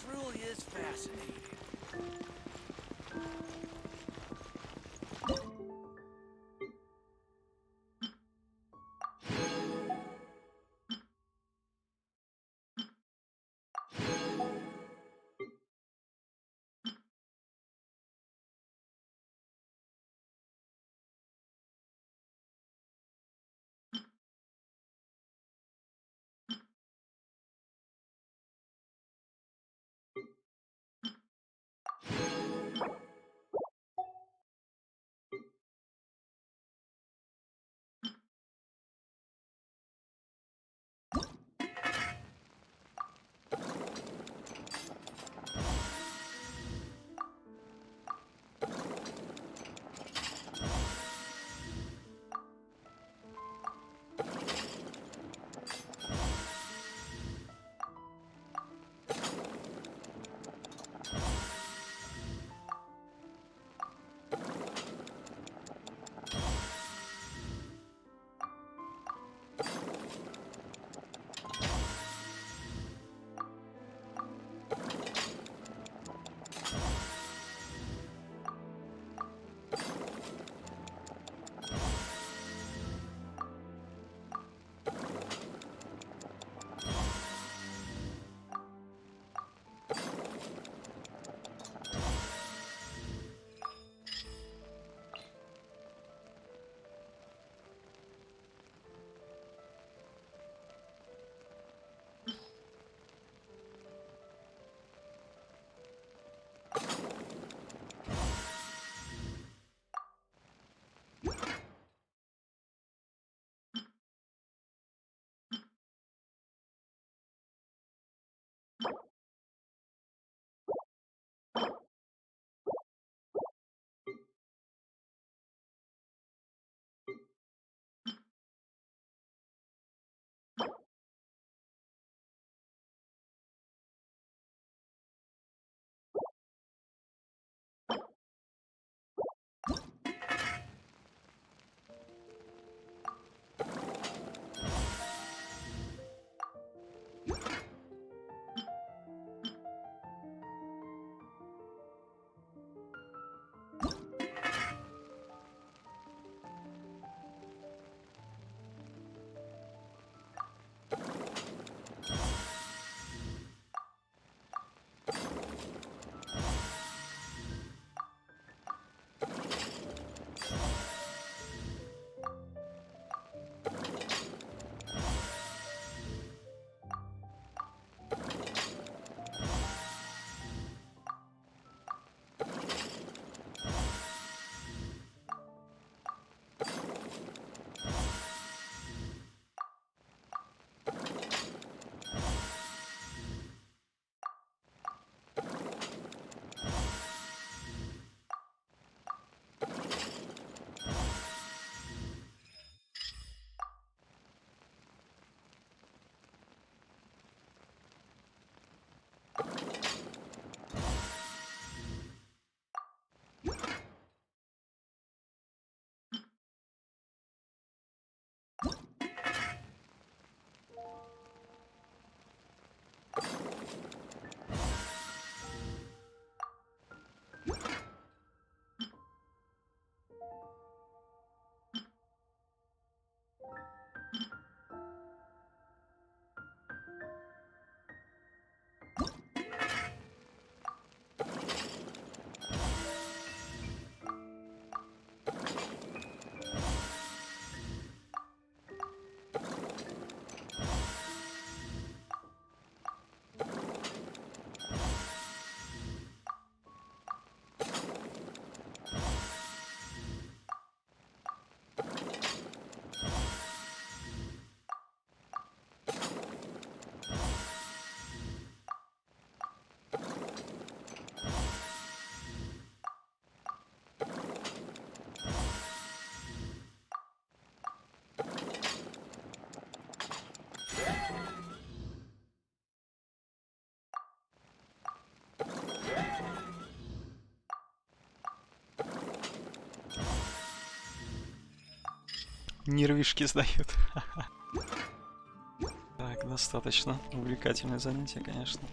Truly is fascinating. Нервишки сдают. Так, достаточно увлекательное занятие, конечно.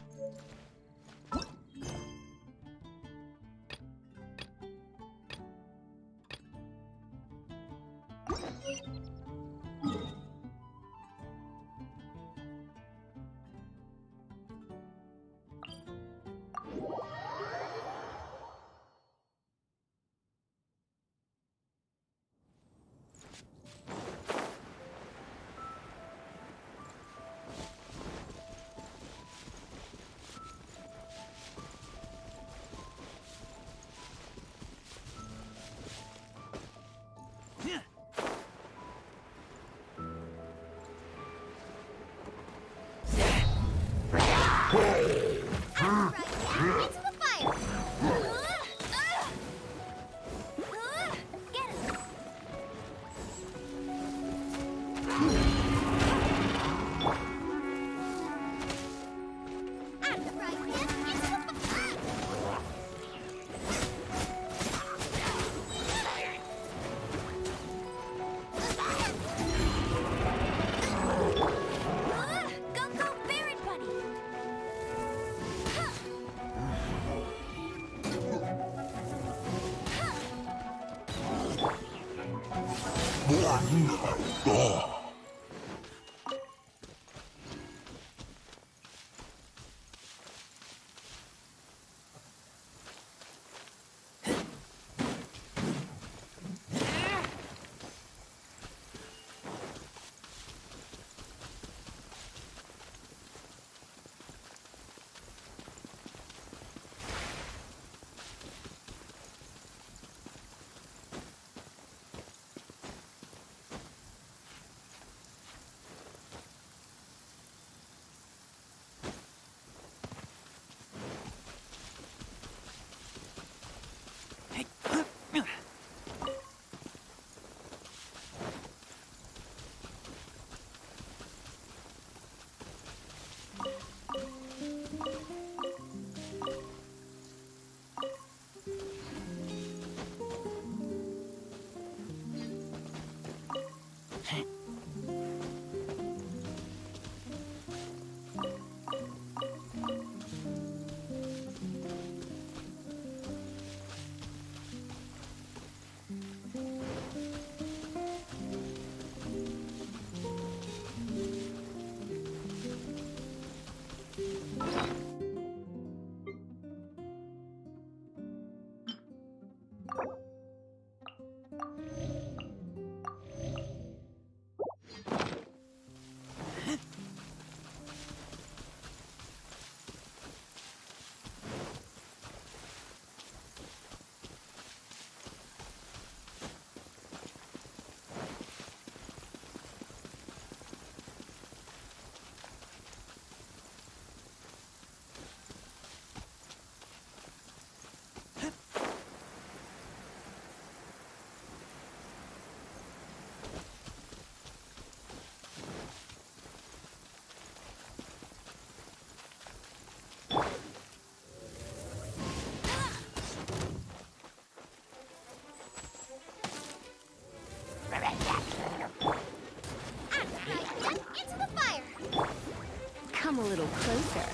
Come a little closer.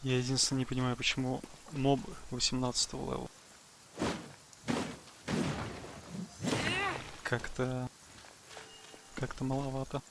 Я единственное не понимаю, почему моб 18-го левела. Как-то маловато.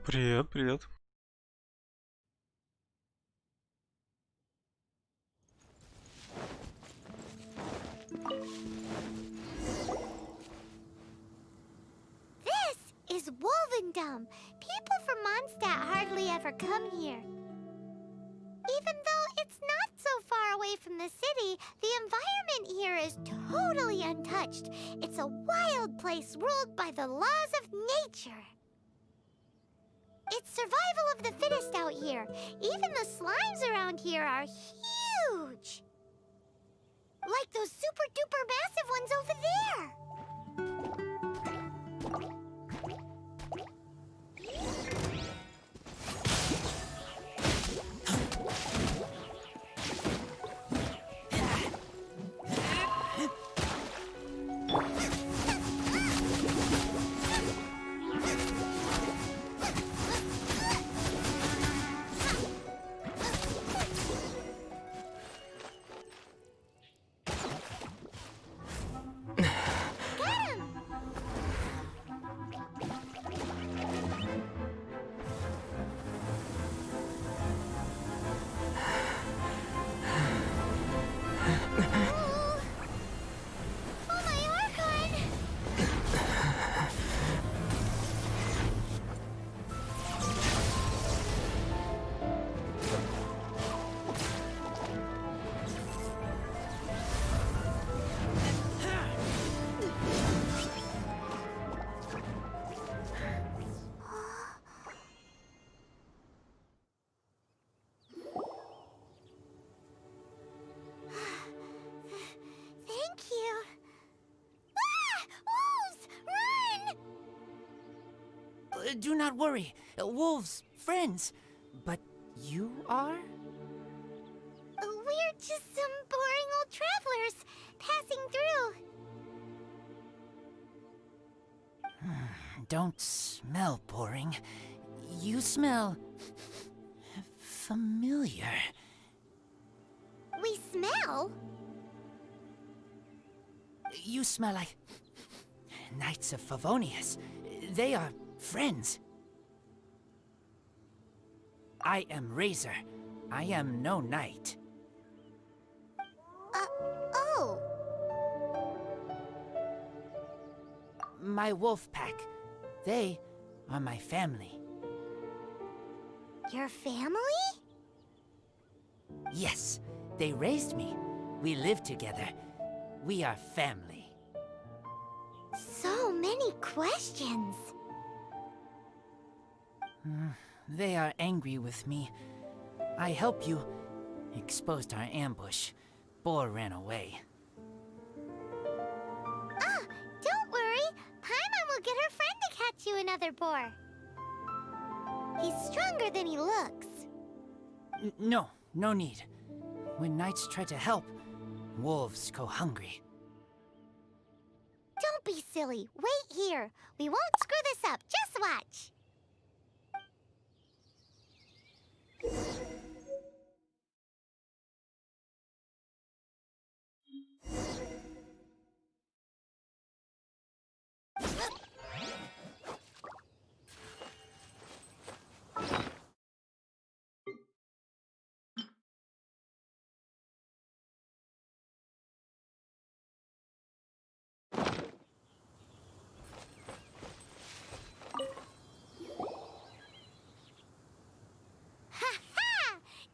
Привет, привет. This is Wolvendom. People from Mondstadt hardly ever come here. Even though it's not so far away from the city, the environment here is totally untouched. It's a wild place ruled by the laws of nature. It's survival of the fittest out here. Even the slimes around here are huge. Like those super duper massive ones over there. Do not worry. Wolves, friends. But you are? We're just some boring old travelers passing through. Don't smell boring. You smell familiar. We smell? You smell like Knights of Favonius. They are friends. I am Razor. I am no knight. Oh. My wolf pack. They are my family. Your family? Yes, they raised me. We live together. We are family. So many questions. They are angry with me. I helped you. Exposed our ambush. Boar ran away. Ah, don't worry. Paimon will get her friend to catch you another boar. He's stronger than he looks. No, no need. When knights try to help, wolves go hungry. Don't be silly. Wait here. We won't screw this up. Just watch.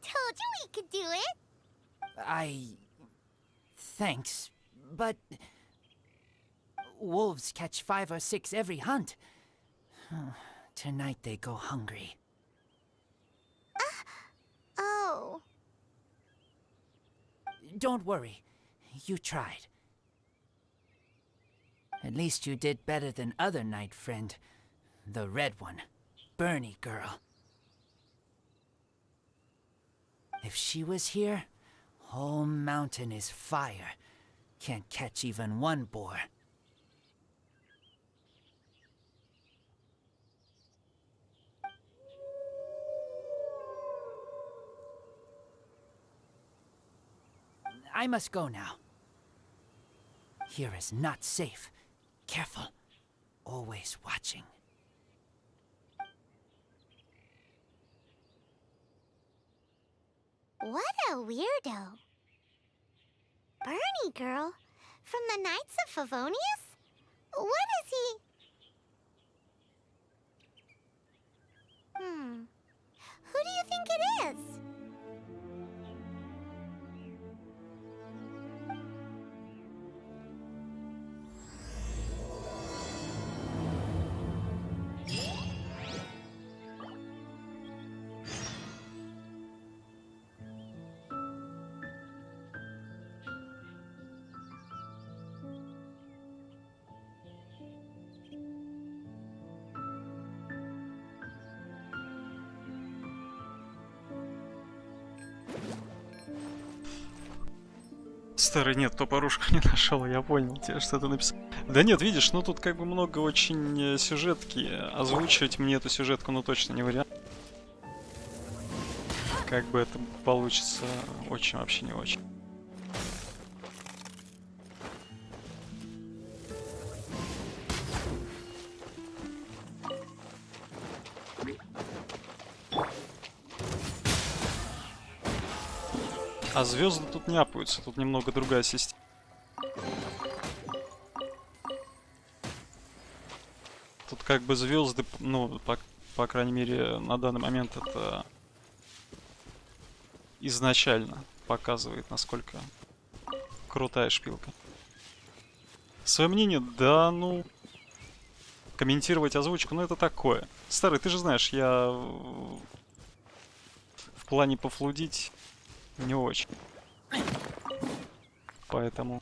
Told you we could do it. Thanks, but wolves catch 5 or 6 every hunt. Tonight they go hungry. Oh. Don't worry. You tried. At least you did better than other knight friend. The red one. Bernie girl. If she was here, whole mountain is fire. Can't catch even one boar. I must go now. Here is not safe. Careful. Always watching. What a weirdo. Bernie girl? From the Knights of Favonius? What is he? Who do you think it is? Старый, нет, топорушку не нашел, я понял тебе, что ты написал. Да нет, видишь, ну тут как бы много очень сюжетки. Озвучивать мне эту сюжетку, ну точно не вариант. Как бы это получится, очень вообще не очень. А звезды тут не апаются, тут немного другая система. Тут как бы звезды, ну, по крайней мере, на данный момент это изначально показывает, насколько крутая шпилка. Свое мнение, да, ну, комментировать озвучку, ну это такое. Старый, ты же знаешь, я в плане пофлудить не очень. Поэтому...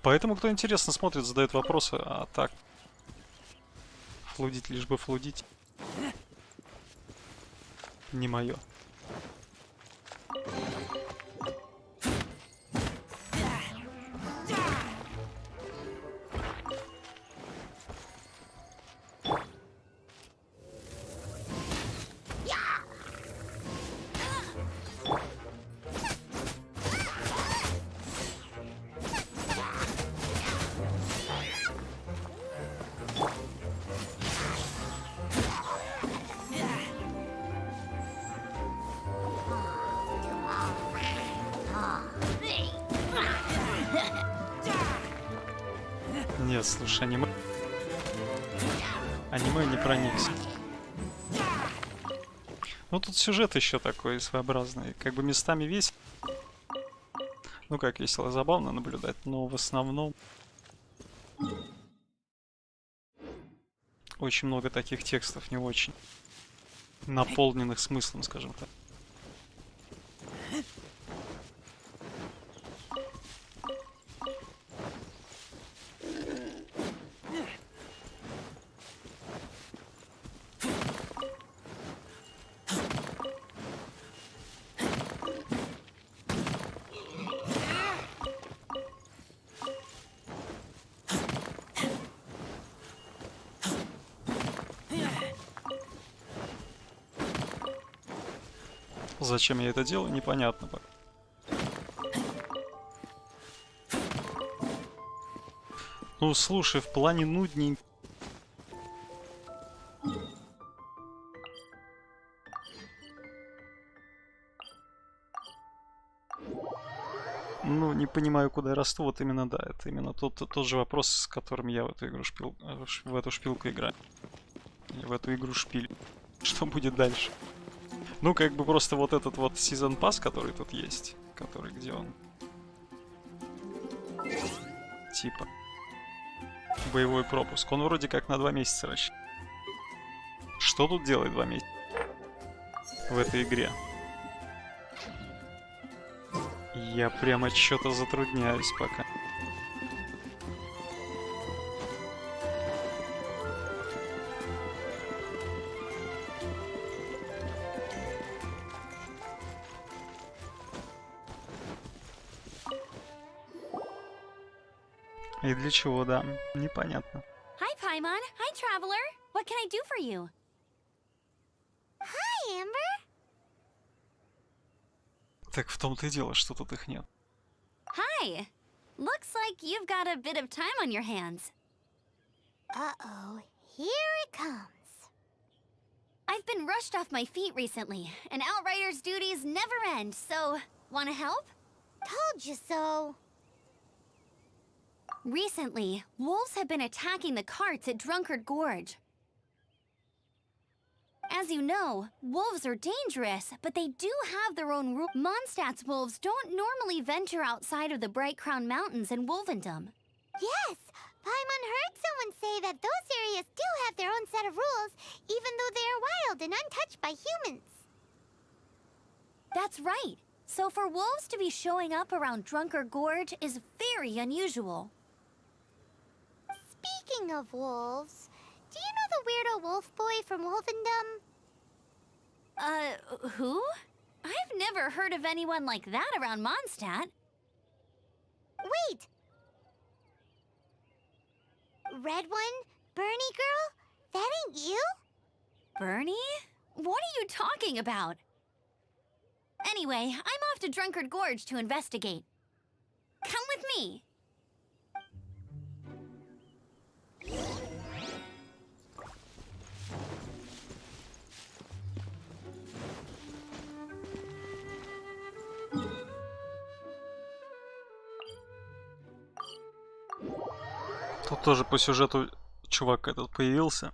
Поэтому, кто интересно смотрит, задает вопросы, а так... Флудить, лишь бы флудить. Не мое. Нет, слушай, аниме не проникся. Ну тут сюжет еще такой своеобразный, как бы местами весело. Ну как весело, забавно наблюдать, но в основном очень много таких текстов не очень наполненных смыслом, скажем так. Зачем я это делаю, непонятно пока. Ну, слушай, в плане нудненько. Ну, не понимаю, куда я расту. Вот именно, да, это именно тот же вопрос, с которым я в эту игру в эту шпилку играю. И в эту игру шпиль. Что будет дальше? Ну, как бы просто вот этот вот Season Pass, который тут есть. Который, где он? Типа. Боевой пропуск. Он вроде как на 2 месяца рассчитан. Что тут делает 2 месяца? В этой игре. Я прямо что-то затрудняюсь пока. И для чего, да? Непонятно. Hi, Paimon. Hi, Traveler. What can I do for you? Hi, Amber. Так в том-то и дело, что тут их нет. Hi. Looks like you've got a bit of time on your hands. Uh-oh, here it comes. I've been rushed off my feet recently, and Outrider's duties never end, so wanna help? Told you so. Recently, wolves have been attacking the carts at Drunkard Gorge. As you know, wolves are dangerous, but they do have their own rules. Mondstadt's wolves don't normally venture outside of the Bright Crown Mountains in Wolvendom. Yes, Paimon heard someone say that those areas do have their own set of rules, even though they are wild and untouched by humans. That's right. So for wolves to be showing up around Drunkard Gorge is very unusual. Speaking of wolves, do you know the weirdo wolf boy from Wolvendom? Who? I've never heard of anyone like that around Mondstadt. Wait! Red one? Bernie girl? That ain't you? Bernie? What are you talking about? Anyway, I'm off to Drunkard Gorge to investigate. Come with me! Тут тоже по сюжету чувак этот появился.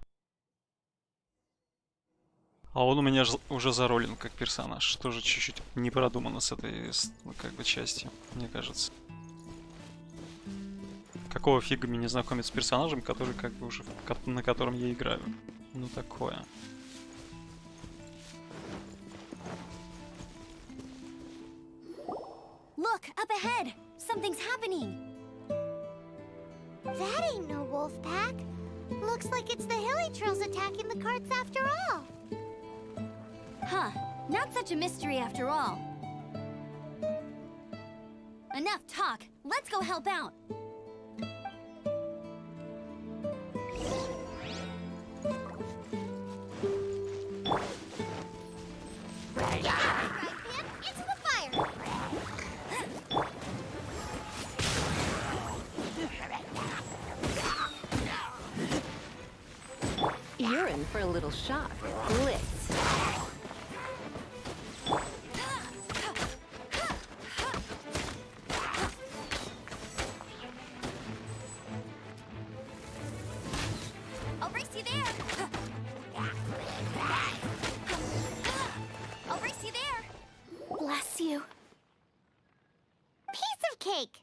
А он у меня уже заролен как персонаж. Тоже чуть-чуть не продумано с этой как бы части, мне кажется. Какого фига мне не знакомить с персонажем, который как бы уже на котором я играю? Ну такое. Look, up ahead! Something's happening! That ain't no wolf pack. Looks like it's the hilly trails attacking the carts after all. Huh, not such a mystery after all. Enough talk, let's go help out. Into the fire! You're in for a little shock. Blitz. I'll race you there. I'll race you there. Bless you. Piece of cake!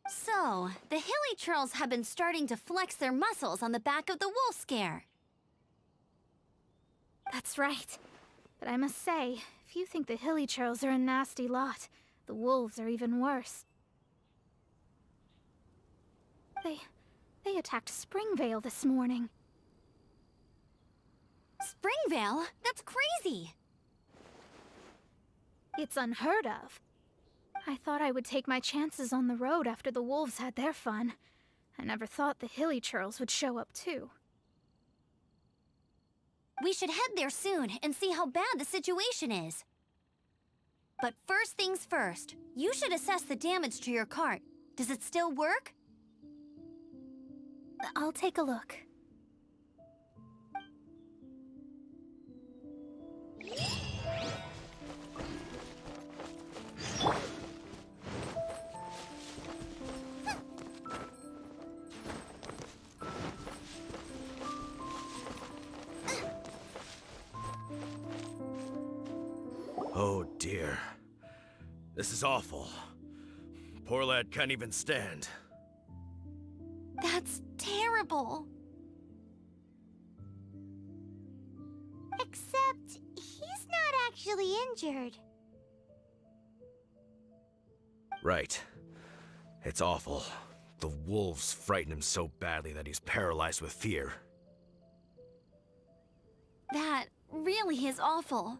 So, the hilly trolls have been starting to flex their muscles on the back of the wolf scare. That's right. But I must say, if you think the hilly trolls are a nasty lot, the wolves are even worse. They attacked Springvale this morning. Springvale? That's crazy! It's unheard of. I thought I would take my chances on the road after the wolves had their fun. I never thought the hilly trolls would show up too. We should head there soon and see how bad the situation is. But first things first, you should assess the damage to your cart. Does it still work? I'll take a look. Oh dear. This is awful. Poor lad can't even stand. That's terrible. Except, he's not actually injured. Right. It's awful. The wolves frighten him so badly that he's paralyzed with fear. That really is awful.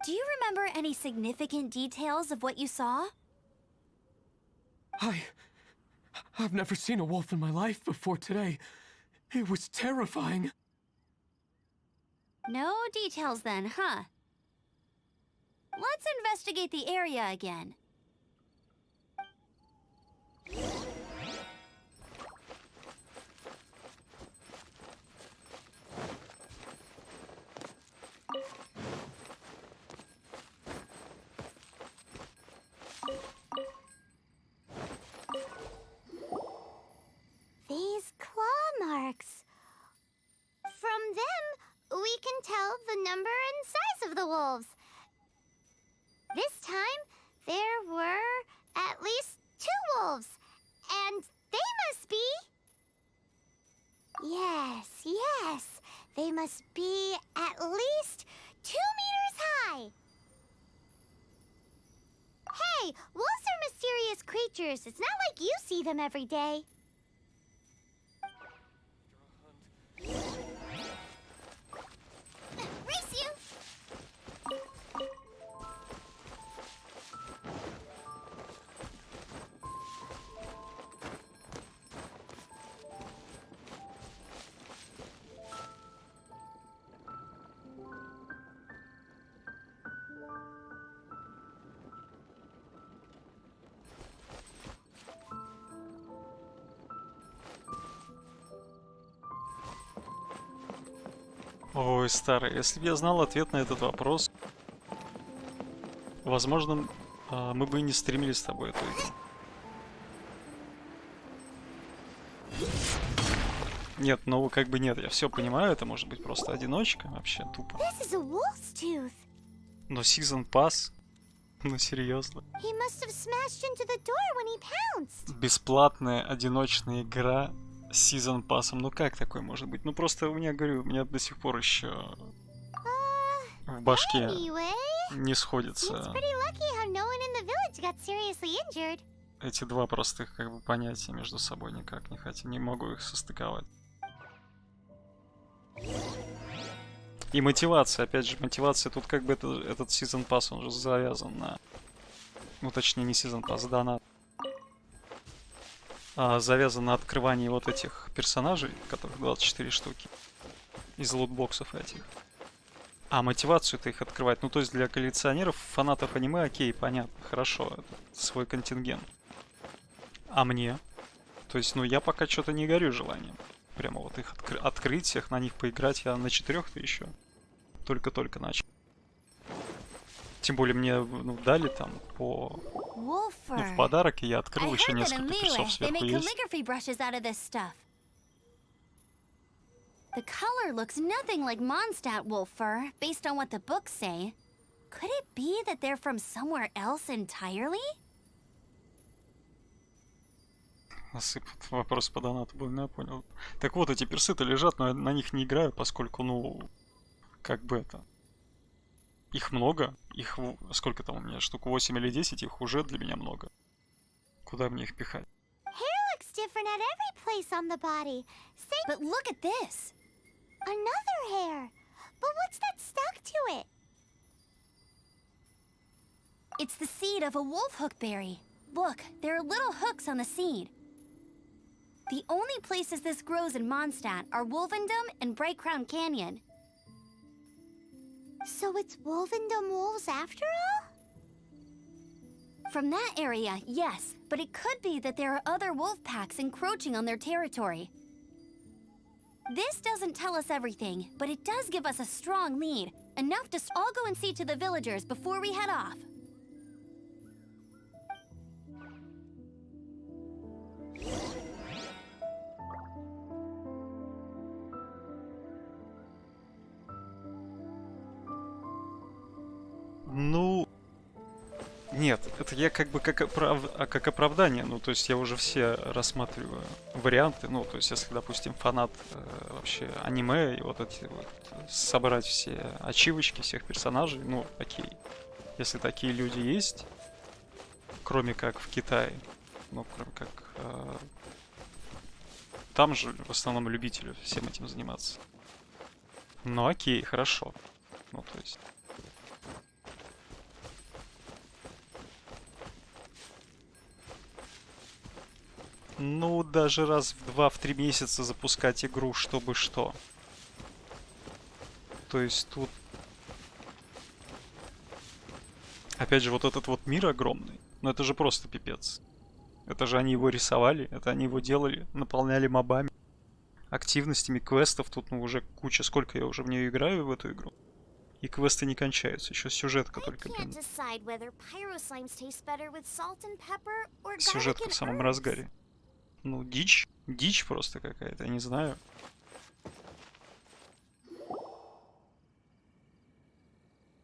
Do you remember any significant details of what you saw? I've never seen a wolf in my life before today. It was terrifying. No details then, huh? Let's investigate the area again. These claw marks. From them, we can tell the number and size of the wolves. This time, there were at least 2 wolves, and they must be... Yes, they must be at least 2 meters high. Hey, wolves are mysterious creatures. It's not like you see them every day. Race you! Ой, старый, если бы я знал ответ на этот вопрос, возможно, мы бы и не стримили с тобой эту игру. Нет, ну как бы нет, я все понимаю, это может быть просто одиночка, вообще тупо. Но Season Pass? Ну серьезно. Бесплатная одиночная игра с Season Pass'ом, ну как такое может быть? Ну просто у меня, говорю, у меня до сих пор еще в башке не сходятся эти два простых как бы понятия между собой никак не могу их состыковать. И мотивация, опять же, мотивация, тут как бы этот сезон пасс, он же завязан на... Ну, точнее, не сезон пасс, донат. Завязан на открывании вот этих персонажей, которых 24 штуки. Из лутбоксов этих. А мотивацию-то их открывать, ну, то есть для коллекционеров, фанатов аниме, окей, понятно, хорошо, это свой контингент. А мне? То есть, ну, я пока что-то не горю желанием. Прямо вот их открыть, всех на них поиграть. Я на 4-то еще только-только начал. Тем более мне, ну, дали там по... Ну, в подарок, и я открыл еще несколько персов сверху есть. The color looks nothing like Mondstadt wolf fur, based on what the books say. Could it be that they're from somewhere else entirely? Насыпут вопрос по донату был, я понял. Так вот, эти персы-то лежат, но я на них не играю, поскольку, ну, как бы это... Их много, их сколько там у меня, штук 8 или 10, их уже для меня много. Куда мне их пихать? Hair looks different at every place on the body. But look at this! Another hair! But what's that stuck to it? It's the seed of a wolf hook berry. Look, there are little hooks on the seed. The only places this grows in Mondstadt are Wolvendom and Bright Crown Canyon. So it's Wolvendom wolves after all? From that area, yes, but it could be that there are other wolf packs encroaching on their territory. This doesn't tell us everything, but it does give us a strong lead, enough to all go and see to the villagers before we head off. Ну, нет, это я как бы как оправдание, ну, то есть я уже все рассматриваю варианты, ну, то есть если, допустим, фанат вообще аниме, и вот эти вот, собрать все ачивочки всех персонажей, ну, окей, если такие люди есть, кроме как в Китае, ну, кроме как... там же в основном любители всем этим заниматься. Ну, окей, хорошо, ну, то есть... Ну, даже раз в 2-3 месяца запускать игру, чтобы что. То есть тут... Опять же, вот этот вот мир огромный. Но это же просто пипец. Это же они его рисовали, это они его делали, наполняли мобами, активностями, квестов. Тут, ну, уже куча. Сколько я уже в нее играю, в эту игру. И квесты не кончаются. Еще сюжетка только, блин. Сюжетка в самом разгаре. Ну, дичь. Дичь просто какая-то, я не знаю.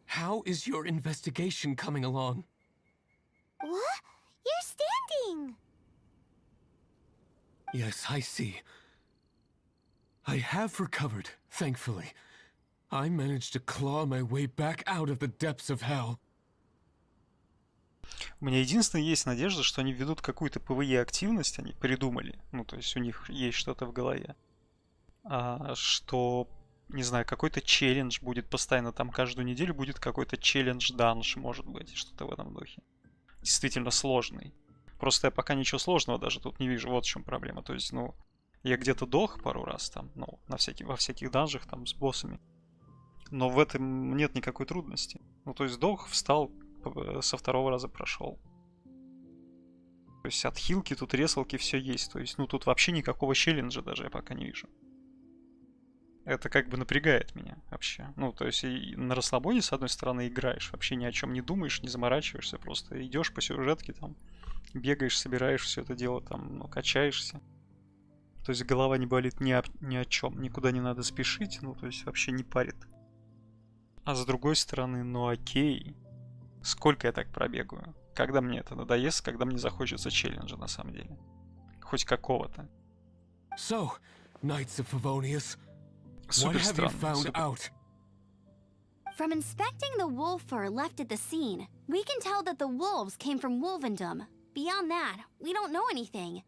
How is your investigation coming along? What? You're standing! Yes, I see. I have recovered, thankfully. I managed to claw my way back out of the depths of hell. У меня единственное есть надежда, что они ведут какую-то PvE-активность, они придумали. Ну, то есть у них есть что-то в голове. Что, не знаю, какой-то челлендж будет постоянно, там каждую неделю будет какой-то челлендж-данж, может быть, что-то в этом духе. Действительно сложный. Просто я пока ничего сложного даже тут не вижу, вот в чем проблема. То есть, ну, я где-то дох пару раз там, ну, во всяких данжах там с боссами. Но в этом нет никакой трудности. Ну, то есть дох, встал, со второго раза прошел. То есть от хилки, тут ресалки, все есть. То есть, ну, тут вообще никакого челленджа даже я пока не вижу. Это как бы напрягает меня вообще. Ну, то есть и на расслабоне, с одной стороны, играешь, вообще ни о чем не думаешь, не заморачиваешься, просто идешь по сюжетке, там, бегаешь, собираешь все это дело, там, ну, качаешься. То есть голова не болит ни о чем, никуда не надо спешить, ну, то есть вообще не парит. А с другой стороны, ну окей. Сколько я так пробегаю? Когда мне это надоест, когда мне захочется челленджа, на самом деле. Хоть какого-то. So, Knights of Favonius, what Супер have you странно. found out? From inspecting the wolf fur left at the scene, we can tell that the wolves came from Wolvendom. Beyond that, we don't know anything.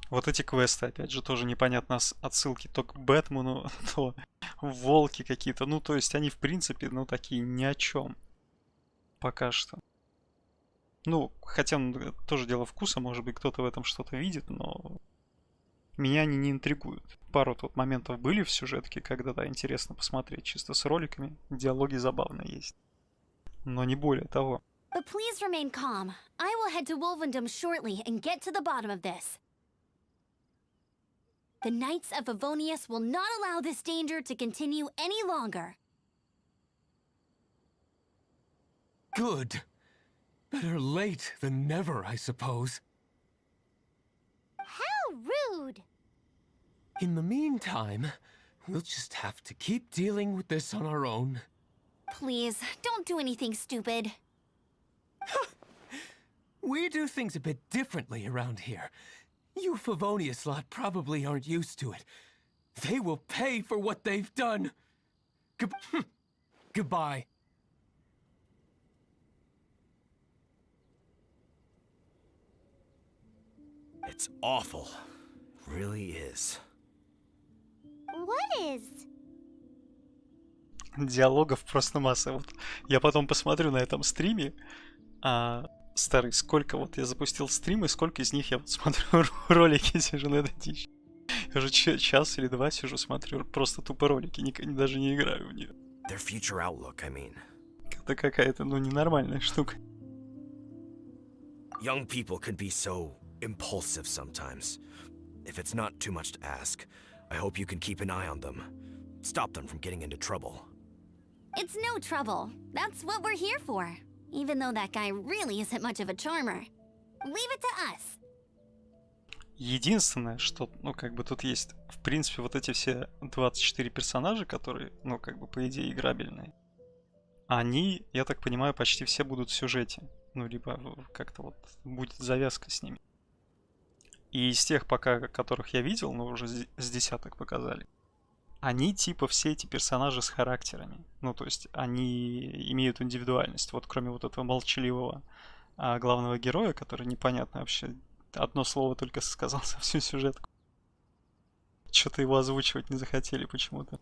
Вот эти квесты, опять же, тоже непонятно отсылки то к Бэтмену, то волки какие-то. Ну, то есть они, в принципе, ну, такие ни о чем. Пока что. Ну, хотя тоже дело вкуса, может быть, кто-то в этом что-то видит, но меня они не интригуют. Пару тут моментов были в сюжетке, когда, да, интересно посмотреть чисто с роликами. Диалоги забавные есть. Но не более того. But please remain calm. I will head to Wolvendom shortly and get to the bottom of this. The Knights of Favonius will not allow this danger to continue any longer. Good. Better late than never, I suppose. How rude! In the meantime, we'll just have to keep dealing with this on our own. Please, don't do anything stupid. We do things a bit differently around here. You Favonius lot probably aren't used to it. They will pay for what they've done. Goodbye. It's awful. Really is. What is? Диалогов просто масса. Вот я потом посмотрю на этом стриме, старый, сколько вот я запустил стримы, сколько из них я вот смотрю ролики, сижу на этой дичь. Я уже час или два сижу, смотрю просто тупо ролики, даже не играю в нее. Their future outlook, I mean. Это какая-то, ну, ненормальная штука. Young people can be so impulsive sometimes. If it's not too much to ask, I hope you can keep an eye on them. Stop them from getting into trouble. It's no trouble. That's what we're here for. Even though that guy really isn't much of a charmer. Leave it to us. Единственное, что, ну, как бы тут есть, в принципе, вот эти все 24 персонажа, которые, ну, как бы, по идее, играбельные, они, я так понимаю, почти все будут в сюжете. Ну, либо как-то вот будет завязка с ними. И из тех, пока, которых я видел, ну, уже с десяток показали, они типа все эти персонажи с характерами. Ну, то есть они имеют индивидуальность. Вот кроме вот этого молчаливого главного героя, который непонятно вообще, одно слово только сказал за всю сюжетку. Что-то его озвучивать не захотели почему-то.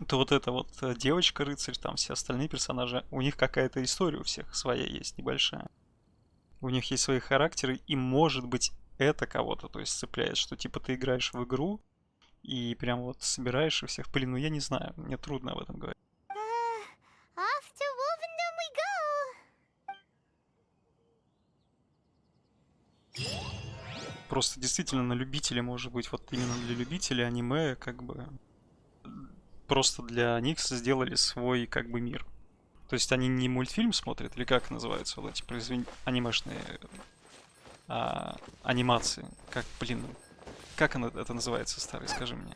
То вот эта вот девочка-рыцарь, там все остальные персонажи, у них какая-то история у всех своя есть, небольшая. У них есть свои характеры, и может быть это кого-то, то есть цепляет, что типа ты играешь в игру, и прям вот собираешь и всех. Блин, ну я не знаю, мне трудно об этом говорить. Off to Wolvendom we go! Просто действительно на любителей, может быть, вот именно для любителей аниме, как бы, просто для них сделали свой, как бы, мир. То есть они не мультфильм смотрят, или как называются вот эти анимешные анимации. Как, блин, как это называется, старый, скажи мне.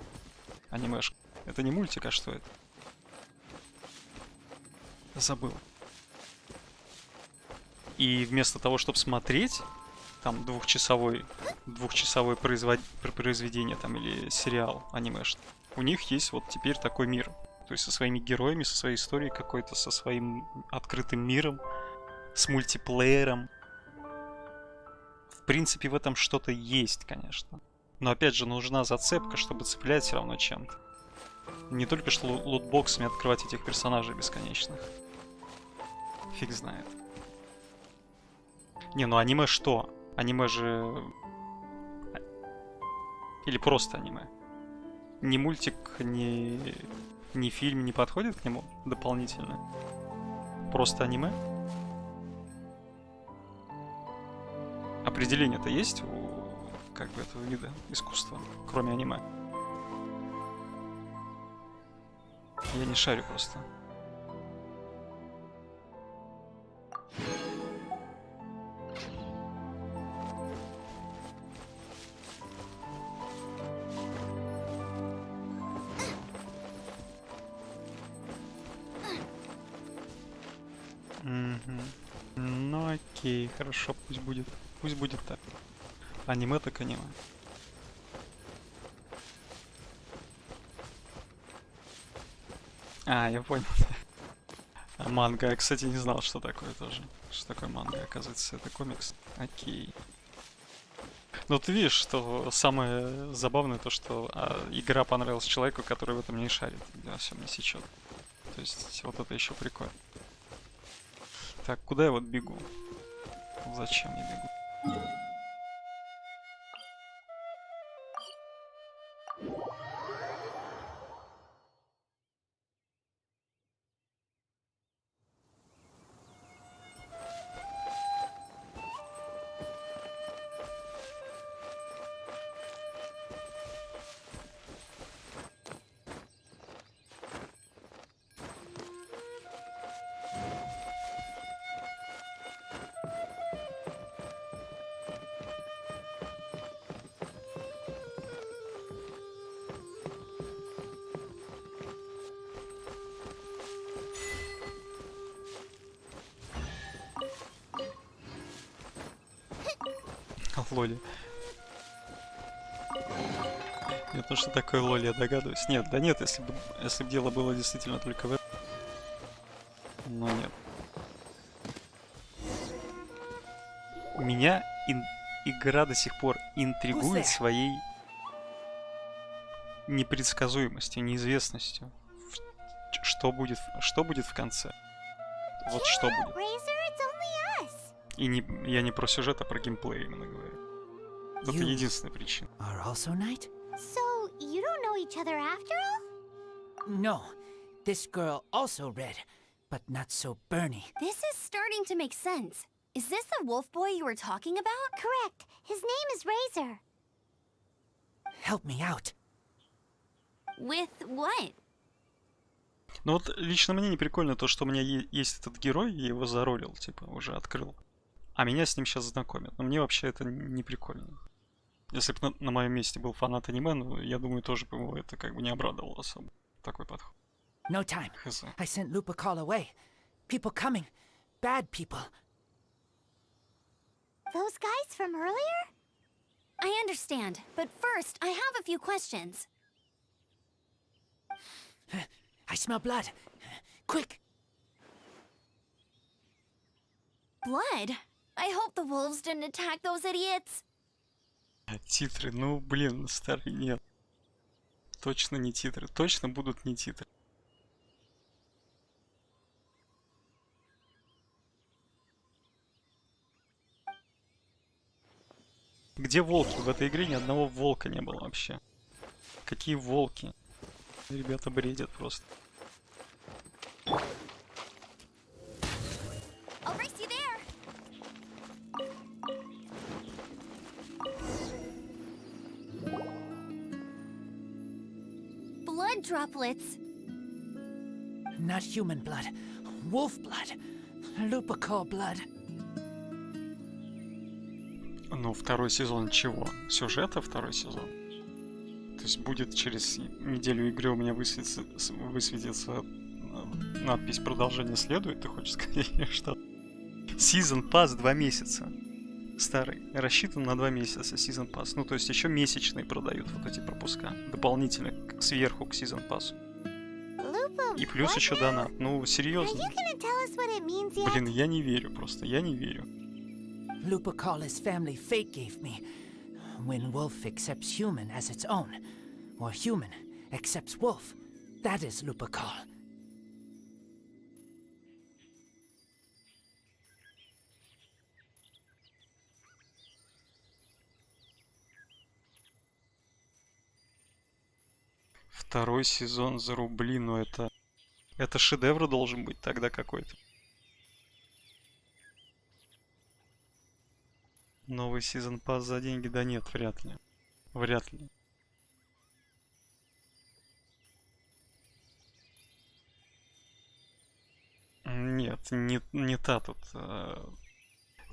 Анимешка. Это не мультик, а что это? Забыл. И вместо того, чтобы смотреть там двухчасовое произведение там или сериал анимешный, у них есть вот теперь такой мир. То есть со своими героями, со своей историей какой-то, со своим открытым миром, с мультиплеером. В принципе, в этом что-то есть, конечно. Но опять же, нужна зацепка, чтобы цеплять все равно чем-то. Не только что лутбоксами открывать этих персонажей бесконечных. Фиг знает. Не, ну аниме что? Аниме же... Или просто аниме? Ни мультик, ни фильм не подходит к нему дополнительно? Просто аниме? Определение-то есть у, как бы, этого вида искусства, кроме аниме? Я не шарю просто. Ну окей, хорошо, пусть будет. Пусть будет так. Аниме так аниме. Я понял. Манга. Я, кстати, не знал, что такое тоже. Что такое манга, оказывается, это комикс. Окей. Ну ты видишь, что самое забавное то, что игра понравилась человеку, который в этом не шарит. Во всем не сечет. То есть вот это еще прикольно. Так, куда я вот бегу? Зачем я бегу? Лоли. Нет, ну что такое лоли, я догадываюсь. Нет, да нет, если бы дело было действительно только в этом. Но нет. Меня игра до сих пор интригует своей непредсказуемостью, неизвестностью. Что будет в конце? Вот что будет. И я не про сюжет, а про геймплей именно говорю. Это единственная причина. So, you don't know each other after all? No, this girl also read, but not so Bernie. This is starting to make sense. Is this the wolf boy you were talking about? Correct. His name is Razor. Help me out. With what? Ну вот лично мне не прикольно то, что у меня есть этот герой, я его заролил, типа, уже открыл. А меня с ним сейчас знакомят. Но мне вообще это не прикольно. Если бы на моем месте был фанат аниме, ну, я думаю, тоже бы его это как бы не обрадовало особо. Такой подход. No time. I sent Lupa call away. People coming. Bad people. Those guys from earlier? I understand, but first, I have a few questions. I smell blood. Quick. Blood? I hope the wolves didn't attack those idiots. Титры, ну блин, старый, нет. Точно не титры. Точно будут не титры. Где волки? В этой игре ни одного волка не было вообще. Какие волки? Ребята бредят просто. Blood droplets. Not human blood. Wolf blood. Lupical blood. Ну, второй сезон чего? Сюжета второй сезон? То есть будет через неделю игры у меня высветится надпись «Продолжение следует», ты хочешь сказать, что? Season Pass 2 месяца. Старый. Рассчитан на 2 месяца Season Pass. Ну, то есть еще месячные продают вот эти пропуска. Дополнительно сверху к Season Pass. И плюс еще донат. Ну, серьезно. Блин, я не верю просто. Я не верю. Lupical his family fate gave me. When wolf accepts human as its own, or human accepts wolf, that is Lupical. Второй сезон за рубли, но это шедевр должен быть тогда какой-то. Новый сезон пас за деньги? Да нет, вряд ли. Вряд ли. Нет, не та тут.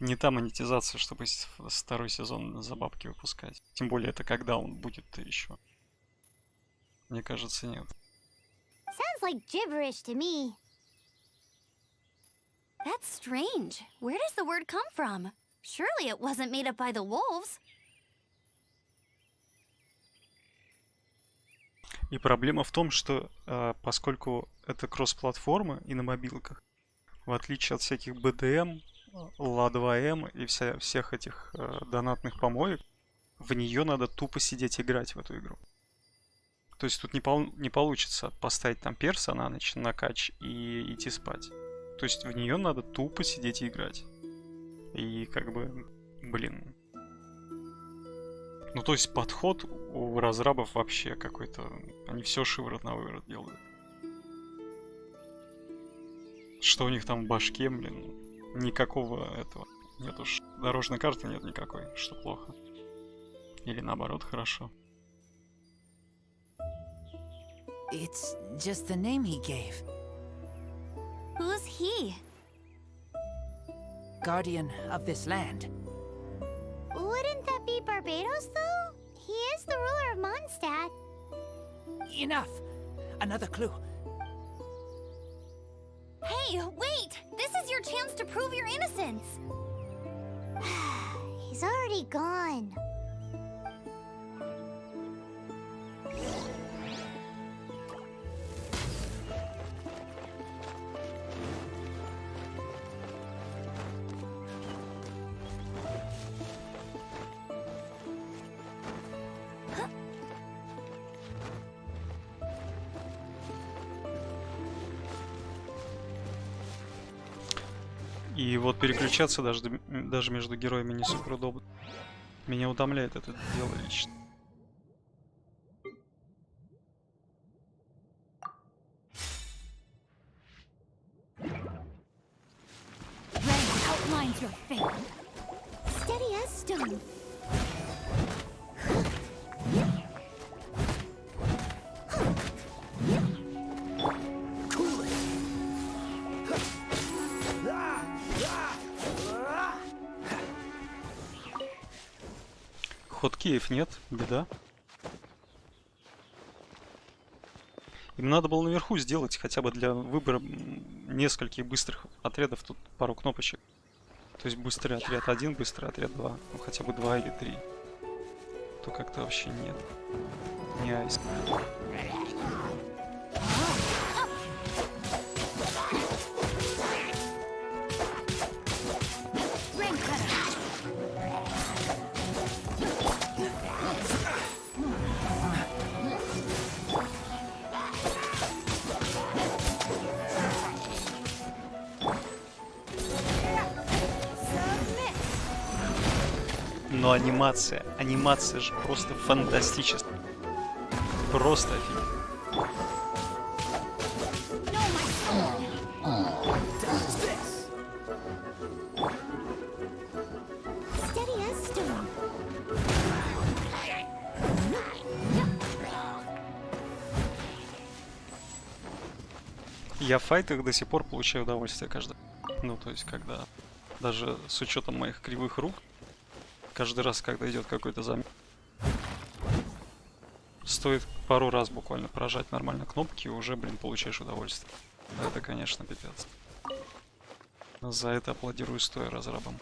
Не та монетизация, чтобы второй сезон за бабки выпускать. Тем более это когда он будет-то еще. Мне кажется, нет. Sounds like gibberish to me. That's strange. Where does the word come from? Surely it wasn't made up by the wolves. И проблема в том, что поскольку это кроссплатформа и на мобилках, в отличие от всяких BDM, LA2M и всех этих донатных помоек, в нее надо тупо сидеть играть в эту игру. То есть тут не получится поставить там перса на ночь, на кач и идти спать. То есть в нее надо тупо сидеть и играть. И как бы, блин. Ну то есть подход у разрабов вообще какой-то. Они все шиворот на выворот делают. Что у них там в башке, блин. Никакого этого. Нет уж. Дорожной карты нет никакой, что плохо. Или наоборот, хорошо. It's just the name he gave. Who's he? Guardian of this land. Wouldn't that be Barbados, though? He is the ruler of Mondstadt. Enough! Another clue. Hey, wait! This is your chance to prove your innocence! He's already gone. И вот переключаться даже между героями не супер удобно. Меня утомляет это дело лично. Outlines your fate. Steady as stone. Хоткеев нет, беда. Им надо было наверху сделать хотя бы для выбора нескольких быстрых отрядов тут пару кнопочек. То есть быстрый отряд 1, быстрый отряд 2. Ну хотя бы 2 или 3. То как-то вообще нет. Не айс. Но анимация же просто фантастическая. Просто офигенно. Я в файтах до сих пор получаю удовольствие каждый. Ну, то есть, когда даже с учетом моих кривых рук, каждый раз, когда идет какой-то замер, стоит пару раз буквально прожать нормально кнопки, и уже, блин, получаешь удовольствие. Это, конечно, пипец. За это аплодирую стоя разрабам.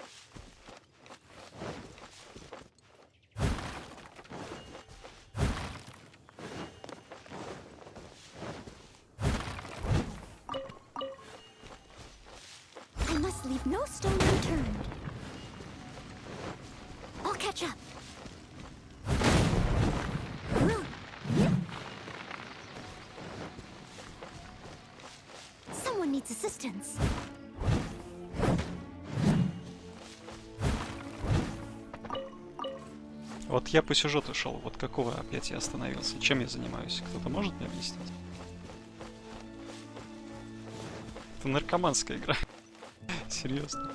I must leave no stone unturned. I'll catch up. Someone needs assistance. Вот я по сюжету шел, вот какого опять я остановился? Чем я занимаюсь? Кто-то может мне объяснить? Это наркоманская игра. Серьезно.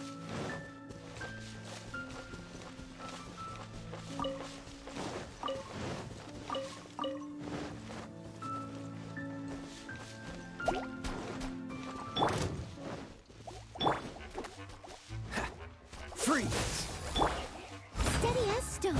Steady as stone.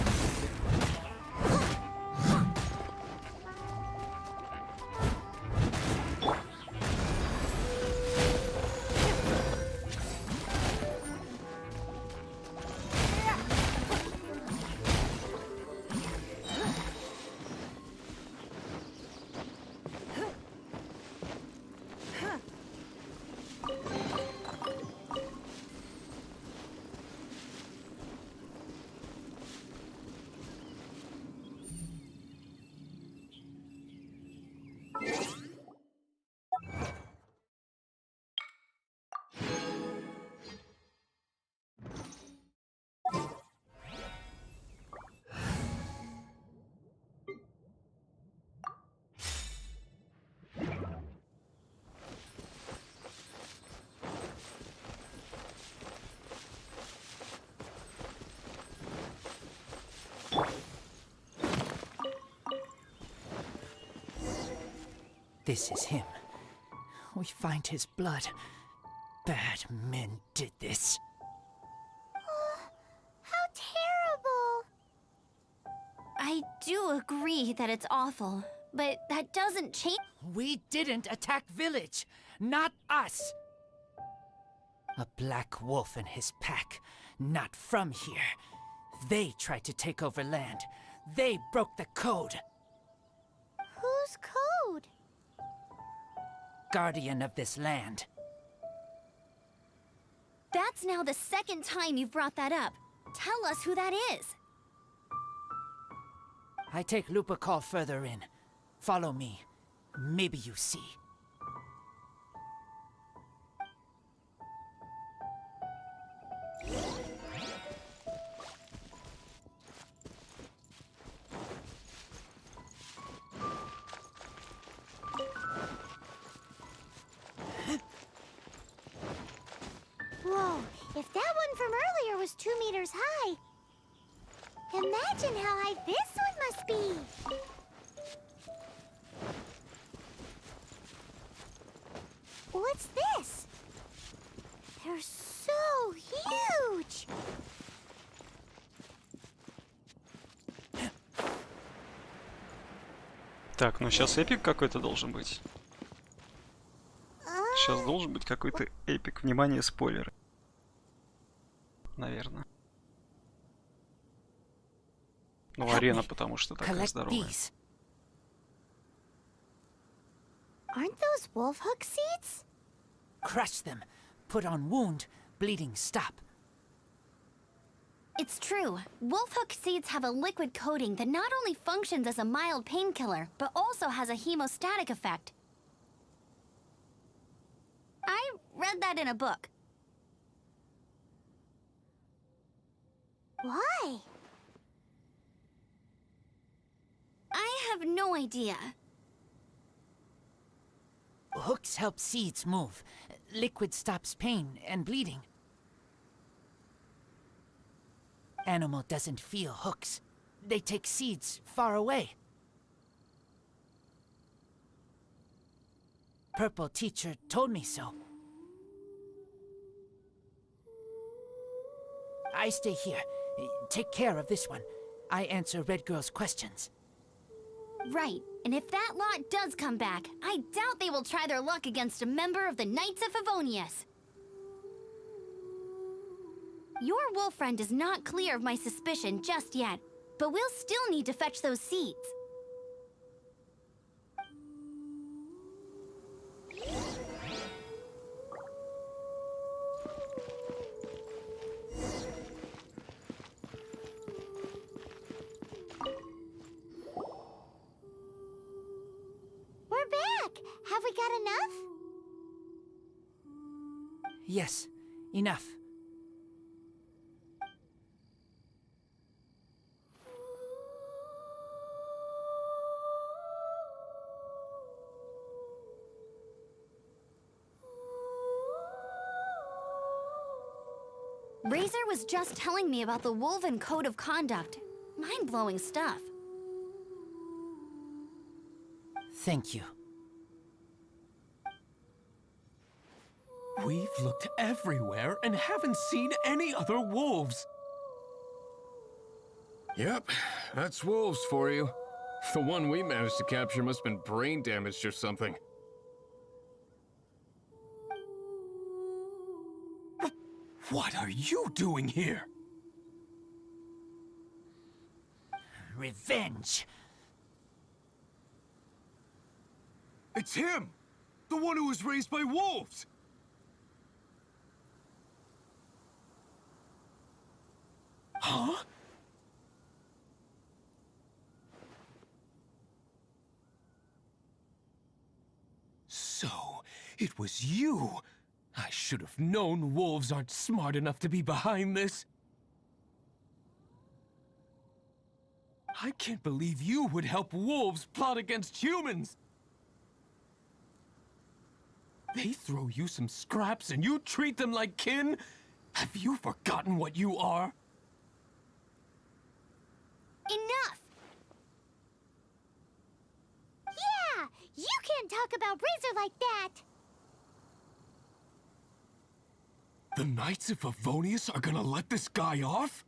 This is him. We find his blood. Bad men did this. How terrible! I do agree that it's awful, but that doesn't change. We didn't attack village. Not us. A black wolf and his pack. Not from here. They tried to take over land. They broke the code. Whose code? Guardian of this land. That's now the second time you've brought that up. Tell us who that is. I take Lupa call further in. Follow me. Maybe you see. Whoa, if that one from earlier was 2 meters high, imagine how high this one must be. What's this? They're so huge. Так, ну сейчас эпик какой-то должен быть. Сейчас должен быть какой-то эпик. Внимание, спойлеры. Наверное. Ну, арена, потому что такая здоровая. Aren't those wolf hook seeds? Crush them. Put on wound. Bleeding stop. It's true. Wolfhook seeds have a liquid coating that not only functions as a mild painkiller, but also has a hemostatic effect. I read that in a book. Why? I have no idea. Hooks help seeds move. Liquid stops pain and bleeding. Animal doesn't feel hooks. They take seeds far away. Purple teacher told me so. I stay here. Take care of this one. I answer Red Girl's questions. Right, and if that lot does come back, I doubt they will try their luck against a member of the Knights of Favonius. Your wolf friend is not clear of my suspicion just yet, but we'll still need to fetch those seeds. We're back! Have we got enough? Yes, enough. Razor was just telling me about the Wolven Code of Conduct. Mind-blowing stuff. Thank you. We've looked everywhere and haven't seen any other wolves. Yep, that's wolves for you. The one we managed to capture must have been brain damaged or something. What are you doing here? Revenge. It's him! The one who was raised by wolves! Huh? So, it was you. I should have known wolves aren't smart enough to be behind this. I can't believe you would help wolves plot against humans. They throw you some scraps and you treat them like kin? Have you forgotten what you are? Enough! Yeah! You can't can't talk about Razor like that. The Knights of Favonius are gonna let this guy off?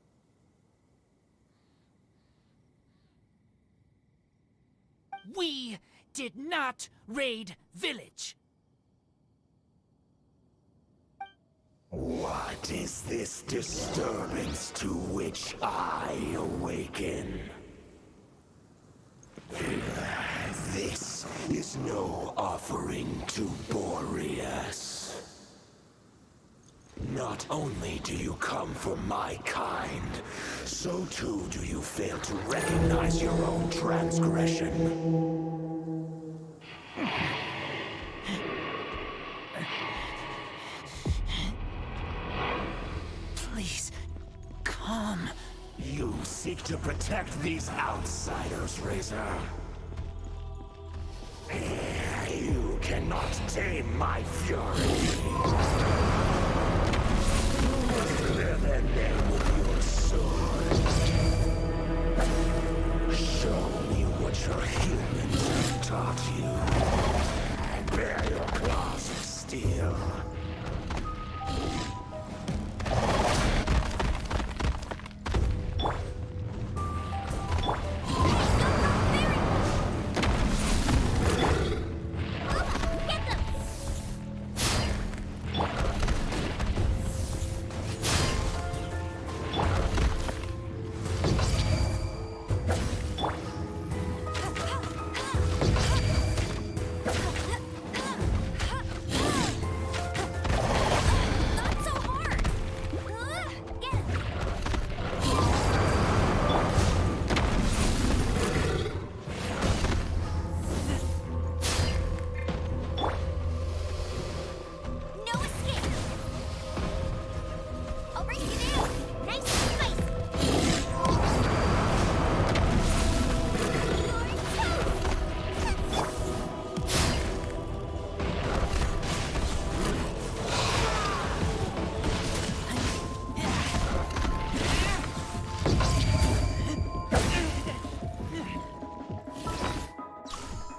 We did not raid village. What is this disturbance to which I awaken? This is no offering to Boreas. Not only do you come for my kind, so too do you fail to recognize your own transgression. Please, come. You seek to protect these outsiders, Razor. You cannot tame my fury. Clear their name with your sword. Show me what your humans have taught you. Bear your claws of steel.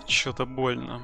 Что-то больно.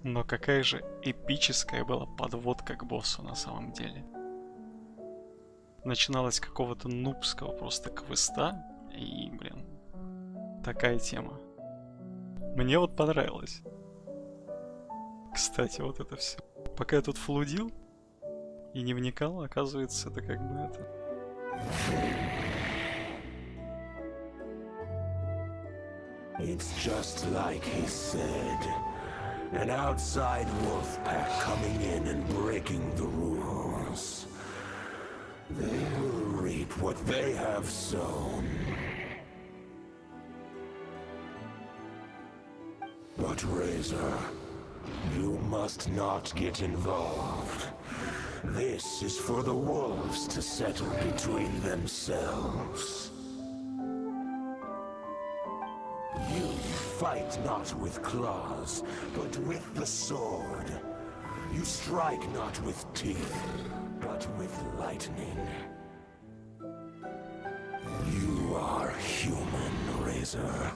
Но какая же эпическая была подводка к боссу на самом деле. Начиналась с какого-то нубского просто квеста. И, блин, такая тема. Мне вот понравилось. Кстати, вот это все. Пока я тут флудил и не вникал, оказывается, это как бы это... It's just like he said. An outside wolf pack coming in and breaking the rules. They will reap what they have sown. But Razor, you must not get involved. This is for the wolves to settle between themselves. You fight not with claws, but with the sword. You strike not with teeth, but with lightning. You are human, Razor.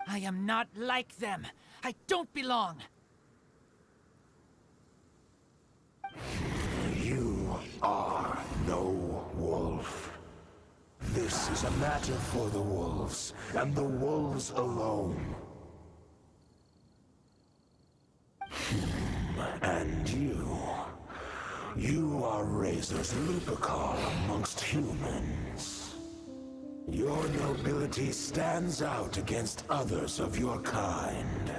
I am not like them. I don't belong. You are no wolf. This is a matter for the wolves, and the wolves alone. And you are Razor's Lupercal amongst humans. Your nobility stands out against others of your kind.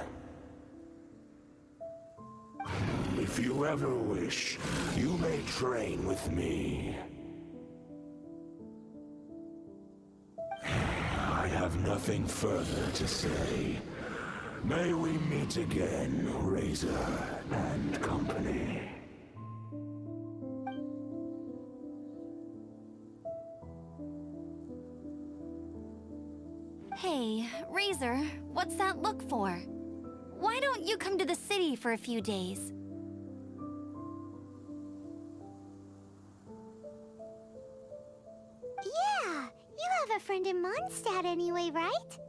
If you ever wish, you may train with me. I have nothing further to say. May we meet again, Razor and company. Hey, Razor, what's that look for? Why don't you come to the city for a few days? Yeah, you have a friend in Mondstadt anyway, right?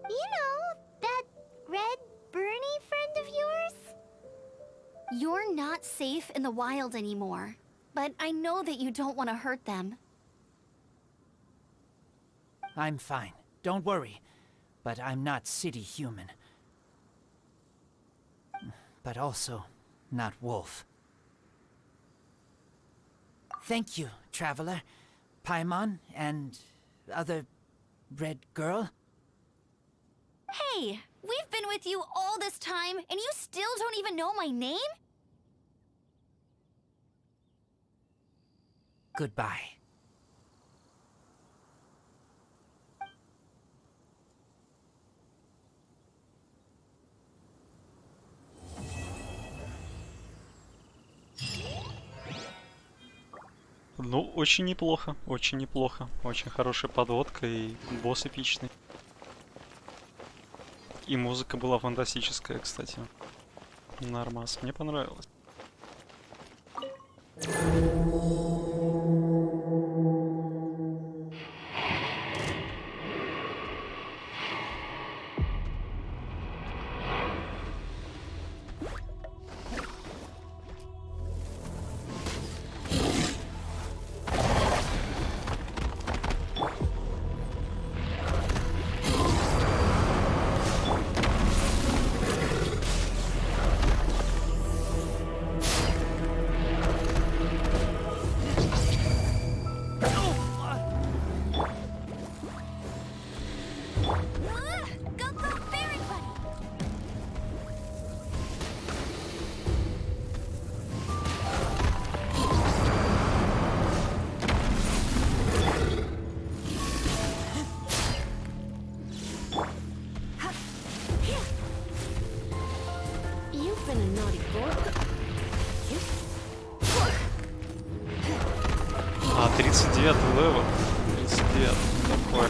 You know, that red Bernie friend of yours? You're not safe in the wild anymore, but I know that you don't want to hurt them. I'm fine. Don't worry. But I'm not city human. But also not wolf. Thank you, traveler. Paimon and other red girl. Hey, we've been with you all this time, and you still don't even know my name? Goodbye. Ну, очень неплохо, очень неплохо. Очень хорошая подводка и босс эпичный. И музыка была фантастическая, кстати. Нормас, мне понравилось. А, 39 левел. 39. Такой.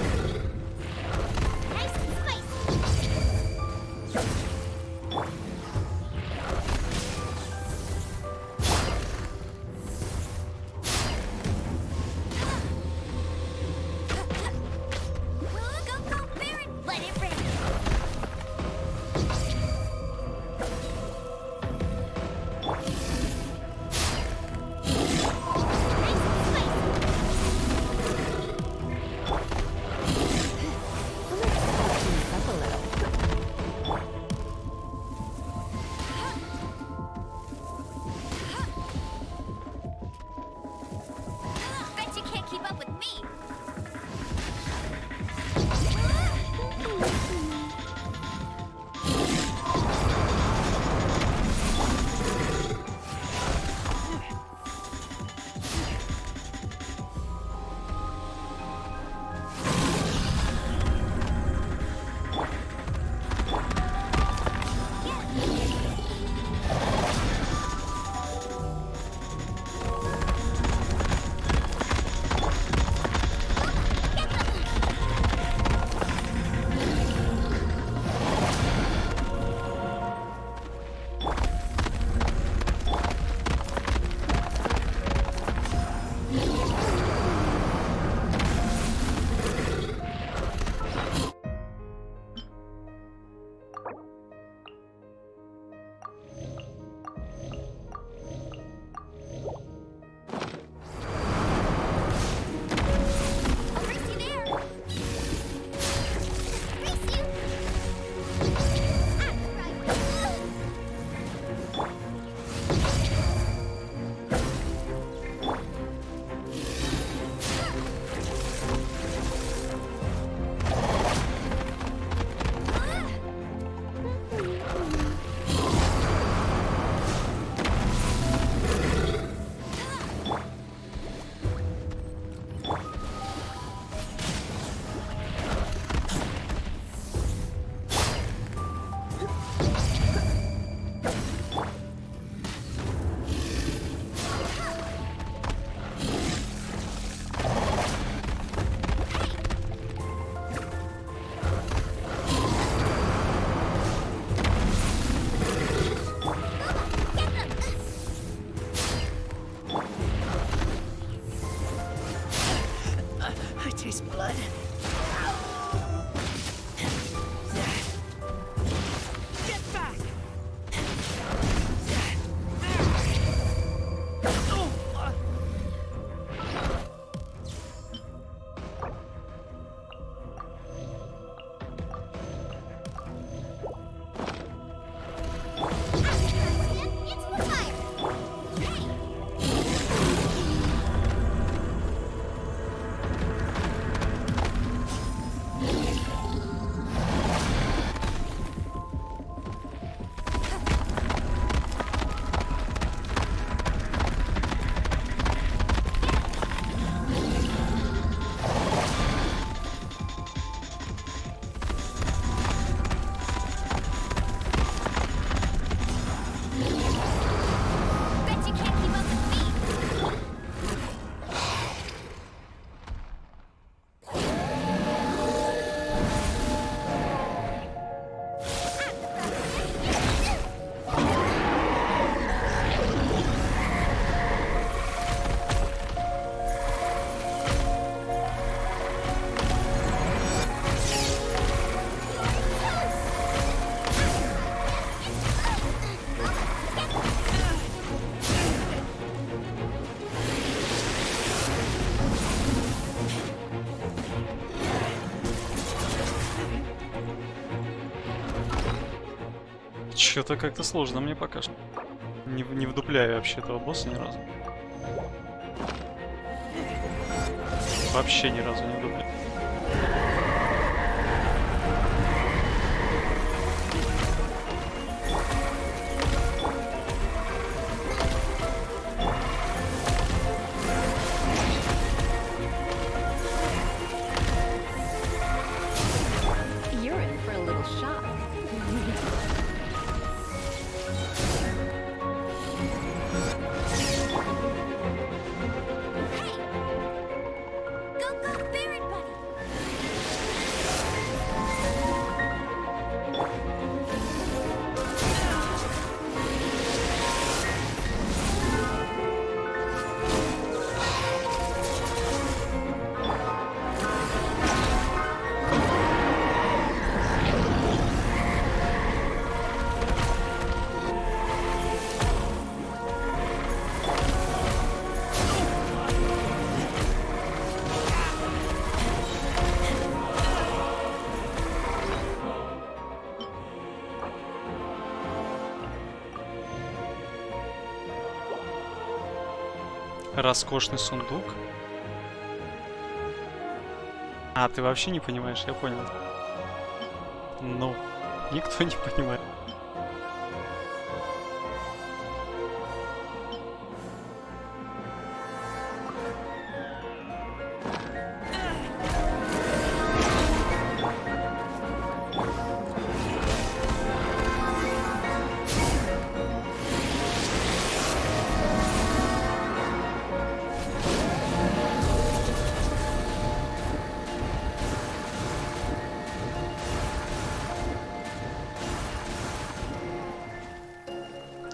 Что-то как-то сложно мне пока что. Не вдупляю вообще этого босса ни разу. Вообще ни разу не вдупляю. You're in for a little shock. Роскошный сундук. А, ты вообще не понимаешь, я понял. Ну, никто не понимает.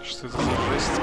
Что это за жесть?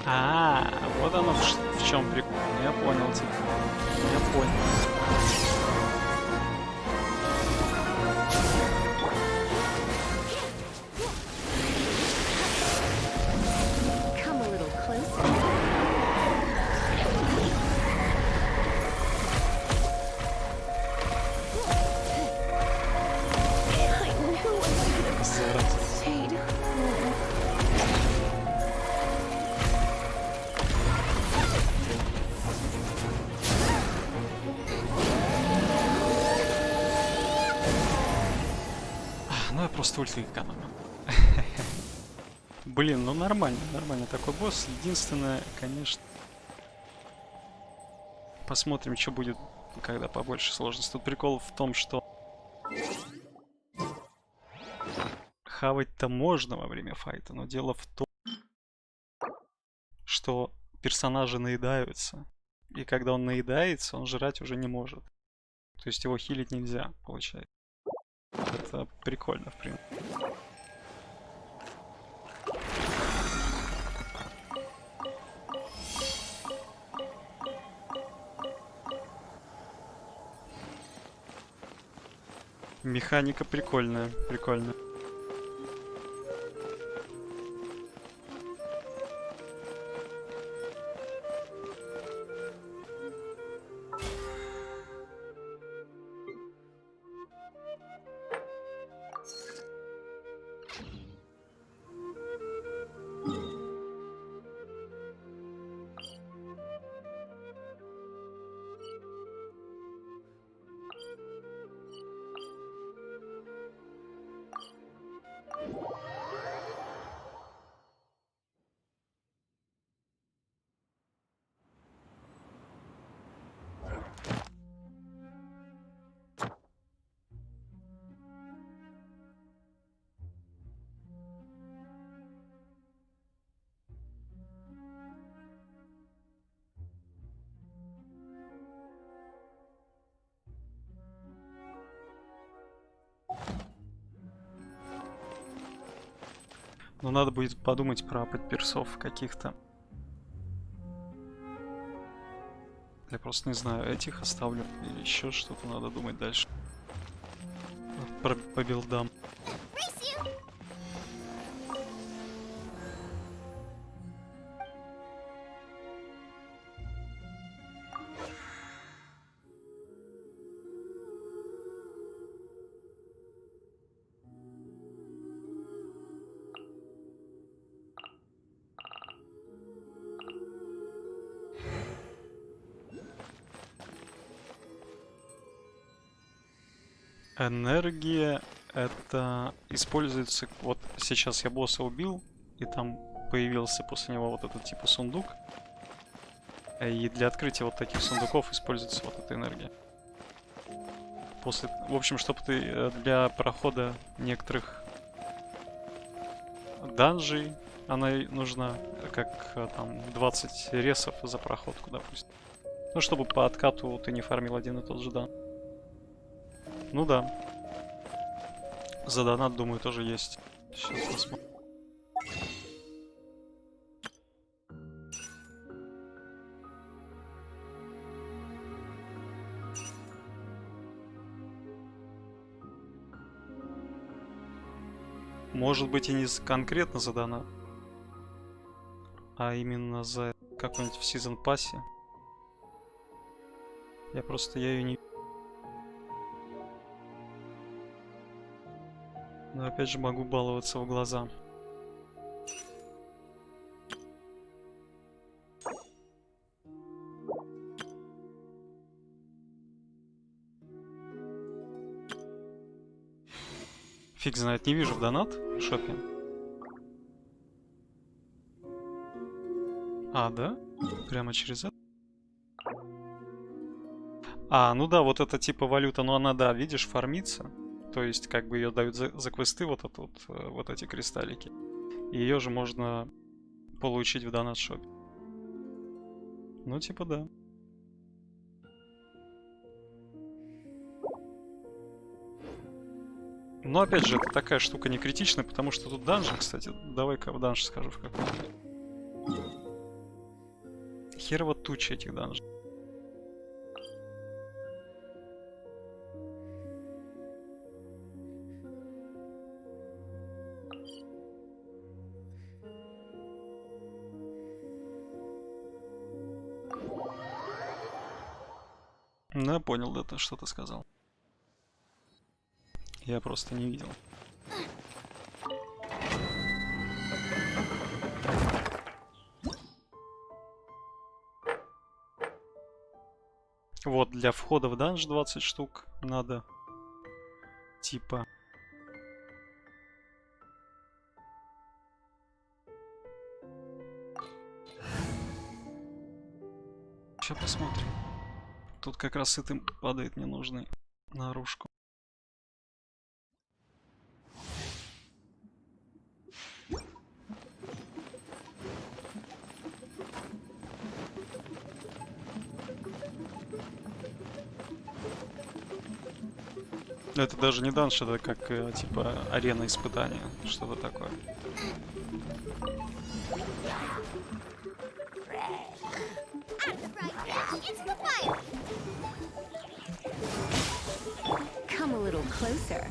А, вот оно в чем прикол. Я понял тебя. Я понял. Ну я просто ульты экономил. Блин, ну нормально, нормально такой босс. Единственное, конечно... Посмотрим, что будет, когда побольше сложности. Тут прикол в том, что... Хавать-то можно во время файта, но дело в том, что персонажи наедаются. И когда он наедается, он жрать уже не может. То есть его хилить нельзя, получается. Это прикольно, в принципе. Механика прикольная, прикольная. Но надо будет подумать про подперсов каких-то. Я просто не знаю, этих оставлю или еще что-то надо думать дальше. По билдам. Энергия это используется. Вот сейчас я босса убил, и там появился после него вот этот типа сундук. И для открытия вот таких сундуков используется вот эта энергия. После, в общем, чтобы ты для прохода некоторых данжей, она нужна как там 20 ресов за проходку, допустим. Ну, чтобы по откату ты не фармил один и тот же дан. Ну да. За донат, думаю, тоже есть. Сейчас посмотрим. Может быть и не конкретно за донат, а именно за какой-нибудь в сезон пассе. Я ее не... Но опять же могу баловаться в глаза. Фиг знает, не вижу в донат в шопе. А, да? Прямо через это? А, ну да, вот это типа валюта, но она, да, видишь, фармится. То есть, как бы ее дают за квесты вот эти кристаллики. И ее же можно получить в донат-шопе. Ну, типа, да. Но, опять же, это такая штука не критичная, потому что тут данжен, кстати. Давай-ка в данж скажу в какой-нибудь. Херово туча этих данжей. Ну, я понял, да, что ты сказал. Я просто не видел. Вот, для входа в данж 20 штук надо. Типа. Сейчас посмотрим. Тут как раз и падает ненужный наружку. Это даже не данж, это как типа арена испытания, что-то такое. Come a little closer.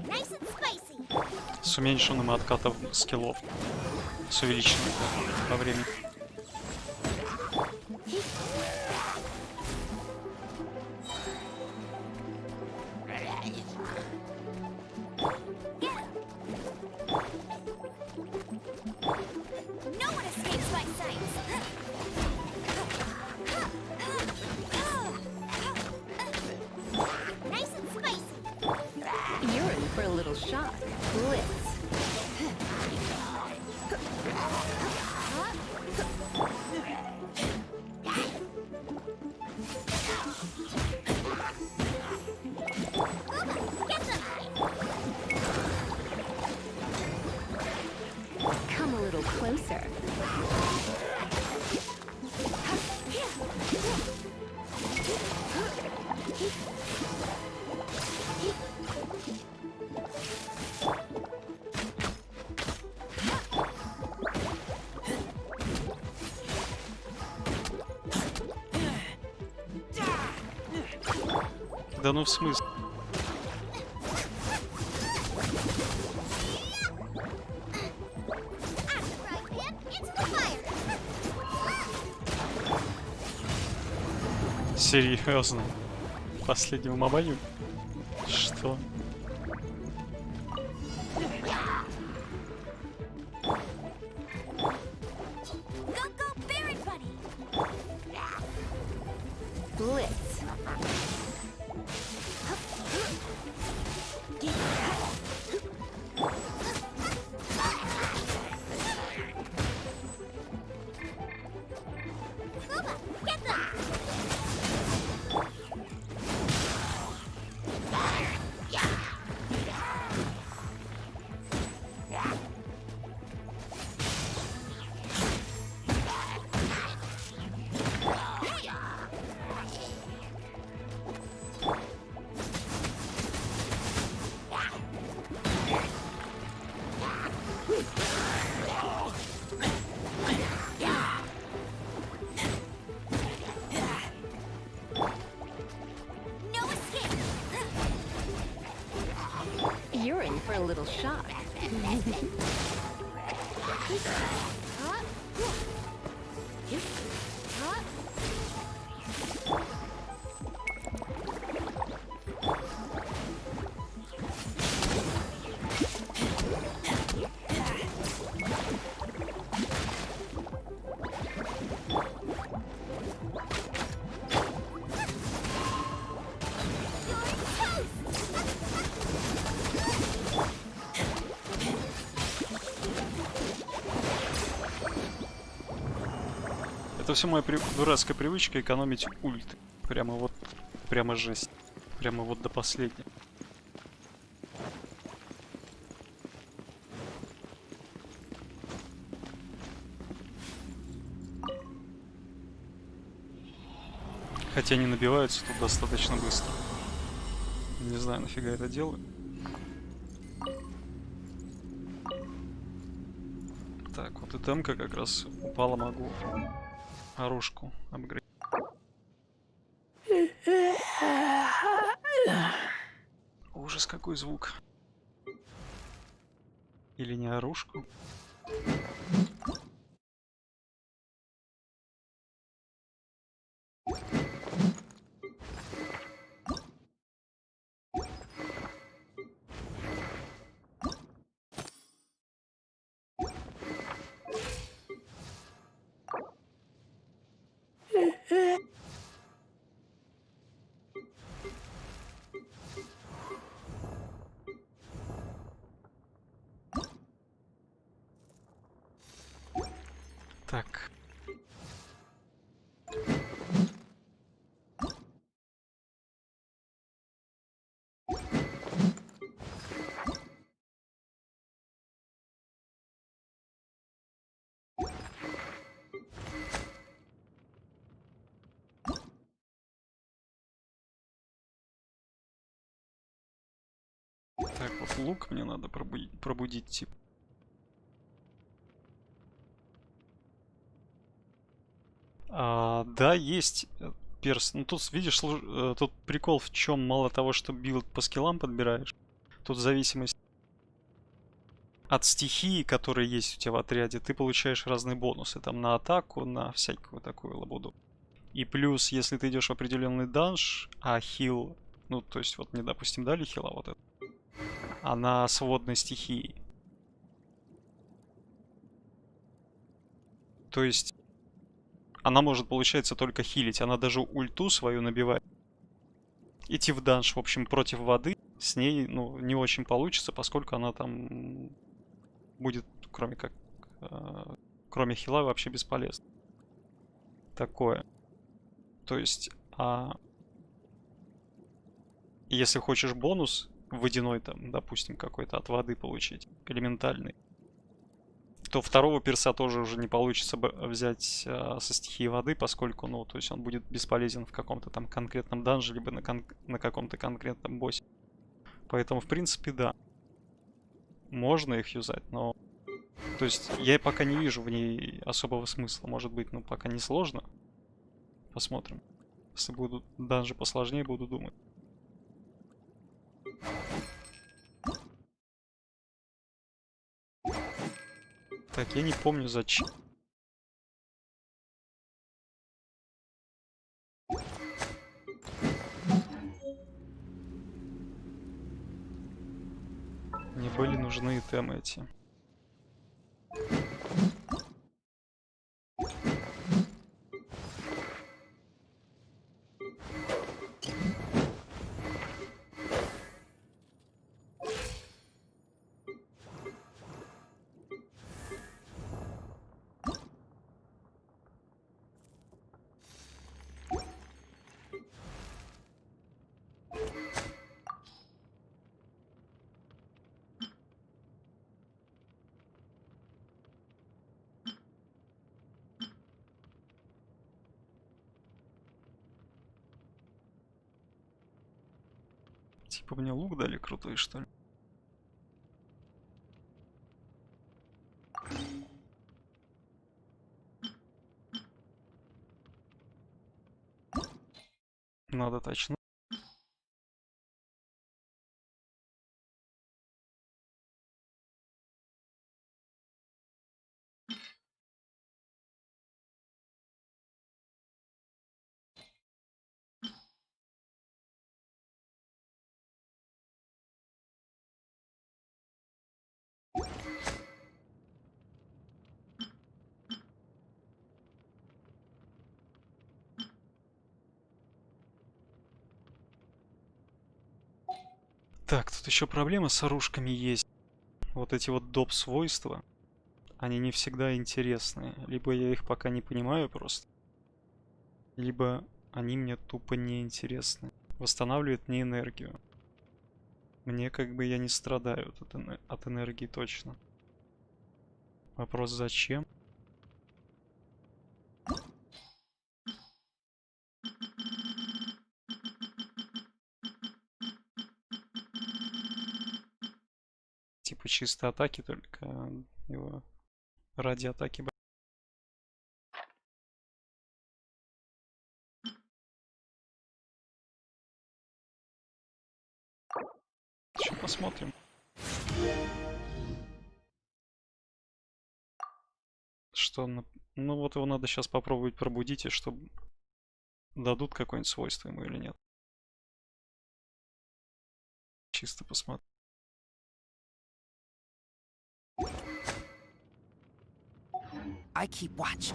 Nice and spicy. С уменьшенным откатом скиллов. С увеличенным по времени. No one escapes my sights. Nice and spicy. You're in for a little shock. Blitz. Come a little closer. Да ну в смысле? Серьезно? Последнего мобайлю? Что? Blitz. You're in for a little shock. Это все моя дурацкая привычка экономить ульт. Прямо вот, прямо жесть. Прямо вот до последнего. Хотя они набиваются тут достаточно быстро. Не знаю, нафига это делаю. Так, вот и темка как раз упала, могу оружку апгрейдить. Ужас, какой звук. Или не оружку? Так. Так, вот лук мне надо пробудить типа. Да, есть перс. Ну тут, видишь, тут прикол в чем, мало того, что билд по скиллам подбираешь, тут зависимость от стихии, которые есть у тебя в отряде, ты получаешь разные бонусы. Там на атаку, на всякую такую лабуду. И плюс, если ты идешь в определенный данж, а хил, ну то есть вот мне, допустим, дали хила вот это, она с водной стихией. То есть она может, получается, только хилить. Она даже ульту свою набивает. Идти в данж, в общем, против воды с ней, ну, не очень получится, поскольку она там будет, кроме хила, вообще бесполезна. Такое. То есть, если хочешь бонус водяной, там, допустим, какой-то от воды получить, элементальный, то второго перса тоже уже не получится взять со стихии воды, поскольку, ну, то есть он будет бесполезен в каком-то там конкретном данже, либо на каком-то конкретном боссе. Поэтому, в принципе, да. Можно их юзать, но... То есть я пока не вижу в ней особого смысла. Может быть, ну, пока не сложно. Посмотрим. Если будут данжи посложнее, буду думать. Так, я не помню зачем. Мне были нужны темы эти. Типа мне лук дали крутой, что ли? Надо точно. Так, тут еще проблема с оружками есть. Вот эти вот доп. Свойства, они не всегда интересные. Либо я их пока не понимаю просто, либо они мне тупо не интересны. Восстанавливает мне энергию. Мне как бы я не страдаю от энергии точно. Вопрос зачем? Типа чисто атаки только его ради атаки. Сейчас посмотрим. Что, ну вот его надо сейчас попробовать пробудить, и чтобы дадут какое-нибудь свойство ему или нет. Чисто посмотрим. I keep watch.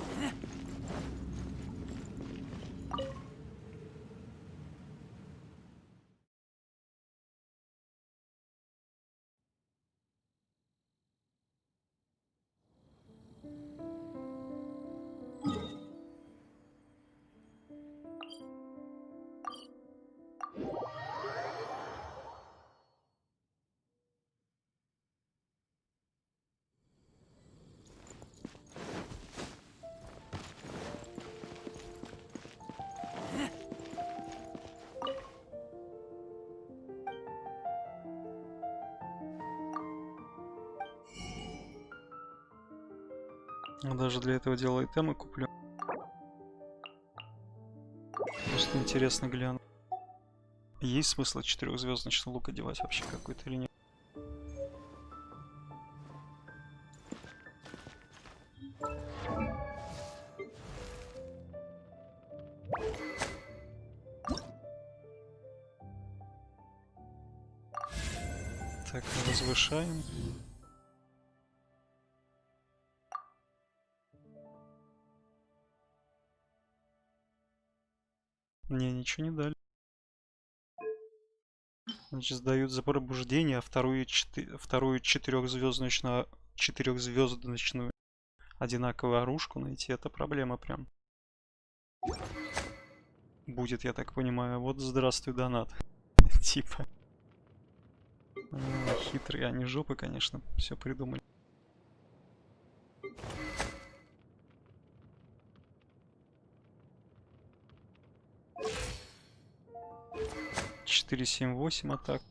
Даже для этого дела и темы куплю. Просто интересно гляну. Есть смысл 4-звездочный лук одевать вообще какой-то или нет? Так, возвышаем. Не, ничего не дали. Значит, сдают за пробуждение, а вторую 4-звездочную одинаковую оружку найти — это проблема прям. Будет, я так понимаю. Вот здравствуй, донат. Типа. Хитрые они жопы, конечно, все придумали. Четыре, 7-8 атак.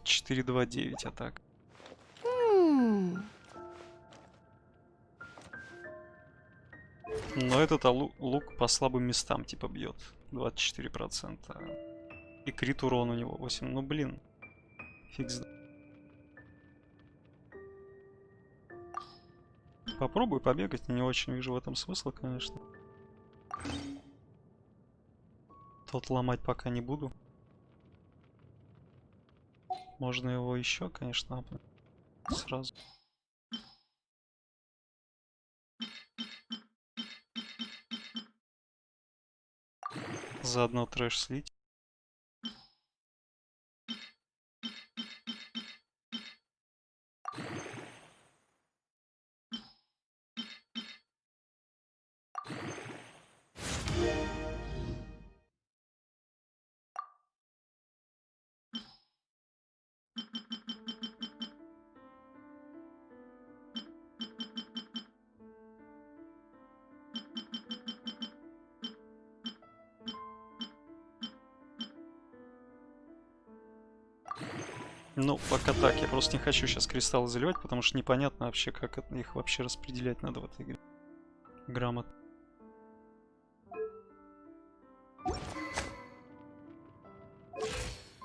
Четыре, 2-9 атак. Но этот лук по слабым местам типа бьет. 24%. И крит урон у него 8. Ну блин. Фиг знает. Попробую побегать, не очень вижу в этом смысла, конечно. Тот ломать пока не буду. Можно его еще, конечно, апнуть сразу. Заодно трэш слить. Ну, пока так. Я просто не хочу сейчас кристаллы заливать, потому что непонятно вообще, как их вообще распределять надо в этой игре. Грамотно.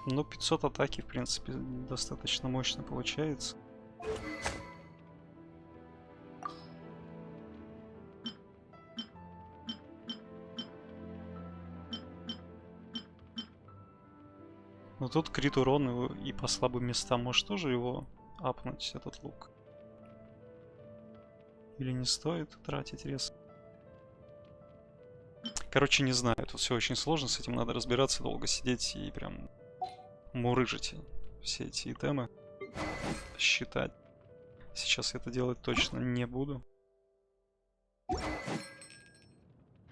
Ну, 500 атаки, в принципе, достаточно мощно получается. Но тут крит урон и по слабым местам. Может тоже его апнуть, этот лук? Или не стоит тратить рез? Короче, не знаю. Тут все очень сложно. С этим надо разбираться, долго сидеть и прям мурыжить все эти темы. Считать. Сейчас это делать точно не буду.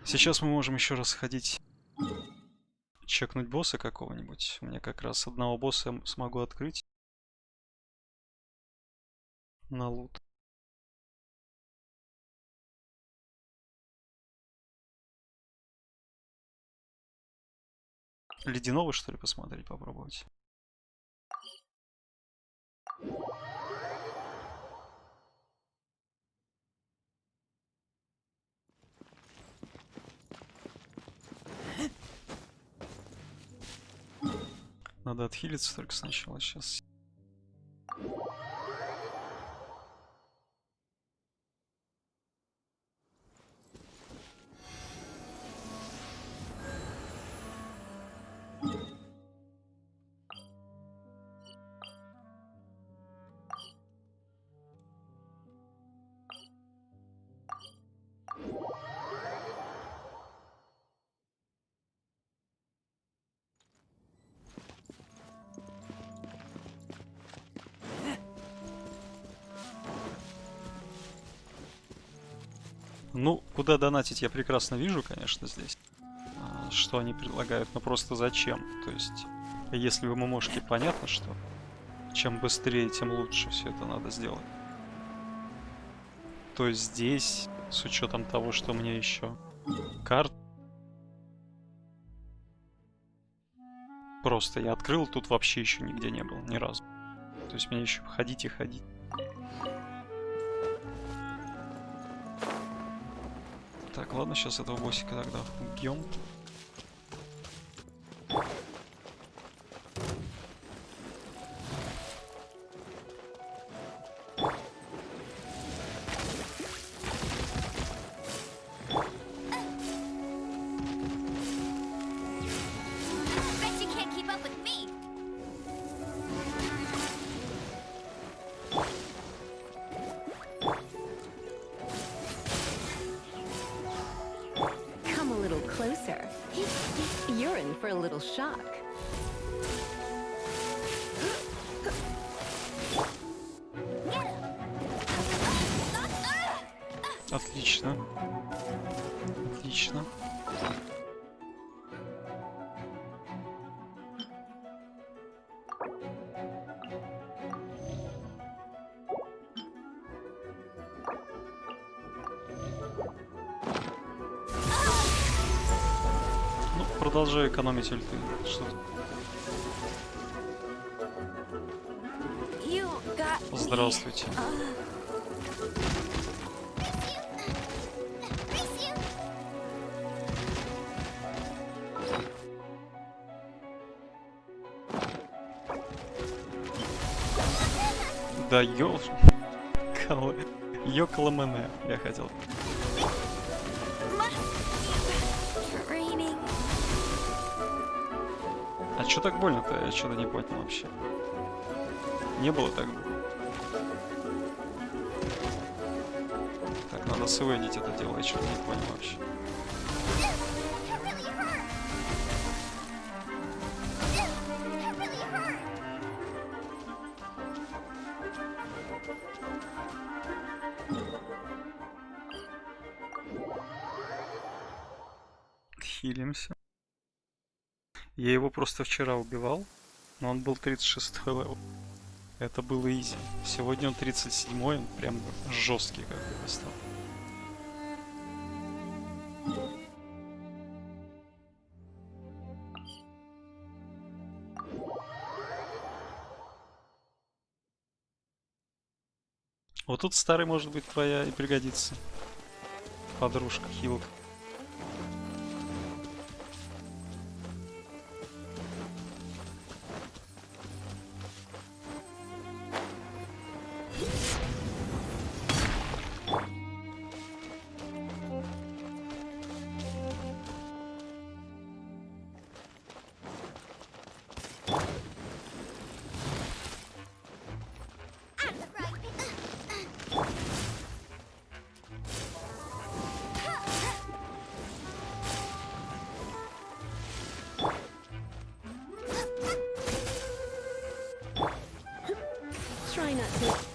Сейчас мы можем еще раз ходить... Чекнуть босса какого-нибудь. У меня как раз одного босса я смогу открыть. На лут. Ледяного, что ли, посмотреть, попробовать? Надо отхилиться только сначала сейчас. Ну, куда донатить я прекрасно вижу, конечно, здесь. Что они предлагают, но просто зачем? То есть, если в ММОшке понятно, что чем быстрее, тем лучше все это надо сделать. То есть здесь, с учетом того, что у меня еще карт Просто я открыл, тут вообще еще нигде не было, ни разу. То есть мне еще ходить и ходить. Так, ладно, сейчас этого боссика тогда убьем. Come a little closer. You're in for a little shock. Отлично. Отлично. Ну, продолжаю экономить ульты. Что-то. Здравствуйте. Да ёкаламэне, я хотел. А чё так больно-то? Я что-то не понял вообще. Не было так больно. Так, надо сэвэдить это дело, я что-то не понял вообще. Хилимся. Я его просто вчера убивал, но он был 36 левел. Это было изи. Сегодня он 37-й, он прям жесткий какой-то стал. Вот тут старый может быть твоя и пригодится. Подружка, хилка. Try not to.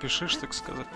спешишь, так сказать.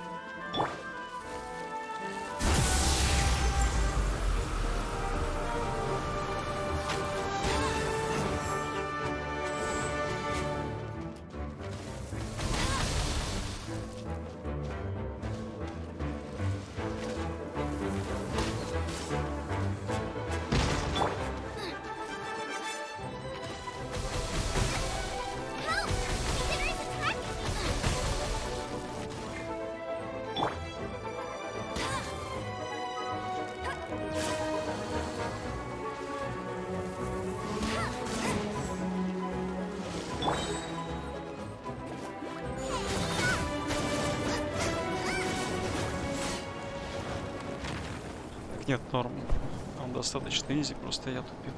Нет, норм. Он достаточно изи, просто я тупил.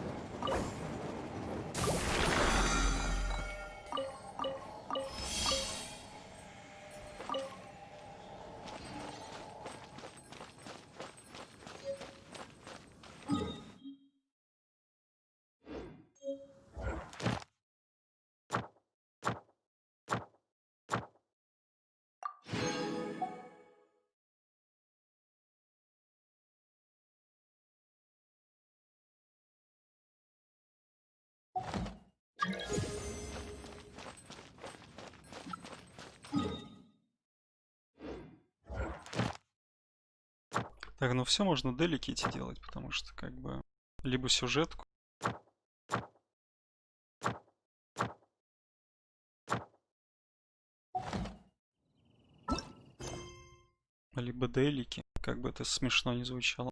Так, ну все можно делики эти делать, потому что как бы либо сюжетку. Либо делики, как бы это смешно не звучало.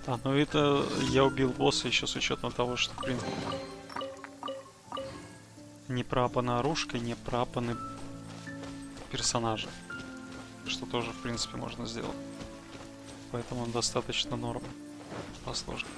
А, ну это я убил босса еще с учетом того, что, в принципе, не пропаны оружка, не пропаны персонажа. Что тоже, в принципе, можно сделать. Поэтому он достаточно норм по сложности.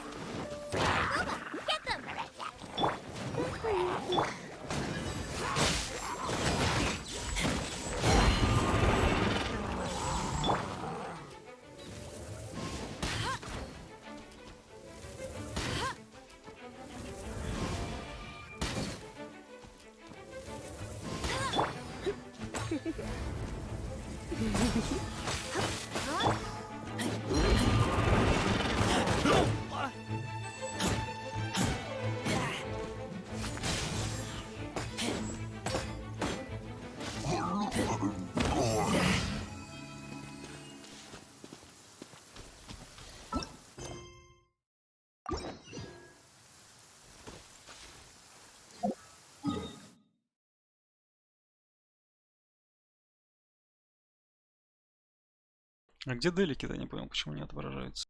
А где делики-то? Не понял, почему не отображаются.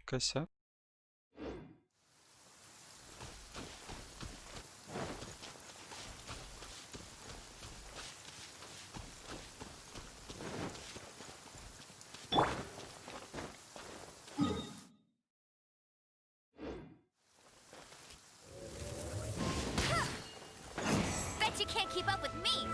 Косяк. Bet you can't keep up with me.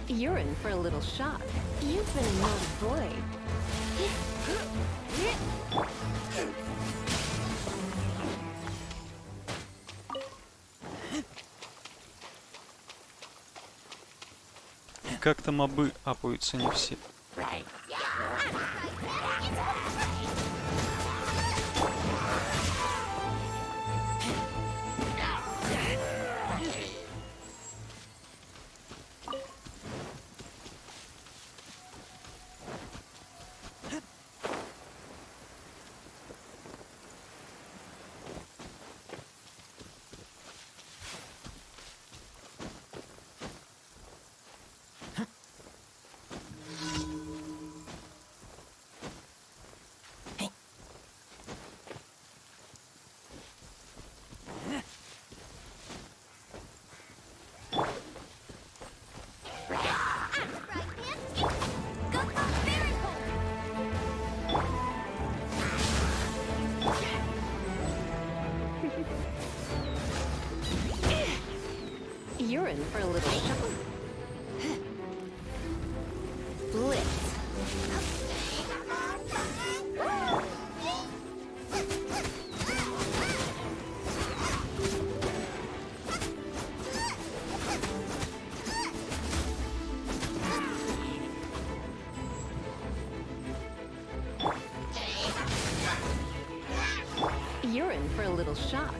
You're in for a little shock. You've been a naughty boy. Как-то мобы апаются не все. in for a little shock. Blitz. You're in for a little shock.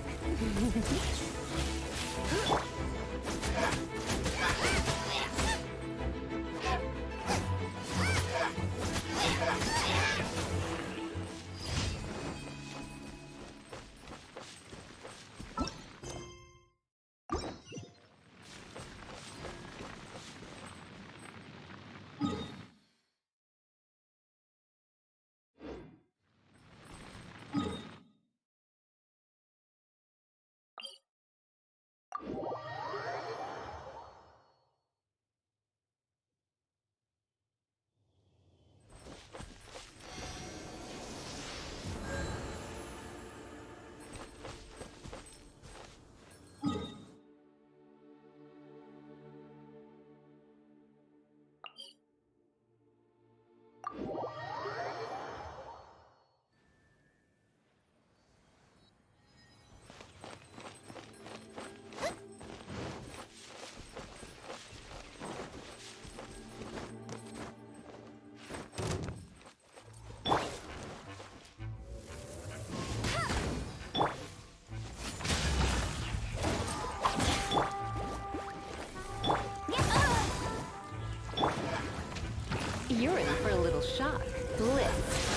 You're in for a little shock. Blitz.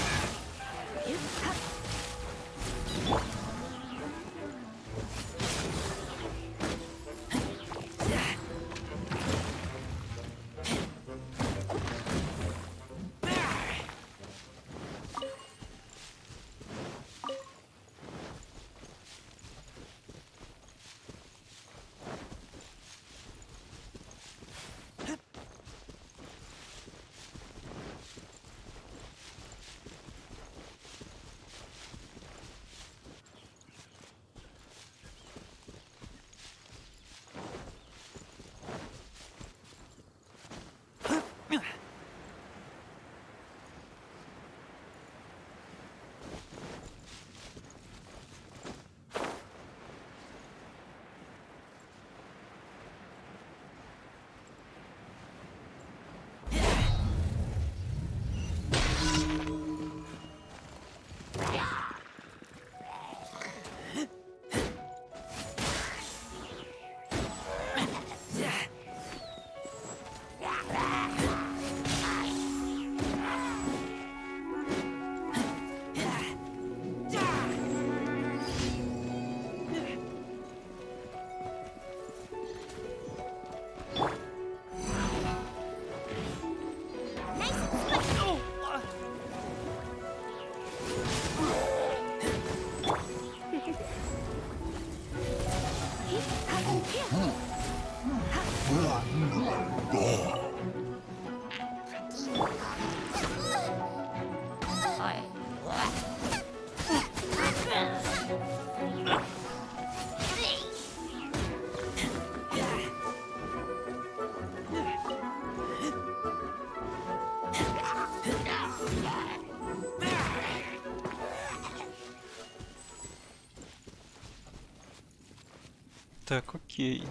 Так, окей.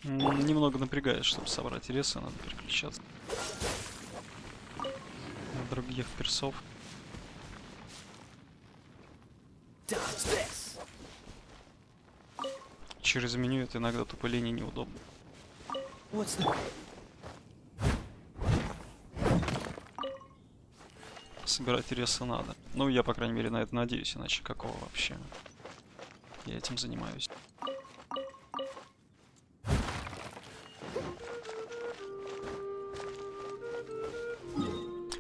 Немного напрягает, чтобы собрать ресы, надо переключаться на других персов. Через меню это иногда тупо лень и неудобно. Собирать ресы надо. Ну, я, по крайней мере, на это надеюсь, иначе какого вообще я этим занимаюсь.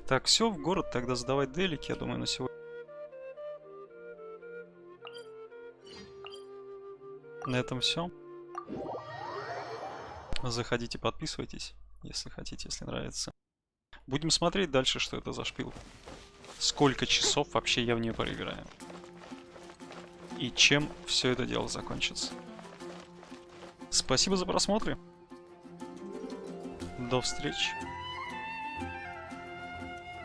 Так, все, в город тогда сдавать делики, я думаю, на сегодня. На этом все. Заходите, подписывайтесь, если хотите, если нравится. Будем смотреть дальше, что это за шпил. Сколько часов вообще я в нее проиграю. И чем все это дело закончится. Спасибо за просмотр. До встречи.